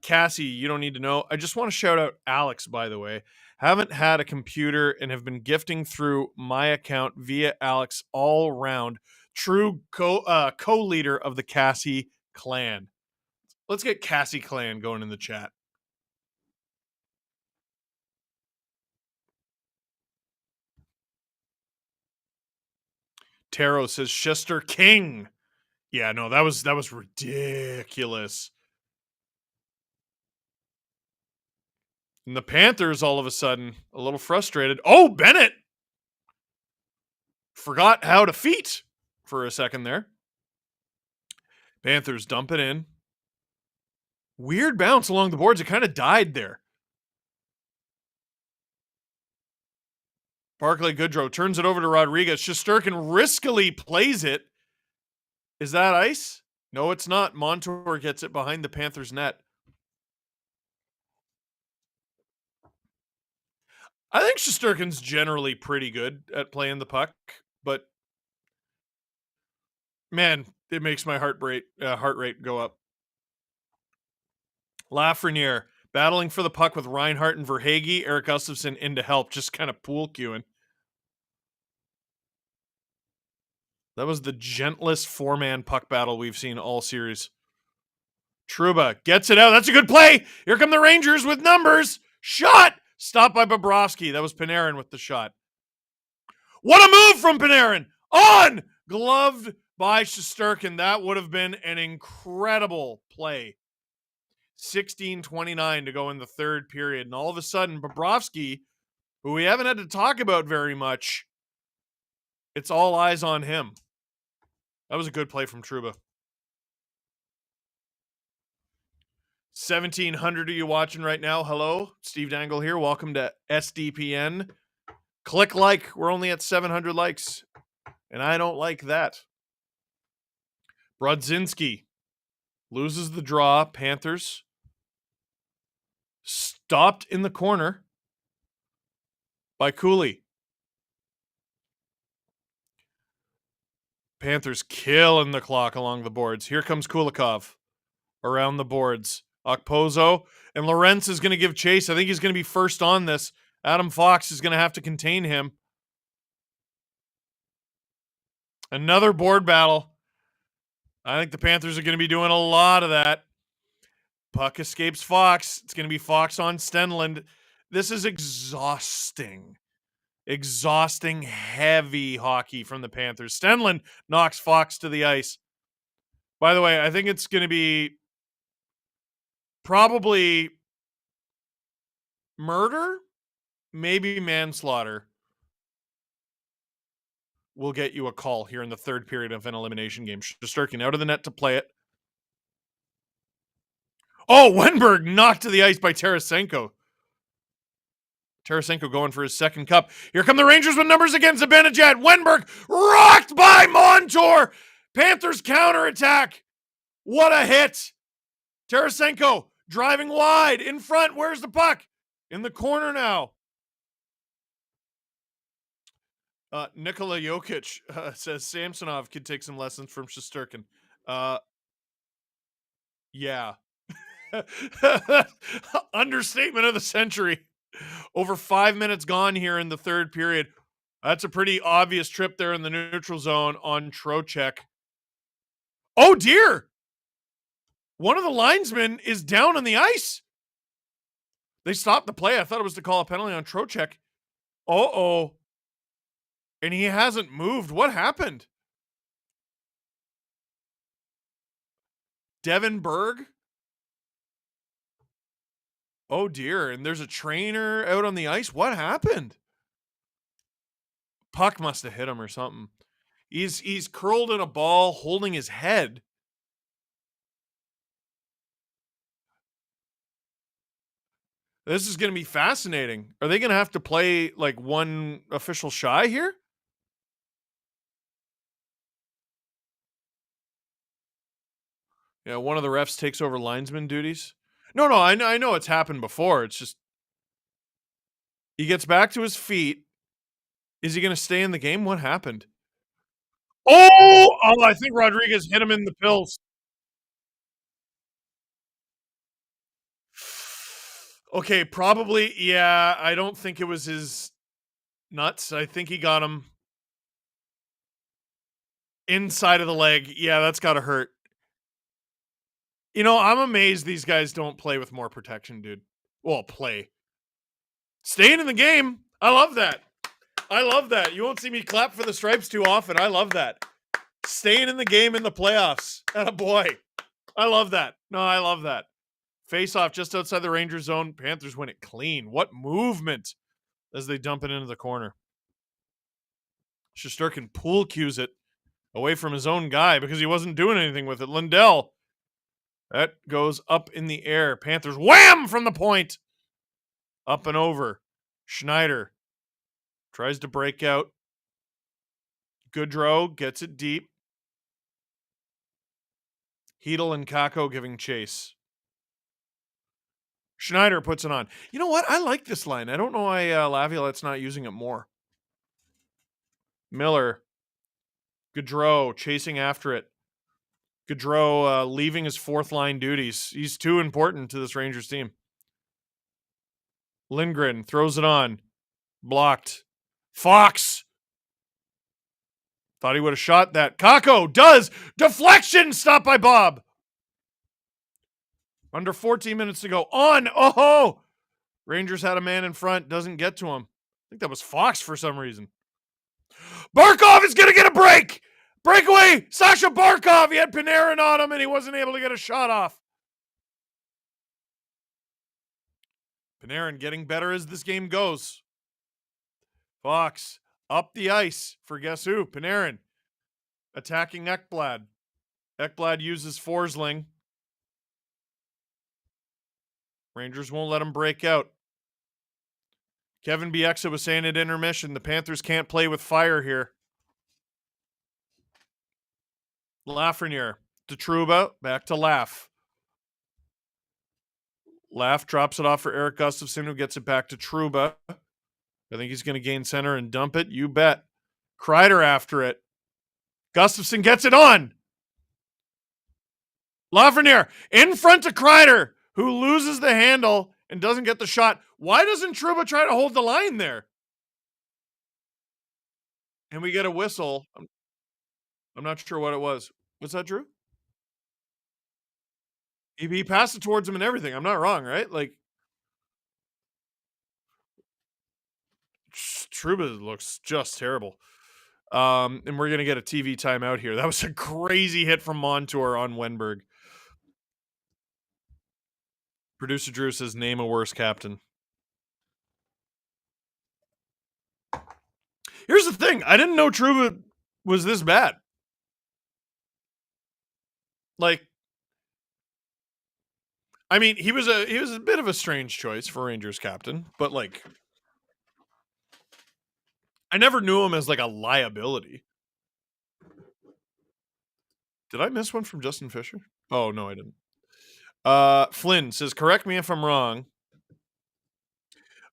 Cassie, you don't need to know. I just want to shout out Alex, by the way. Haven't had a computer and have been gifting through my account via Alex all round. True co-leader of the Cassie clan. Let's get Cassie clan going in the chat. Taro says Chester King. Yeah, no, that was ridiculous. And the Panthers, all of a sudden, a little frustrated. Oh, Bennett! Forgot how to feet for a second there. Panthers dump it in. Weird bounce along the boards. It kind of died there. Barclay Goodrow turns it over to Rodriguez. Shesterkin riskily plays it. Is that ice? No, it's not. Montour gets it behind the Panthers' net. I think Shesterkin's generally pretty good at playing the puck, but man, it makes my heart rate go up. Lafreniere battling for the puck with Reinhart and Verhaeghe. Eric Gustafsson in to help, just kind of pool cueing. That was the gentlest four-man puck battle we've seen all series. Trouba gets it out. That's a good play. Here come the Rangers with numbers. Shot! Stopped by Bobrovsky. That was Panarin with the shot. What a move from Panarin! On! Gloved by Shesterkin. That would have been an incredible play. 16:29 to go in the third period. And all of a sudden, Bobrovsky, who we haven't had to talk about very much, it's all eyes on him. That was a good play from Trouba. 1,700 of you watching right now. Hello, Steve Dangle here. Welcome to SDPN. Click like. We're only at 700 likes, and I don't like that. Brodzinski loses the draw. Panthers stopped in the corner by Cooley. Panthers killing the clock along the boards. Here comes Kulikov around the boards. Okposo and Lorentz is going to give chase. I think he's going to be first on this. Adam Fox is going to have to contain him. Another board battle. I think the Panthers are going to be doing a lot of that. Puck escapes Fox. It's going to be Fox on Stenlund. This is exhausting. Exhausting, heavy hockey from the Panthers. Stenlund knocks Fox to the ice. By the way, I think it's going to be probably Murder, maybe manslaughter, will get you a call here in the third period of an elimination game. Shesterkin out of the net to play it. Oh, Wenberg knocked to the ice by Tarasenko. Tarasenko going for his second cup. Here come the Rangers with numbers against Zibanejad. Wenberg rocked by Montour. Panthers counterattack. What a hit. Tarasenko driving wide in front. Where's the puck? In the corner now. Nikola Jokic says Samsonov could take some lessons from Shesterkin. Yeah. Understatement of the century. Over 5 minutes gone here in the third period. That's a pretty obvious trip there in the neutral zone on Trocheck. Oh, dear. One of the linesmen is down on the ice. They stopped the play. I thought it was to call a penalty on Trocheck. Uh-oh. And he hasn't moved. What happened? Devin Berg? Oh, dear. And there's a trainer out on the ice. What happened? Puck must have hit him or something. He's curled in a ball, holding his head. This is going to be fascinating. Are they going to have to play like one official shy here? Yeah, one of the refs takes over linesman duties. No, I know it's happened before. It's just he gets back to his feet. Is he going to stay in the game? What happened? Oh, I think Rodriguez hit him in the pills. Okay, probably. Yeah, I don't think it was his nuts. I think he got him inside of the leg. Yeah, that's got to hurt. You know, I'm amazed these guys don't play with more protection, dude. Well, play. Staying in the game. I love that. I love that. You won't see me clap for the stripes too often. I love that. Staying in the game in the playoffs. Attaboy. I love that. No, I love that. Face off just outside the Rangers zone. Panthers win it clean. What movement as they dump it into the corner. Shesterkin pool cues it away from his own guy because he wasn't doing anything with it. Lindell. That goes up in the air. Panthers wham from the point. Up and over. Schneider tries to break out. Goodrow gets it deep. Hedel and Kako giving chase. Schneider puts it on. You know what? I like this line. I don't know why Laviolette's not using it more. Miller. Goodrow chasing after it. Goodrow leaving his fourth line duties. He's too important to this Rangers team. Lindgren throws it on. Blocked. Fox. Thought he would have shot that. Kako does. Deflection. Stopped by Bob. Under 14 minutes to go. On. Oh! Rangers had a man in front. Doesn't get to him. I think that was Fox for some reason. Barkov is going to get a break. Breakaway. Sasha Barkov. He had Panarin on him and he wasn't able to get a shot off. Panarin getting better as this game goes. Fox up the ice for guess who? Panarin attacking Ekblad. Ekblad uses Forsling. Rangers won't let him break out. Kevin Bieksa was saying at intermission, the Panthers can't play with fire here. Lafreniere to Trouba, back to Laff. Laff drops it off for Eric Gustafsson, who gets it back to Trouba. I think he's going to gain center and dump it. You bet. Kreider after it. Gustafsson gets it on. Lafreniere in front of Kreider, who loses the handle and doesn't get the shot. Why doesn't Trouba try to hold the line there? And we get a whistle. I'm not sure what it was. Was that Drew? He passed it towards him and everything. I'm not wrong, right? Like, Trouba looks just terrible. And we're going to get a TV timeout here. That was a crazy hit from Montour on Wenberg. Producer Drew says, name a worse captain. Here's the thing. I didn't know Trouba was this bad. Like, I mean, he was a bit of a strange choice for Rangers captain, but like, I never knew him as like a liability. Did I miss one from Justin Fisher? Oh no, I didn't. Flynn says, correct me if I'm wrong.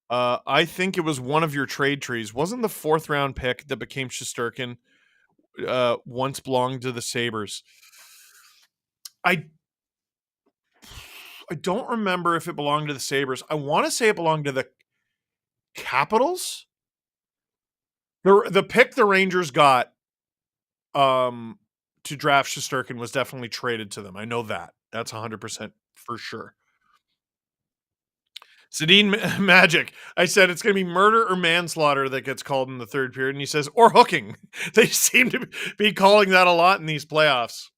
I think it was one of your trade trees. Wasn't the 4th round pick that became Shesterkin once belonged to the Sabres? I don't remember if it belonged to the Sabres. I want to say it belonged to the Capitals. The pick the Rangers got to draft Shesterkin was definitely traded to them. I know that. That's 100% for sure. Sedin Magic. I said it's going to be murder or manslaughter that gets called in the 3rd period. And he says, or hooking. They seem to be calling that a lot in these playoffs.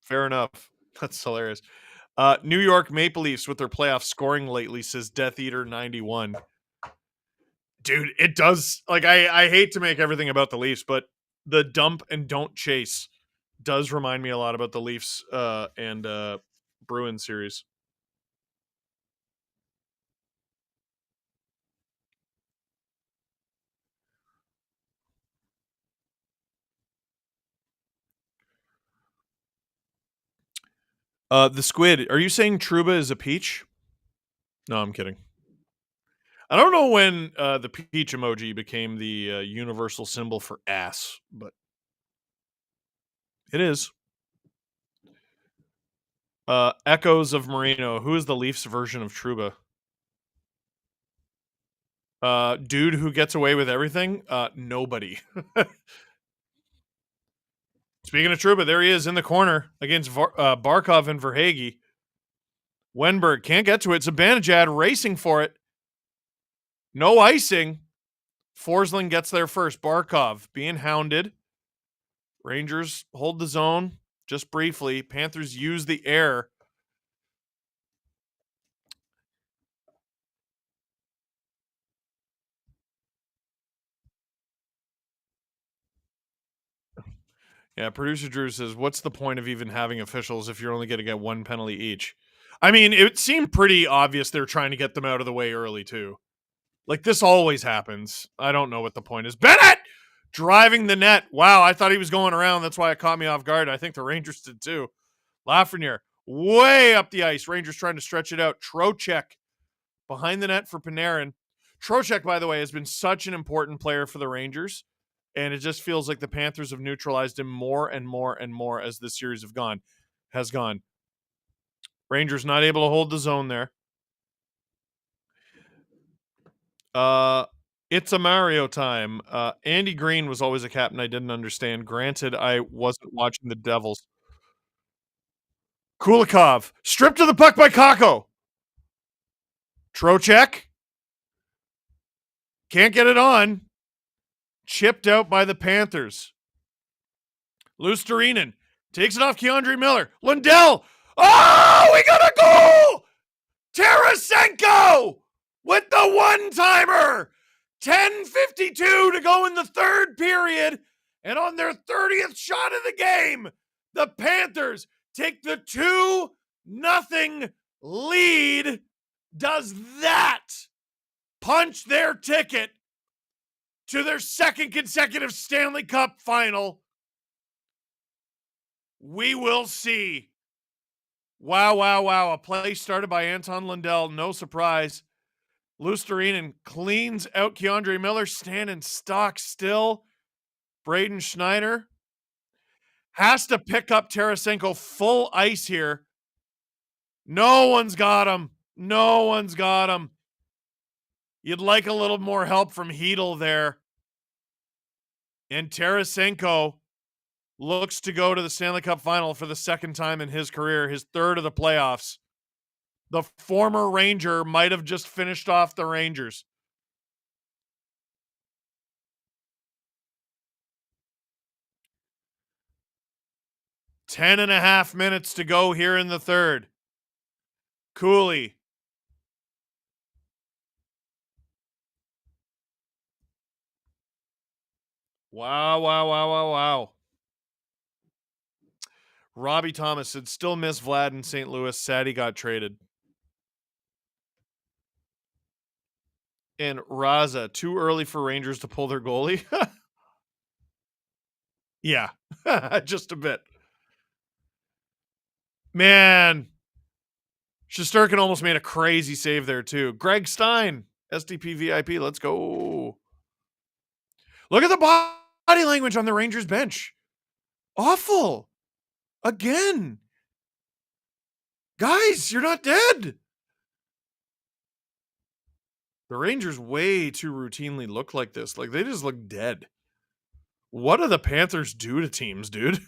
Fair enough. That's hilarious. New York Maple Leafs with their playoff scoring lately, says Death Eater 91. Dude, it does. Like, I hate to make everything about the Leafs, but the dump and don't chase does remind me a lot about the Leafs and Bruins series. The Squid, are you saying Trouba is a peach? No, I'm kidding. I don't know when the peach emoji became the universal symbol for ass, but it is. Echoes of Marino. Who is the Leafs version of Trouba? Dude who gets away with everything? Nobody. Speaking of Trouba, there he is in the corner against Barkov and Verhaeghe. Wenberg can't get to it. Zibanejad racing for it. No icing. Forsling gets there first. Barkov being hounded. Rangers hold the zone just briefly. Panthers use the air. Yeah, producer Drew says, what's the point of even having officials if you're only going to get 1 penalty each? I mean, it seemed pretty obvious they're trying to get them out of the way early, too. Like, this always happens. I don't know what the point is. Bennett driving the net. Wow, I thought he was going around. That's why it caught me off guard. I think the Rangers did, too. Lafreniere way up the ice. Rangers trying to stretch it out. Trocheck behind the net for Panarin. Trocheck, by the way, has been such an important player for the Rangers. And it just feels like the Panthers have neutralized him more and more and more as this series has gone. Rangers not able to hold the zone there. It's a Mario time. Andy Green was always a captain I didn't understand. Granted, I wasn't watching the Devils. Kulikov stripped to the puck by Kakko. Trocheck can't get it on. Chipped out by the Panthers. Luostarinen takes it off Keandre Miller. Lundell. Oh, we got a goal! Tarasenko with the one-timer. 10:52 to go in the 3rd period. And on their 30th shot of the game, the Panthers take the 2-0 lead. Does that punch their ticket to their 2nd consecutive Stanley Cup Final? We will see. Wow, wow, wow. A play started by Anton Lundell. No surprise. Luostarinen cleans out Keandre Miller, standing stock still. Braden Schneider has to pick up Tarasenko full ice here. No one's got him. No one's got him. You'd like a little more help from Hedl there. And Tarasenko looks to go to the Stanley Cup Final for the 2nd time in his career, his 3rd of the playoffs. The former Ranger might have just finished off the Rangers. Ten and a half minutes to go here in the 3rd. Cooley Wow. Robbie Thomas said, still miss Vlad in St. Louis. Sad he got traded. And Raza, too early for Rangers to pull their goalie. Yeah, just a bit. Man, Shesterkin almost made a crazy save there, too. Greg Stein, SDP VIP, let's go. Look at the body language on the Rangers bench. Awful. Again. Guys, you're not dead. The Rangers way too routinely look like this. Like, they just look dead. What do the Panthers do to teams, dude?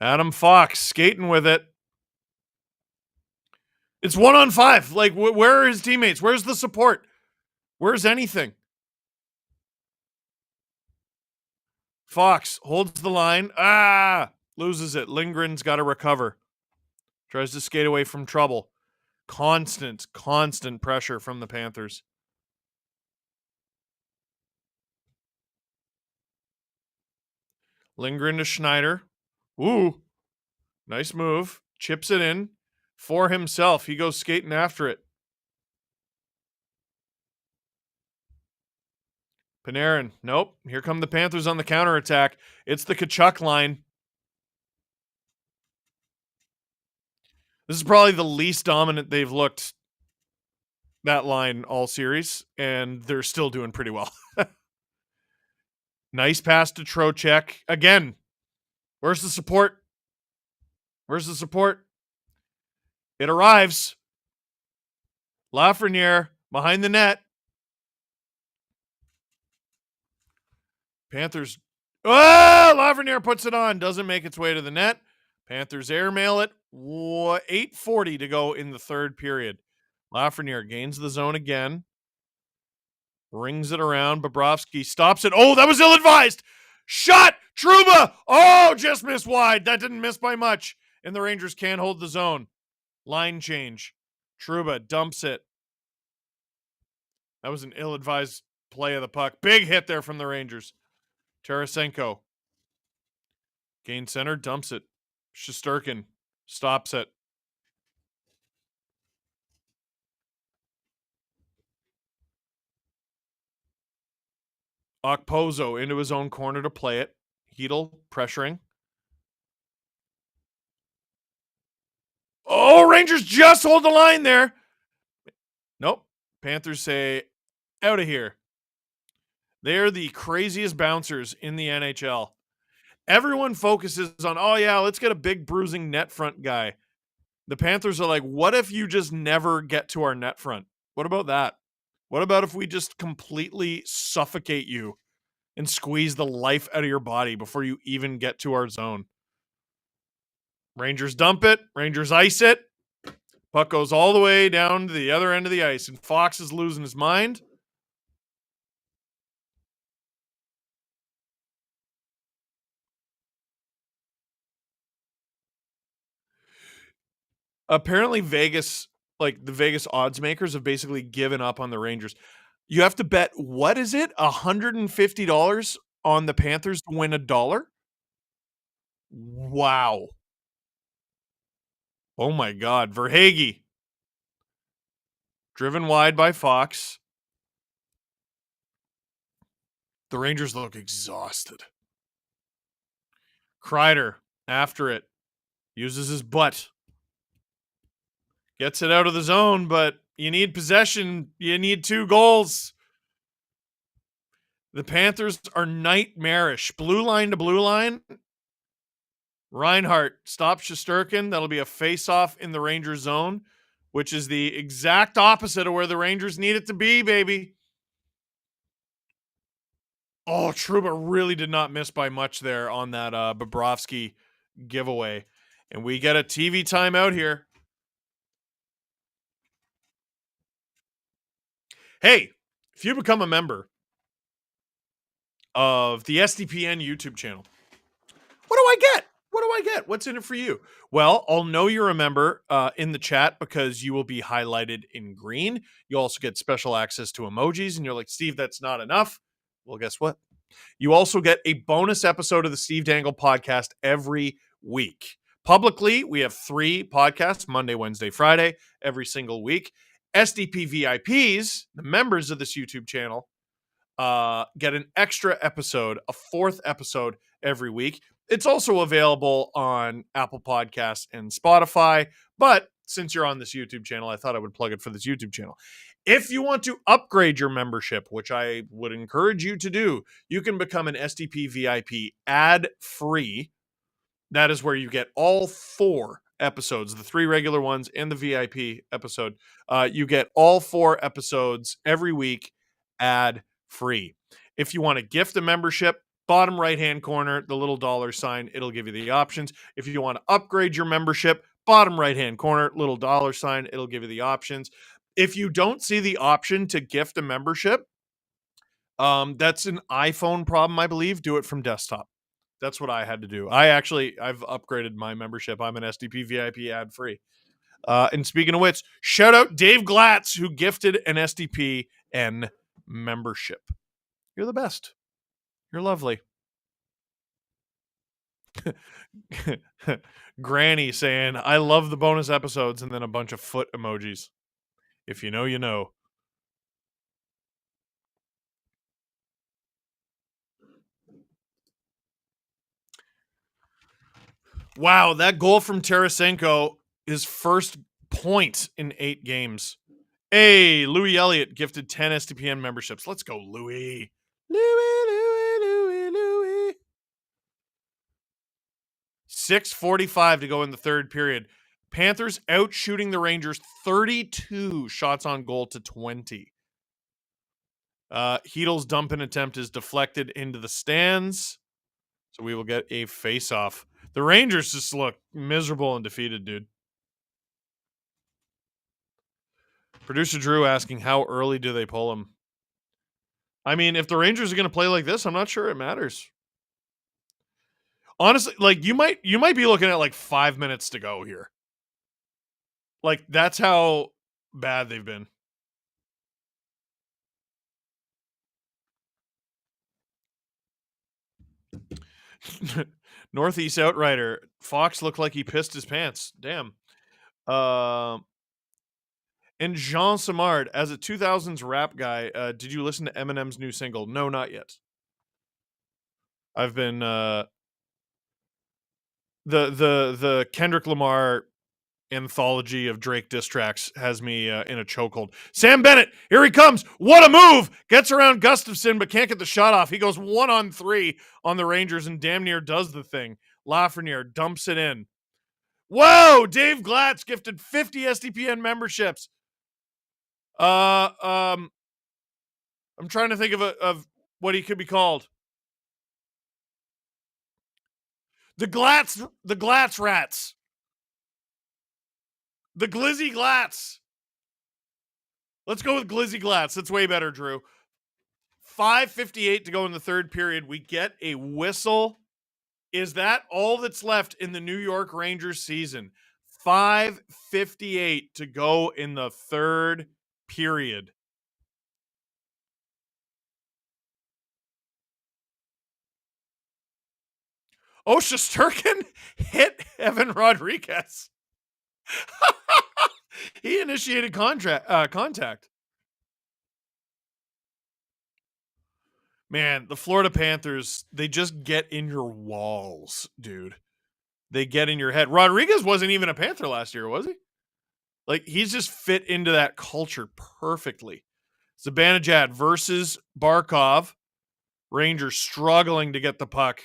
Adam Fox skating with it. It's 1-on-5. Like, where are his teammates? Where's the support? Where's anything? Fox holds the line. Loses it. Lindgren's got to recover. Tries to skate away from trouble. Constant pressure from the Panthers. Lindgren to Schneider. Ooh. Nice move. Chips it in for himself. He goes skating after it. Panarin. Nope. Here come the Panthers on the counterattack. It's the Tkachuk line. This is probably the least dominant they've looked, that line, all series, and they're still doing pretty well. Nice pass to Trocheck. Again, where's the support? Where's the support? It arrives. Lafreniere behind the net. Panthers. Oh, Lafreniere puts it on. Doesn't make its way to the net. Panthers airmail it. 8:40 to go in the third period. Lafreniere gains the zone again. Rings it around. Bobrovsky stops it. Oh, that was ill-advised. Shot! Trouba! Oh, just missed wide. That didn't miss by much. And the Rangers can't hold the zone. Line change. Trouba dumps it. That was an ill-advised play of the puck. Big hit there from the Rangers. Tarasenko. Gain center. Dumps it. Shesterkin stops it. Okposo into his own corner to play it. Hedl pressuring. Oh, Rangers just hold the line there. Nope. Panthers say, out of here. They're the craziest bouncers in the NHL. Everyone focuses on, oh yeah, let's get a big bruising net front guy. The Panthers are like, what if you just never get to our net front? What about that? What about if we just completely suffocate you and squeeze the life out of your body before you even get to our zone? Rangers dump it. Rangers ice it. Puck goes all the way down to the other end of the ice, and Fox is losing his mind. Apparently Vegas, like the Vegas odds makers, have basically given up on the Rangers. You have to bet, what is it? $150 on the Panthers to win $1? Wow. Oh my God. Verhaeghe. Driven wide by Fox. The Rangers look exhausted. Kreider after it. Uses his butt. Gets it out of the zone, but you need possession. You need 2 goals. The Panthers are nightmarish. Blue line to blue line. Reinhart stops Shesterkin. That'll be a face-off in the Rangers zone, which is the exact opposite of where the Rangers need it to be, baby. Oh, Trouba really did not miss by much there on that Bobrovsky giveaway. And we get a TV timeout here. Hey, if you become a member of the SDPN YouTube channel, what do I get? What do I get? What's in it for you? Well, I'll know you're a member in the chat because you will be highlighted in green. You also get special access to emojis, and you're like, Steve, that's not enough. Well, guess what? You also get a bonus episode of the Steve Dangle podcast every week. Publicly, we have 3 podcasts, Monday, Wednesday, Friday, every single week. SDP VIPs, the members of this YouTube channel, get an extra episode, a 4th episode every week. It's also available on Apple Podcasts and Spotify, but since you're on this YouTube channel, I thought I would plug it for this YouTube channel. If you want to upgrade your membership, which I would encourage you to do, you can become an SDP VIP ad-free. That is where you get all 4 episodes, the 3 regular ones and the VIP episode. You get all 4 episodes every week ad-free. If you want to gift a membership, bottom right-hand corner, the little $, it'll give you the options. If you want to upgrade your membership, bottom right-hand corner, little $, it'll give you the options. If you don't see the option to gift a membership, that's an iPhone problem, I believe. Do it from desktop. That's what I had to do. I've upgraded my membership. I'm an SDP VIP ad-free. And speaking of which, shout out Dave Glatz, who gifted an SDPN membership. You're the best. You're lovely. Granny saying, I love the bonus episodes, and then a bunch of foot emojis. If you know, you know. Wow, that goal from Tarasenko, his first point in 8 games. Hey, Louis Elliott gifted 10 SDPN memberships. Let's go, Louis. Louis. 6:45 to go in the 3rd period. Panthers out shooting the Rangers 32 shots on goal to 20. Heedle's dumping attempt is deflected into the stands. So we will get a face-off. The Rangers just look miserable and defeated, dude. Producer Drew asking, how early do they pull him? I mean, if the Rangers are going to play like this, I'm not sure it matters. Honestly, like you might be looking at like 5 minutes to go here. Like that's how bad they've been. Northeast Outrider. Fox looked like he pissed his pants. Damn. And Jean Samard, as a 2000s rap guy, did you listen to Eminem's new single? No, not yet. I've been the Kendrick Lamar anthology of Drake diss tracks has me in a chokehold. Sam Bennett, here he comes. What a move! Gets around Gustafsson, but can't get the shot off. He goes 1-on-3 on the Rangers and damn near does the thing. Lafreniere dumps it in. Whoa! Dave Glatz gifted 50 SDPN memberships. I'm trying to think of what he could be called. The Glatz rats. The Glizzy Glatz. Let's go with Glizzy Glatz. That's way better, Drew. 5:58 to go in the 3rd period. We get a whistle. Is that all that's left in the New York Rangers season? 5:58 to go in the 3rd period. Oh, Shesterkin hit Evan Rodriguez. He initiated contact. Man, the Florida Panthers, they just get in your walls, dude. They get in your head. Rodriguez wasn't even a Panther last year, was he? Like, he's just fit into that culture perfectly. Zibanejad versus Barkov. Rangers struggling to get the puck.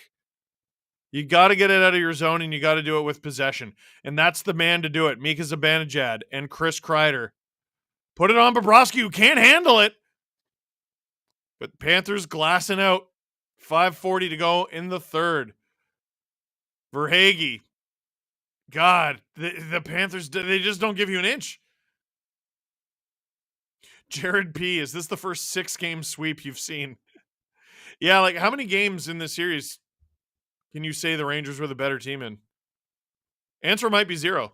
You got to get it out of your zone, and you got to do it with possession. And that's the man to do it. Mika Zibanejad and Chris Kreider. Put it on Bobrovsky, who can't handle it. But Panthers glassing out. 5:40 to go in the 3rd. Verhaeghe. God, the Panthers, they just don't give you an inch. Jared P., is this the first 6-game sweep you've seen? Yeah, like how many games in this series? can you say the Rangers were the better team in? Answer might be 0.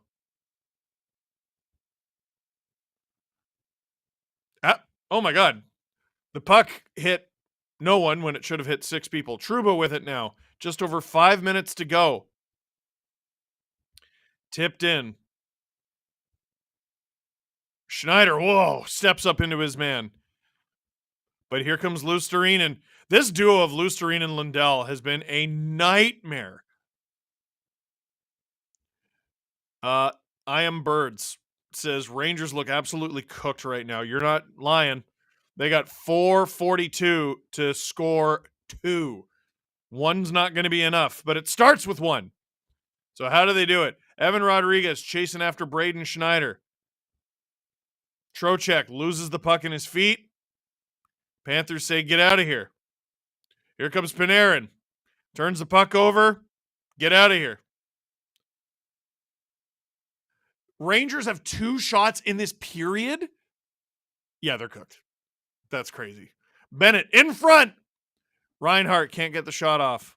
Oh my God. The puck hit no one when it should have hit 6 people. Trouba with it now. Just over 5 minutes to go. Tipped in. Schneider, whoa, steps up into his man. But here comes Lusterinen. This duo of Lusterinen and Lundell has been a nightmare. I am Birds says Rangers look absolutely cooked right now. You're not lying. They got 4:42 to score 2. One's not going to be enough, but it starts with 1. So how do they do it? Evan Rodriguez chasing after Braden Schneider. Trocheck loses the puck in his feet. Panthers say, get out of here. Here comes Panarin. Turns the puck over. Get out of here. Rangers have 2 shots in this period. Yeah, they're cooked. That's crazy. Bennett in front. Reinhart can't get the shot off.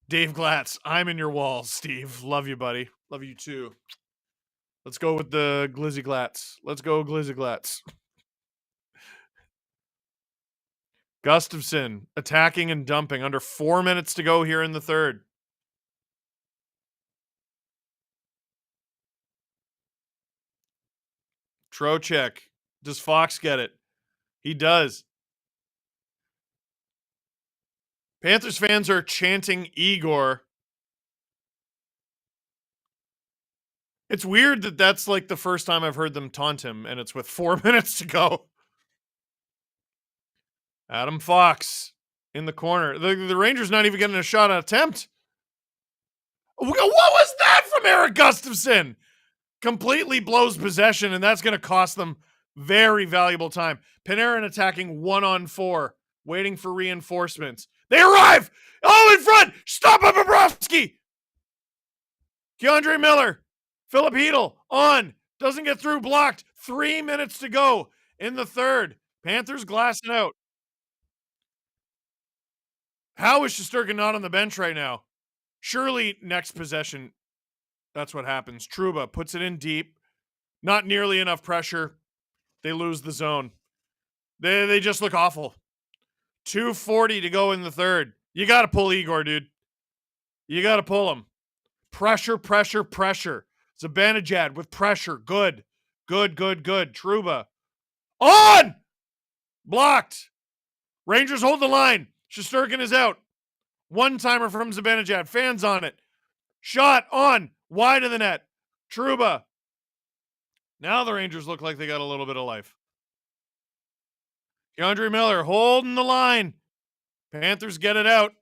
Dave Glatz, I'm in your walls, Steve. Love you, buddy. Love you too. Let's go with the Glizzy Glatz. Let's go, Glizzy Glatz. Gustafsson attacking and dumping. Under 4 minutes to go here in the third. Trocheck. Does Fox get it? He does. Panthers fans are chanting Igor. It's weird that that's like the first time I've heard them taunt him, and it's with 4 minutes to go. Adam Fox in the corner. The Rangers not even getting a shot on attempt. What was that from Eric Gustafsson? Completely blows possession, and that's going to cost them very valuable time. Panarin attacking 1-on-4, waiting for reinforcements. They arrive! Oh, in front! Stop up, Bobrovsky! Keandre Miller. Philip Hedl on. Doesn't get through, blocked. 3 minutes to go in the third. Panthers glassing out. How is Shesterkin not on the bench right now? Surely next possession, that's what happens. Trouba puts it in deep. Not nearly enough pressure. They lose the zone. They just look awful. 2:40 to go in the third. You got to pull Igor, dude. You got to pull him. Pressure, pressure, pressure. Zibanejad with pressure. Good. Good, good, good. Trouba. On! Blocked. Rangers hold the line. Shesterkin is out. One-timer from Zibanejad. Fans on it. Shot on. Wide of the net. Trouba. Now the Rangers look like they got a little bit of life. Keandre Miller holding the line. Panthers get it out.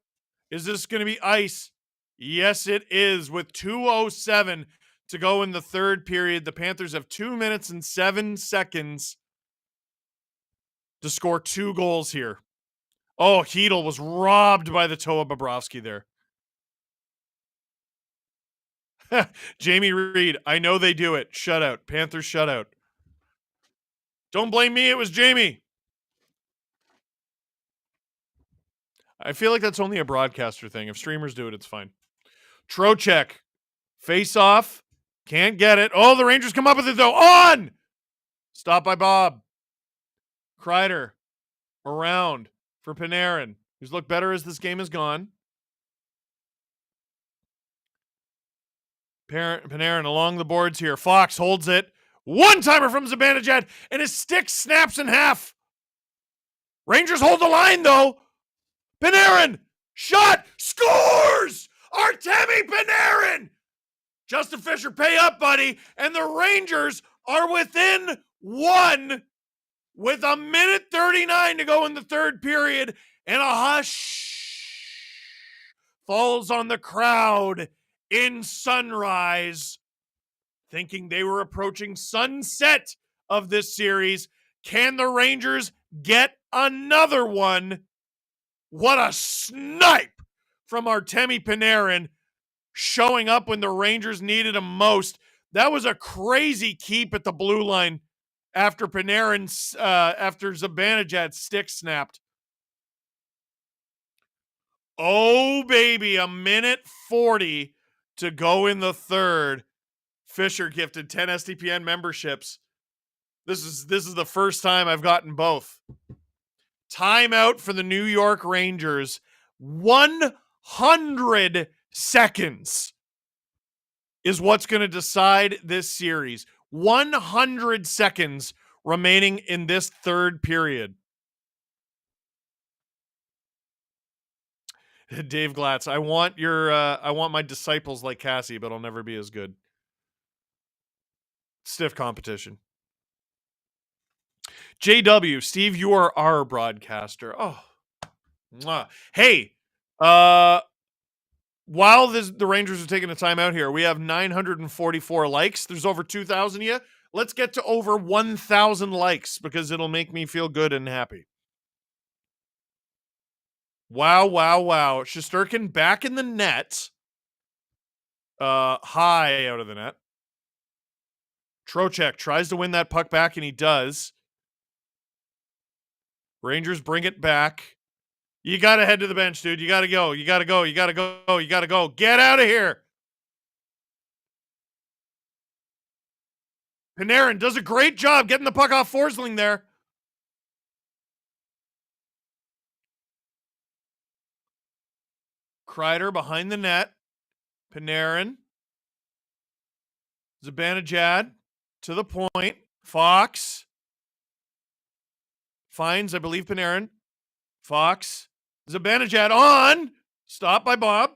Is this going to be ice? Yes, it is. With 2:07 to go in the third period, the Panthers have 2 minutes and 7 seconds to score 2 goals here. Oh, Hedl was robbed by the toe of Bobrovsky there. Jamie Reed, I know they do it. Shutout. Panthers shutout. Don't blame me. It was Jamie. I feel like that's only a broadcaster thing. If streamers do it, it's fine. Trocheck. Face off. Can't get it. Oh, the Rangers come up with it, though. On! Stop by Bob. Kreider. Around for Panarin, who's looked better as this game has gone. Panarin along the boards here. Fox holds it. One-timer from Zibanejad, and his stick snaps in half. Rangers hold the line, though. Panarin, shot, scores! Artemi Panarin! Justin Fisher, pay up, buddy. And the Rangers are within 1 with 1:39 to go in the third period, and a hush falls on the crowd in Sunrise, thinking they were approaching sunset of this series. Can the Rangers get another one? What a snipe from Artemi Panarin, showing up when the Rangers needed him most. That was a crazy keep at the blue line after Panarin's after Zibanejad's stick snapped. Oh, baby, a minute 40 to go in the third. Fisher gifted 10 SDPN memberships. This is the first time I've gotten both. Timeout for the New York Rangers. 100 seconds is what's going to decide this series. 100 seconds remaining in this third period. Dave Glatz, I want my disciples like Cassie, but I'll never be as good. Stiff competition. JW, Steve, you are our broadcaster. Oh, mwah. Hey, while the Rangers are taking a timeout here, we have 944 likes. There's over 2,000 of you. Let's get to over 1,000 likes because it'll make me feel good and happy. Wow. Shesterkin back in the net. High out of the net. Trocheck tries to win that puck back, and he does. Rangers bring it back. You got to head to the bench, dude. You got to go. You got to go. You got to go. You got to go. Get out of here. Panarin does a great job getting the puck off Forsling there. Kreider behind the net. Panarin. Zibanejad to the point. Fox finds, I believe, Panarin. Fox. Zibanejad on. Stop by Bob.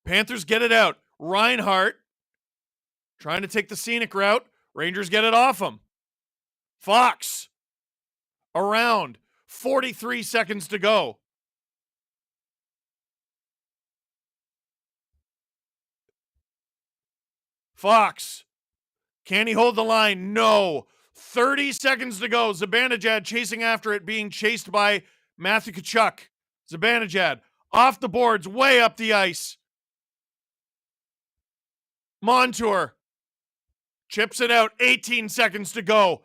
Panthers get it out. Reinhart trying to take the scenic route. Rangers get it off him. Fox around. 43 seconds to go. Fox. Can he hold the line? No. 30 seconds to go. Zibanejad chasing after it, being chased by Matthew Tkachuk. Zibanejad off the boards, way up the ice. Montour chips it out. 18 seconds to go.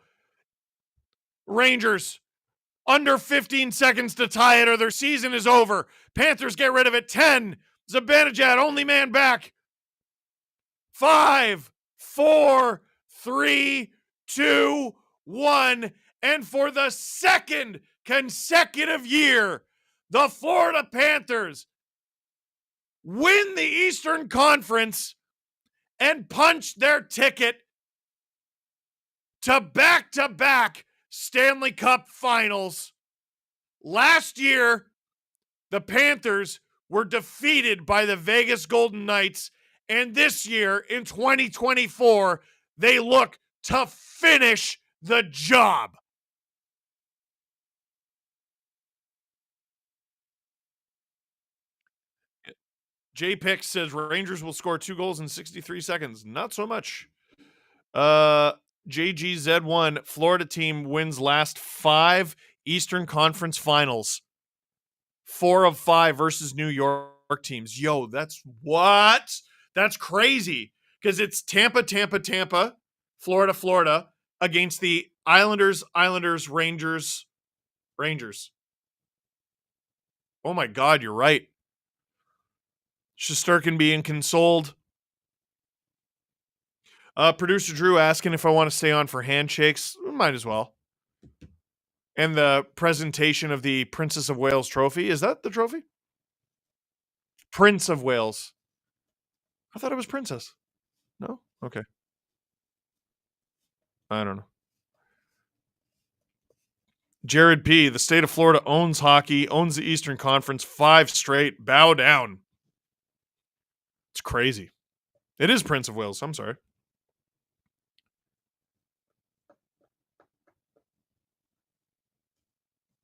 Rangers under 15 seconds to tie it or their season is over. Panthers get rid of it. 10. Zibanejad, only man back. 5, 4, 3, 2, 1. And for the second consecutive year, the Florida Panthers win the Eastern Conference and punch their ticket to back-to-back Stanley Cup Finals. Last year, the Panthers were defeated by the Vegas Golden Knights, and this year, in 2024, they look to finish the job. J Pick says Rangers will score 2 goals in 63 seconds. Not so much. JGZ1, Florida team wins last 5 Eastern Conference Finals. 4 of 5 versus New York teams. Yo, that's what? That's crazy. Because it's Tampa, Florida against the Islanders, Rangers. Oh my God, you're right. Shesterkin being consoled. Producer Drew asking if I want to stay on for handshakes. Might as well. And the presentation of the Princess of Wales trophy. Is that the trophy? Prince of Wales. I thought it was Princess. No? Okay. I don't know. Jared P. The state of Florida owns hockey, owns the Eastern Conference, 5 straight. Bow down. It's crazy. It is Prince of Wales. I'm sorry.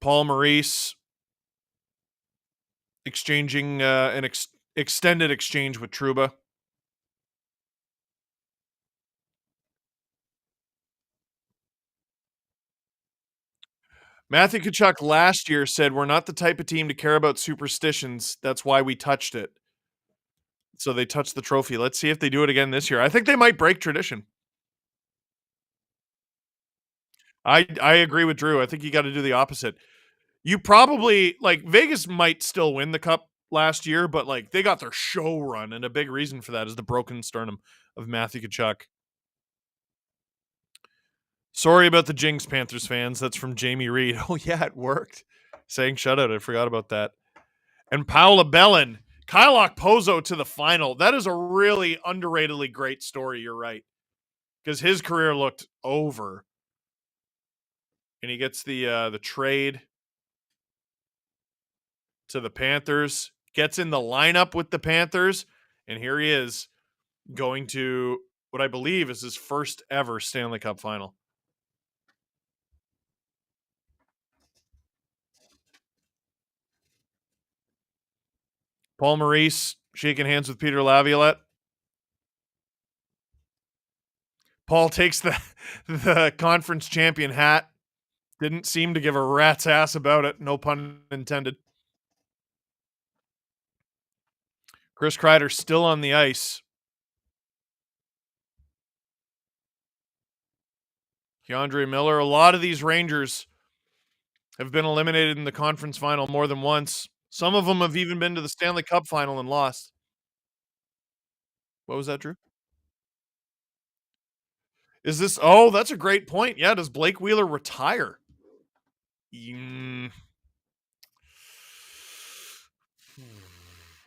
Paul Maurice exchanging an extended exchange with Trouba. Matthew Tkachuk last year said, "We're not the type of team to care about superstitions. That's why we touched it." So they touched the trophy. Let's see if they do it again this year. I think they might break tradition. I agree with Drew. I think you got to do the opposite. You probably like Vegas might still win the cup last year, but like they got their show run, and a big reason for that is the broken sternum of Matthew Tkachuk. Sorry about the jinx, Panthers fans. That's from Jamie Reed. Oh yeah, it worked. Saying shutout. I forgot about that. And Paula Bellin, Kyle Okposo to the final. That is a really underratedly great story. You're right, because his career looked over, and he gets the trade to the Panthers, gets in the lineup with the Panthers, and here he is going to what I believe is his first ever Stanley Cup Final. Paul Maurice shaking hands with Peter Laviolette. Paul takes the conference champion hat. Didn't seem to give a rat's ass about it. No pun intended. Chris Kreider still on the ice. Keandre Miller. A lot of these Rangers have been eliminated in the conference final more than once. Some of them have even been to the Stanley Cup final and lost. What was that, Drew? Is this? Oh, that's a great point. Yeah, does Blake Wheeler retire? I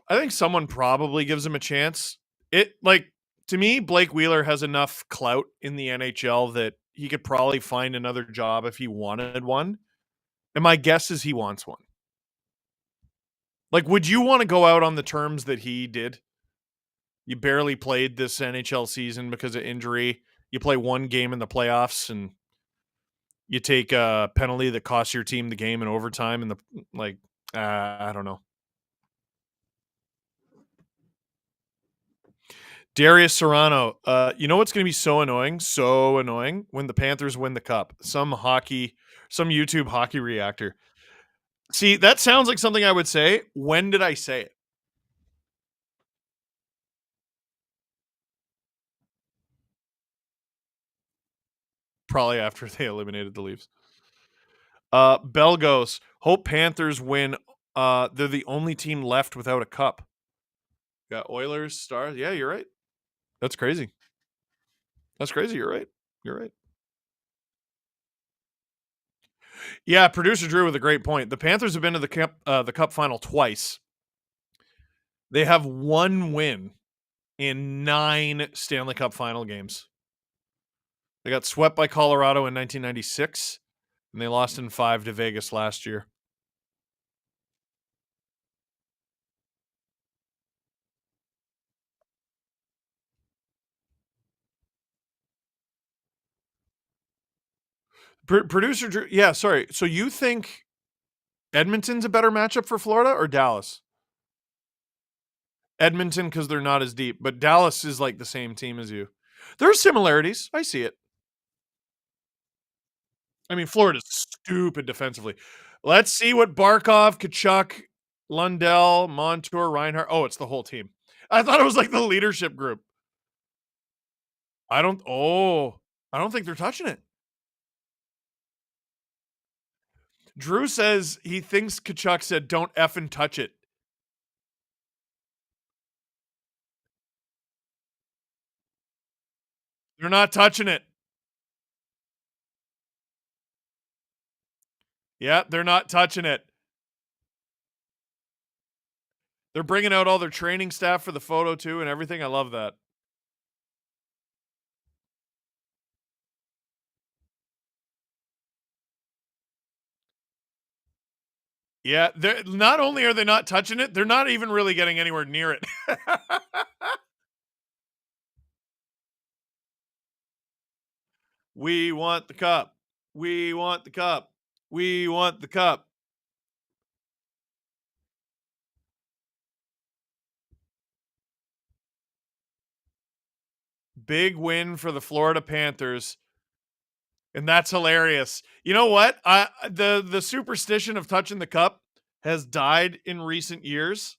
think someone probably gives him a chance. To me, Blake Wheeler has enough clout in the NHL that he could probably find another job if he wanted one. And my guess is he wants one. Like, would you want to go out on the terms that he did? You barely played this NHL season because of injury. You play one game in the playoffs and you take a penalty that costs your team the game in overtime and I don't know. Darius Serrano, you know what's going to be so annoying? So annoying when the Panthers win the cup. Some YouTube hockey reactor. See, that sounds like something I would say. When did I say it? Probably after they eliminated the Leafs. Belgos, hope Panthers win. They're the only team left without a cup. Got Oilers, Stars. Yeah, you're right. That's crazy. You're right. Yeah, producer Drew with a great point. The Panthers have been to the cup final twice. They have one win in 9 Stanley Cup final games. They got swept by Colorado in 1996, and they lost in 5 to Vegas last year. Producer Drew, yeah, sorry. So you think Edmonton's a better matchup for Florida or Dallas? Edmonton because they're not as deep, but Dallas is like the same team as you. There are similarities. I see it. I mean, Florida's stupid defensively. Let's see what Barkov, Tkachuk, Lundell, Montour, Reinhart. Oh, it's the whole team. I thought it was like the leadership group. I don't think they're touching it. Drew says he thinks Tkachuk said, "Don't effing touch it." They're not touching it. Yeah, they're not touching it. They're bringing out all their training staff for the photo too and everything. I love that. Yeah, not only are they not touching it, they're not even really getting anywhere near it. We want the cup. We want the cup. We want the cup. Big win for the Florida Panthers. And that's hilarious. You know what? The superstition of touching the cup has died in recent years.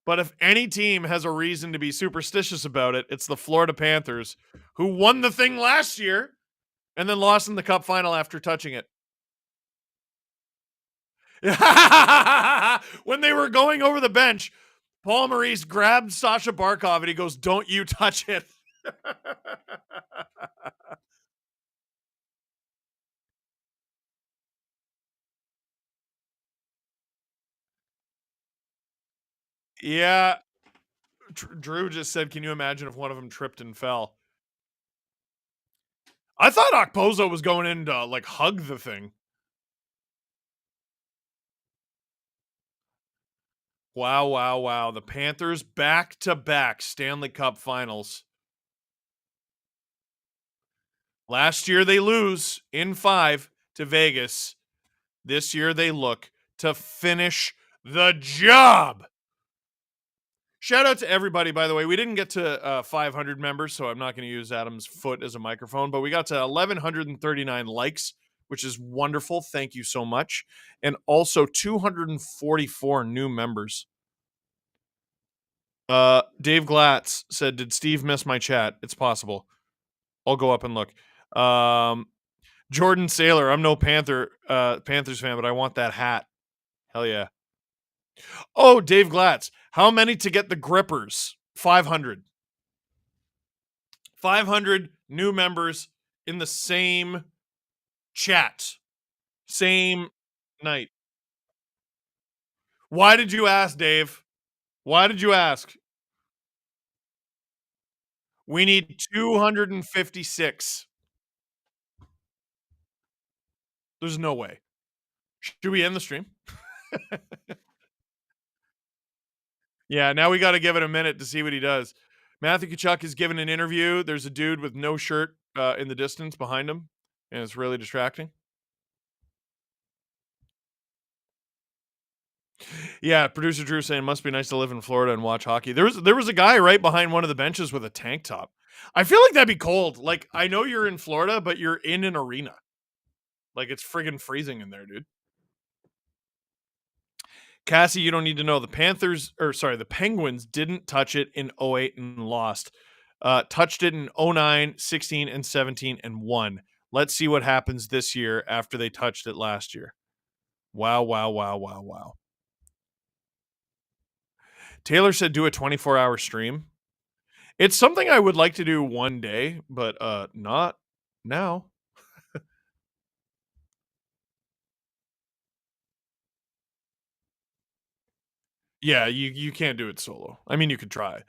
But if any team has a reason to be superstitious about it, it's the Florida Panthers, who won the thing last year And then lost in the cup final after touching it. When they were going over the bench, Paul Maurice grabbed Sasha Barkov and he goes, "Don't you touch it." Yeah. Drew just said, "Can you imagine if one of them tripped and fell?" I thought Okposo was going in to like hug the thing. Wow, wow, wow. The Panthers back-to-back Stanley Cup Finals. Last year they lose in 5 to Vegas. This year they look to finish the job. Shout out to everybody, by the way. We didn't get to 500 members, so I'm not going to use Adam's foot as a microphone, but we got to 1,139 likes, which is wonderful. Thank you so much. And also 244 new members. Dave Glatz said, "Did Steve miss my chat?" It's possible. I'll go up and look. Jordan Saylor, I'm no Panthers fan, but I want that hat. Hell yeah. Oh, Dave Glatz, how many to get the grippers? 500. 500 new members in the same chat. Same night. Why did you ask, Dave? Why did you ask? We need 256. There's no way. Should we end the stream? Yeah, now we got to give it a minute to see what he does. Matthew Tkachuk is giving an interview. There's a dude with no shirt in the distance behind him, and it's really distracting. Yeah, producer Drew saying must be nice to live in Florida and watch hockey. There was a guy right behind one of the benches with a tank top. I feel like that'd be cold. Like, I know you're in Florida, but you're in an arena. Like, it's friggin' freezing in there, dude. Cassie, you don't need to know. The Penguins didn't touch it in 08 and lost. Touched it in 09, 16, and 17 and won. Let's see what happens this year after they touched it last year. Wow, wow, wow, wow, wow. Taylor said do a 24-hour stream. It's something I would like to do one day, but not now. Yeah, you can't do it solo. I mean, you could try.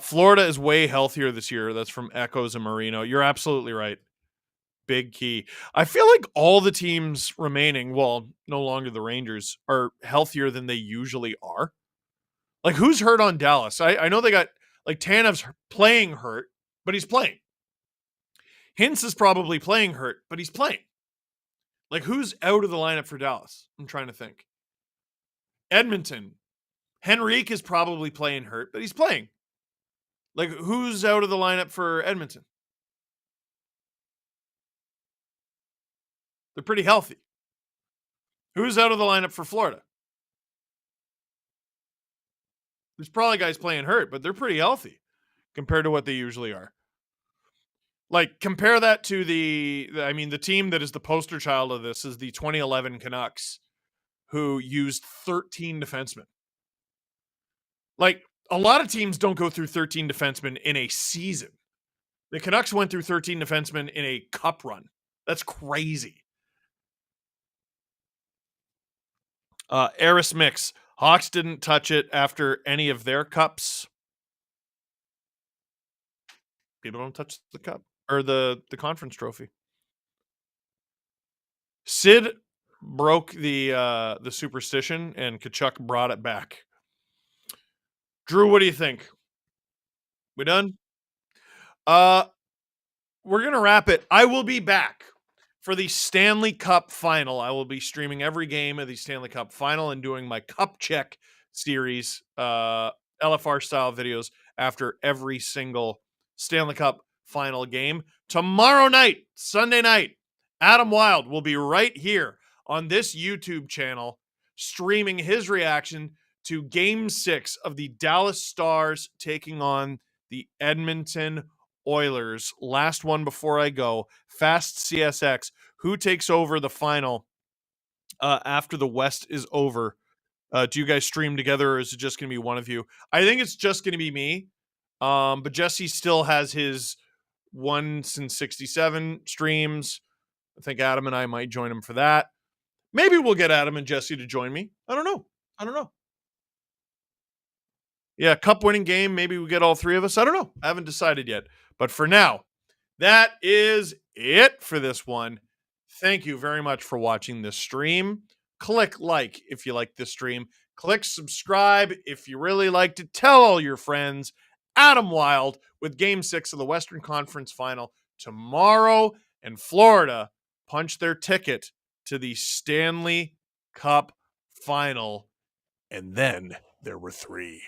Florida is way healthier this year. That's from Echoes and Marino. You're absolutely right. Big key. I feel like all the teams remaining, well, no longer the Rangers, are healthier than they usually are. Like, who's hurt on Dallas? I know they got, like, Tanev's playing hurt, but he's playing. Hintz is probably playing hurt, but he's playing. Like, who's out of the lineup for Dallas? I'm trying to think. Edmonton. Henrique is probably playing hurt, but he's playing. Like, who's out of the lineup for Edmonton? They're pretty healthy. Who's out of the lineup for Florida? There's probably guys playing hurt, but they're pretty healthy compared to what they usually are. Like, compare that to the team that is the poster child of this is the 2011 Canucks, who used 13 defensemen. Like, a lot of teams don't go through 13 defensemen in a season. The Canucks went through 13 defensemen in a cup run. That's crazy. Eris Mix. Hawks didn't touch it after any of their cups. People don't touch the cup or the conference trophy. Sid broke the superstition and Tkachuk brought it back. Drew, what do you think? We done? We're gonna wrap it. I will be back for the Stanley Cup Final. I will be streaming every game of the Stanley Cup Final and doing my Cup Check series, LFR style videos after every single Stanley Cup Final game. Tomorrow night, Sunday night, Adam Wild will be right here on this YouTube channel streaming his reaction to Game 6 of the Dallas Stars taking on the Edmonton Oilers. Last one before I go. Fast CSX. Who takes over the final after the West is over? Do you guys stream together, or is it just going to be one of you? I think it's just going to be me. But Jesse still has his 1 since 67 streams. I think Adam and I might join him for that. Maybe we'll get Adam and Jesse to join me. I don't know. Yeah, cup winning game. Maybe we get all three of us. I don't know. I haven't decided yet. But for now, that is it for this one. Thank you very much for watching this stream. Click like if you like this stream. Click subscribe if you really liked it. Tell all your friends. Adam Wild with Game 6 of the Western Conference Final tomorrow, and Florida punch their ticket to the Stanley Cup Final. And then there were 3.